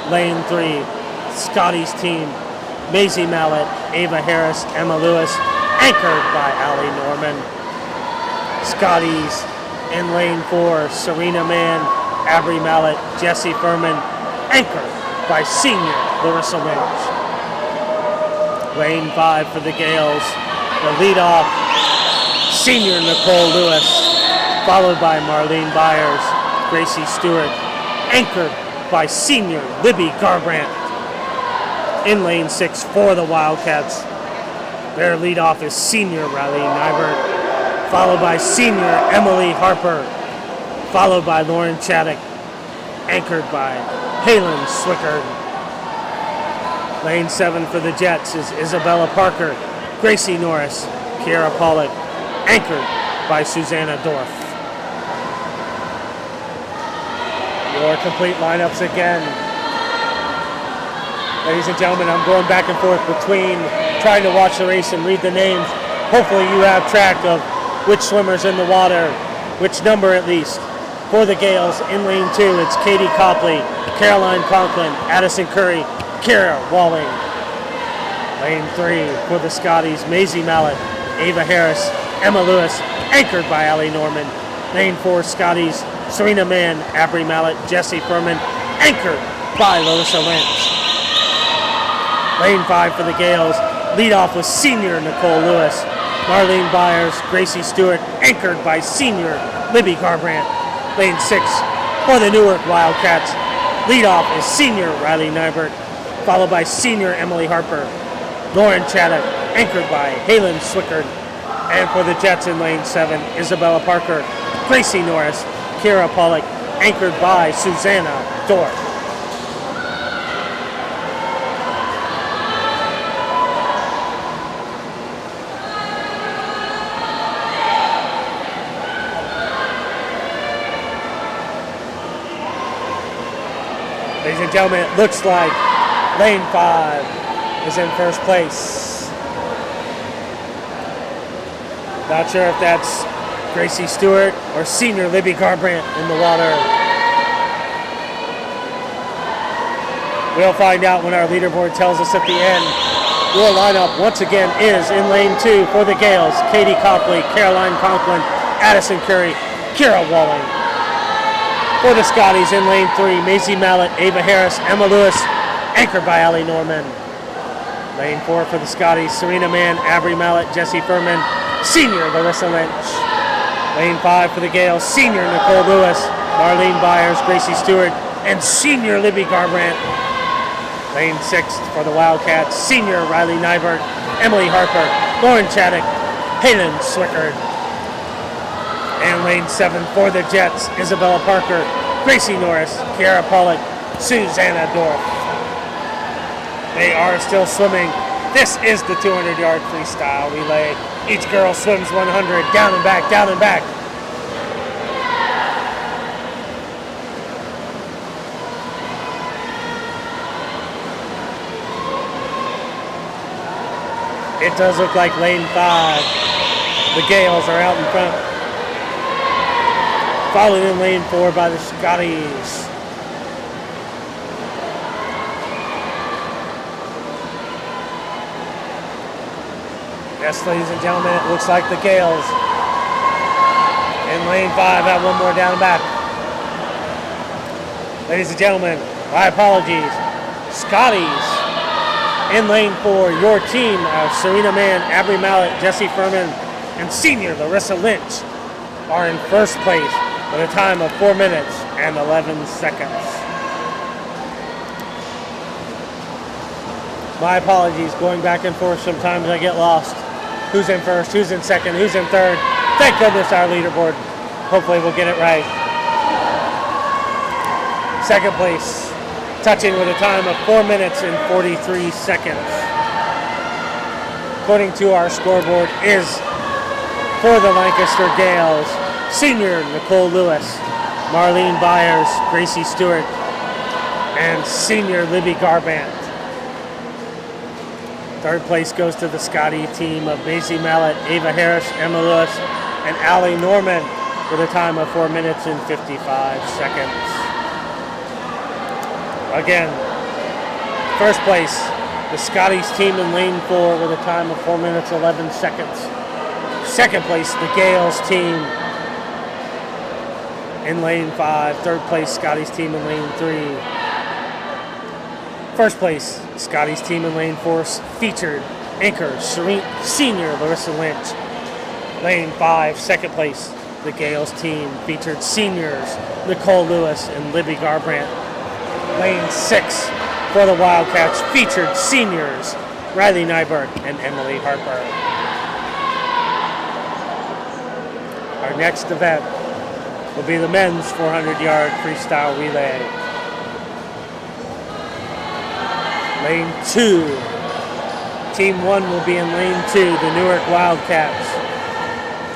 Lane 3, Scotty's team, Maisie Mallett, Ava Harris, Emma Lewis, anchored by Allie Norman. Scotty's in lane 4, Serena Mann, Abry Mallett, Jessie Furman, anchored by senior Larissa Lynch. Lane 5 for the Gales, the leadoff, senior Nicole Lewis, followed by Marlene Byers, Gracie Stewart, anchored by senior Libby Garbrandt. In lane 6 for the Wildcats, their leadoff is senior Riley Nybert, followed by senior Emily Harper, followed by Lauren Chaddock, anchored by Halen Swickard. Lane 7 for the Jets is Isabella Parker, Gracie Norris, Kiera Pollock, anchored by Susanna Dorff. Your complete lineups again. Ladies and gentlemen, I'm going back and forth between trying to watch the race and read the names. Hopefully you have track of which swimmer's in the water, which number at least. For the Gales, in lane 2, it's Katie Copley, Caroline Conklin, Addison Curry, Kira Walling. Lane 3 for the Scotties, Maisie Mallett, Ava Harris, Emma Lewis, anchored by Allie Norman. Lane 4 Scotties, Serena Mann, Abry Mallett, Jessie Furman, anchored by Larissa Lynch. Lane 5 for the Gales, leadoff was senior Nicole Lewis, Marlene Byers, Gracie Stewart, anchored by senior Libby Garbrandt. Lane 6 for the Newark Wildcats, leadoff is senior Riley Nybert, followed by senior Emily Harper, Lauren Chaddock, anchored by Halen Swickard. And for the Jets in lane 7, Isabella Parker, Gracie Norris, Kira Pollock, anchored by Susanna Dorff. Ladies and gentlemen, it looks like lane 5 is in first place. Not sure if that's Gracie Stewart or senior Libby Garbrandt in the water. We'll find out when our leaderboard tells us at the end. Your lineup once again is in lane 2 for the Gales, Katie Copley, Caroline Conklin, Addison Curry, Kira Walling. For the Scotties in lane 3, Maisie Mallett, Ava Harris, Emma Lewis, anchored by Allie Norman. Lane 4 for the Scotties, Serena Mann, Abry Mallett, Jessie Furman, senior Larissa Lynch. Lane 5 for the Gales, senior Nicole Lewis, Marlene Byers, Gracie Stewart, and senior Libby Garbrandt. Lane 6 for the Wildcats, senior Riley Nybert, Emily Harper, Lauren Chaddock, Halen Swickard. And lane 7 for the Jets, Isabella Parker, Gracie Norris, Kiera Pollock, Susanna Dorff. They are still swimming. This is the 200-yard freestyle relay. Each girl swims 100, down and back, down and back. It does look like lane 5. The Gales are out in front. Followed in lane 4 by the Scotties. Yes, ladies and gentlemen, it looks like the Gales in lane 5 have one more down and back. Ladies and gentlemen, my apologies. Scotties in lane 4, your team of Serena Mann, Abry Mallett, Jessie Furman, and senior Larissa Lynch are in first place with a time of 4 minutes and 11 seconds. My apologies, going back and forth, sometimes I get lost. Who's in first, who's in second, who's in third. Thank goodness our leaderboard. Hopefully we'll get it right. Second place, touching with a time of 4 minutes and 43 seconds. according to our scoreboard, is for the Lancaster Gales, senior Nicole Lewis, Marlene Byers, Gracie Stewart, and senior Libby Garbrandt. Third place goes to the Scotty team of Maisie Mallet, Ava Harris, Emma Lewis, and Allie Norman with a time of 4 minutes and 55 seconds. Again, first place, the Scotty's team in lane 4 with a time of 4 minutes 11 seconds. Second place, the Gales team in lane 5. Third place, Scotty's team in lane 3. First place, Scotty's team in lane 4 featured anchor senior Larissa Lynch. Lane 5, second place, the Gales team featured seniors Nicole Lewis and Libby Garbrandt. Lane 6 for the Wildcats featured seniors Riley Nyberg and Emily Harper. Our next event will be the men's 400-yard freestyle relay. Lane 2. Team 1 will be in lane 2, the Newark Wildcats.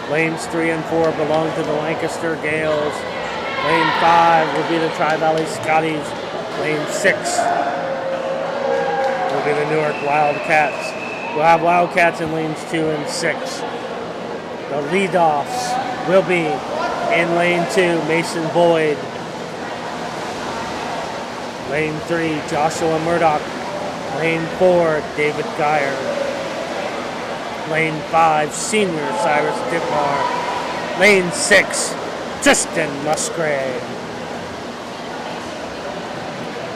Lanes 3 and 4 belong to the Lancaster Gales. Lane 5 will be the Tri-Valley Scotties. Lane 6 will be the Newark Wildcats. We'll have Wildcats in lanes 2 and 6. The leadoffs will be in lane 2, Mason Boyd. Lane 3, Joshua Murdoch. Lane 4, David Geyer. Lane 5, senior Cyrus Dittmar. Lane 6, Tristan Musgrave.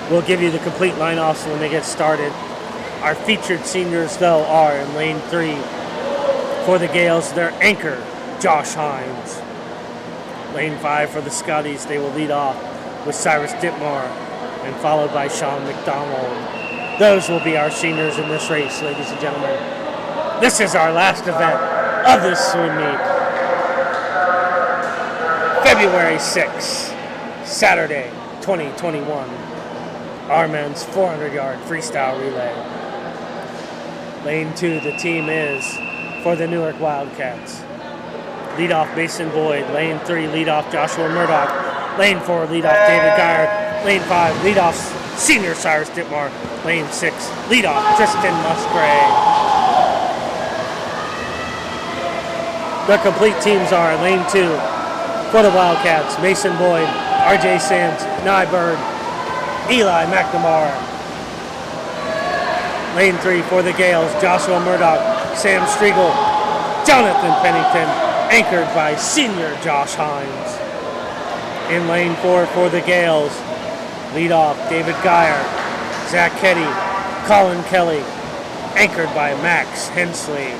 We'll give you the complete line-offs when they get started. Our featured seniors, though, are in lane 3. For the Gales, their anchor, Josh Hines. Lane 5 for the Scotties, they will lead off with Cyrus Dittmar and followed by Sean McDonald. Those will be our seniors in this race, ladies and gentlemen. This is our last event of this swim meet. February 6th, Saturday, 2021. Our men's 400-yard freestyle relay. Lane 2, the team is for the Newark Wildcats. Leadoff Mason Boyd. Lane 3, leadoff Joshua Murdoch. Lane 4, leadoff David Geyer. Lane 5, leadoff senior Cyrus Dittmar. Lane 6, leadoff Tristan Musgrave. The complete teams are lane 2 for the Wildcats, Mason Boyd, RJ Sands, Nyberg, Eli McNamara. Lane 3 for the Gales, Joshua Murdoch, Sam Striegel, Jonathan Pennington, anchored by senior Josh Hines. In lane 4 for the Gales, leadoff David Geyer, Zach Ketty, Colin Kelly, anchored by Max Hensley.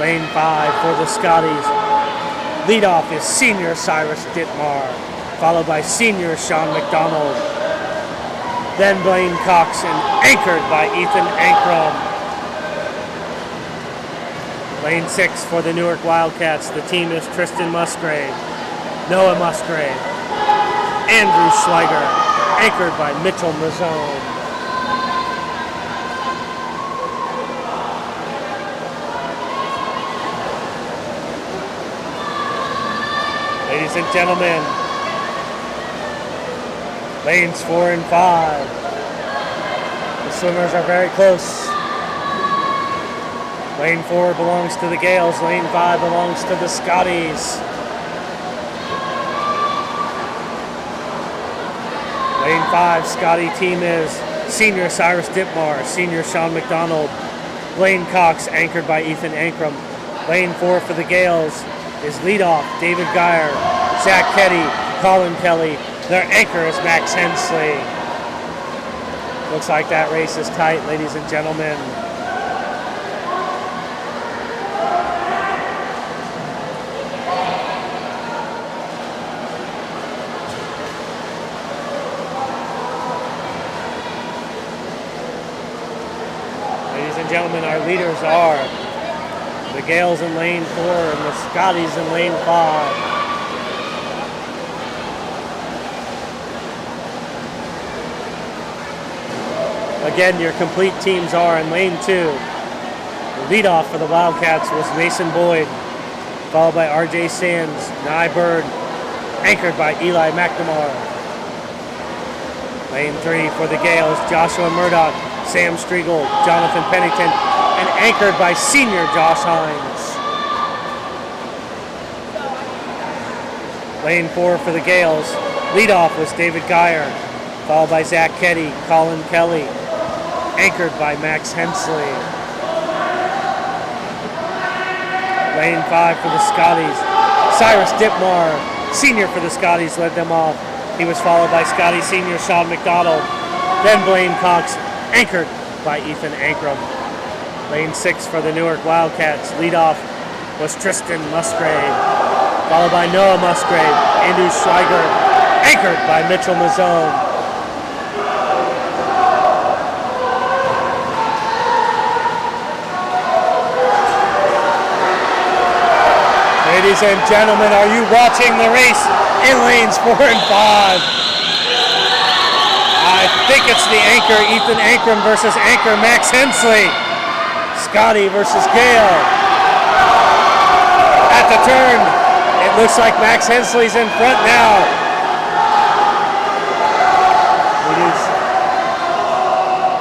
Lane 5 for the Scotties, leadoff is senior Cyrus Dittmar, followed by senior Sean McDonald. Then Blaine Cox and anchored by Ethan Ankrum. Lane 6 for the Newark Wildcats, the team is Tristan Musgrave, Noah Musgrave, Andrew Schleiger, anchored by Mitchell Mazzone. Ladies and gentlemen, lanes 4 and 5. The swimmers are very close. Lane 4 belongs to the Gales. Lane 5 belongs to the Scotties. Lane 5, Scotty team is senior Cyrus Dittmar, senior Sean McDonald, Blaine Cox, anchored by Ethan Ankrum. Lane 4 for the Gales is leadoff David Geyer, Zach Ketty, Colin Kelly. Their anchor is Max Hensley. Looks like that race is tight, ladies and gentlemen. Ladies and gentlemen, our leaders are the Gales in lane 4 and the Scotties in lane 5. Again, your complete teams are in lane 2. The leadoff for the Wildcats was Mason Boyd, followed by R.J. Sands, Nye Bird, anchored by Eli McNamara. Lane 3 for the Gales, Joshua Murdoch, Sam Striegel, Jonathan Pennington, and anchored by senior Josh Hines. Lane 4 for the Gales, leadoff was David Geyer, followed by Zach Ketty, Colin Kelly, anchored by Max Hensley. Lane 5 for the Scotties, Cyrus Ditmar, senior for the Scotties, led them off. He was followed by Scotty senior Sean McDonald, then Blaine Cox, anchored by Ethan Ankrum. Lane 6 for the Newark Wildcats, leadoff was Tristan Musgrave, followed by Noah Musgrave, Andrew Schweiger, anchored by Mitchell Mazzone. Ladies and gentlemen, are you watching the race in lanes 4 and 5? I think it's the anchor, Ethan Ankrum versus anchor Max Hensley. Scotty versus Gale. At the turn, it looks like Max Hensley's in front now.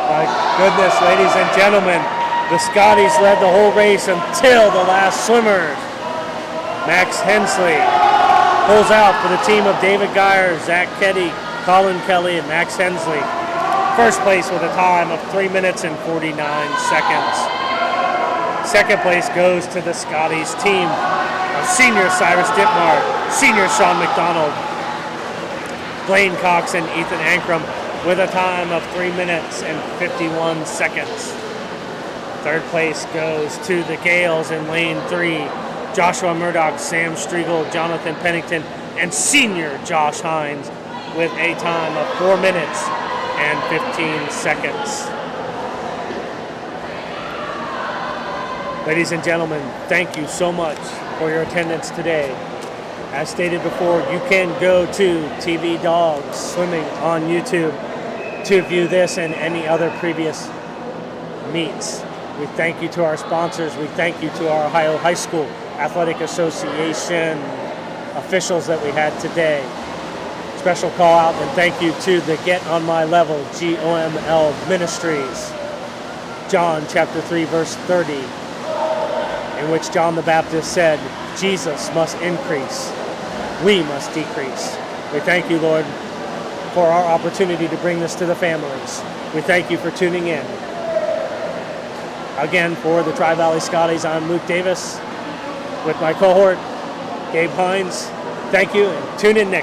My goodness, ladies and gentlemen, the Scotties led the whole race until the last swimmer. Max Hensley pulls out for the team of David Geyer, Zach Ketty, Colin Kelly, and Max Hensley. First place with a time of 3 minutes and 49 seconds. Second place goes to the Scotties team of senior Cyrus Ditmar, senior Sean McDonald, Blaine Cox, and Ethan Ankrum with a time of 3 minutes and 51 seconds. Third place goes to the Gales in lane 3. Joshua Murdoch, Sam Striegel, Jonathan Pennington, and senior Josh Hines with a time of 4 minutes and 15 seconds. Ladies and gentlemen, thank you so much for your attendance today. As stated before, you can go to TV Dawgs Swimming on YouTube to view this and any other previous meets. We thank you to our sponsors. We thank you to our Ohio High School Athletic Association officials that we had today. Special call out and thank you to the Get On My Level GOML Ministries. John chapter 3 verse 30, in which John the Baptist said, Jesus must increase, we must decrease. We thank you, Lord, for our opportunity to bring this to the families. We thank you for tuning in. Again, for the Tri-Valley Scotties, I'm Luke Davis with my cohort, Gabe Hines. Thank you, and tune in next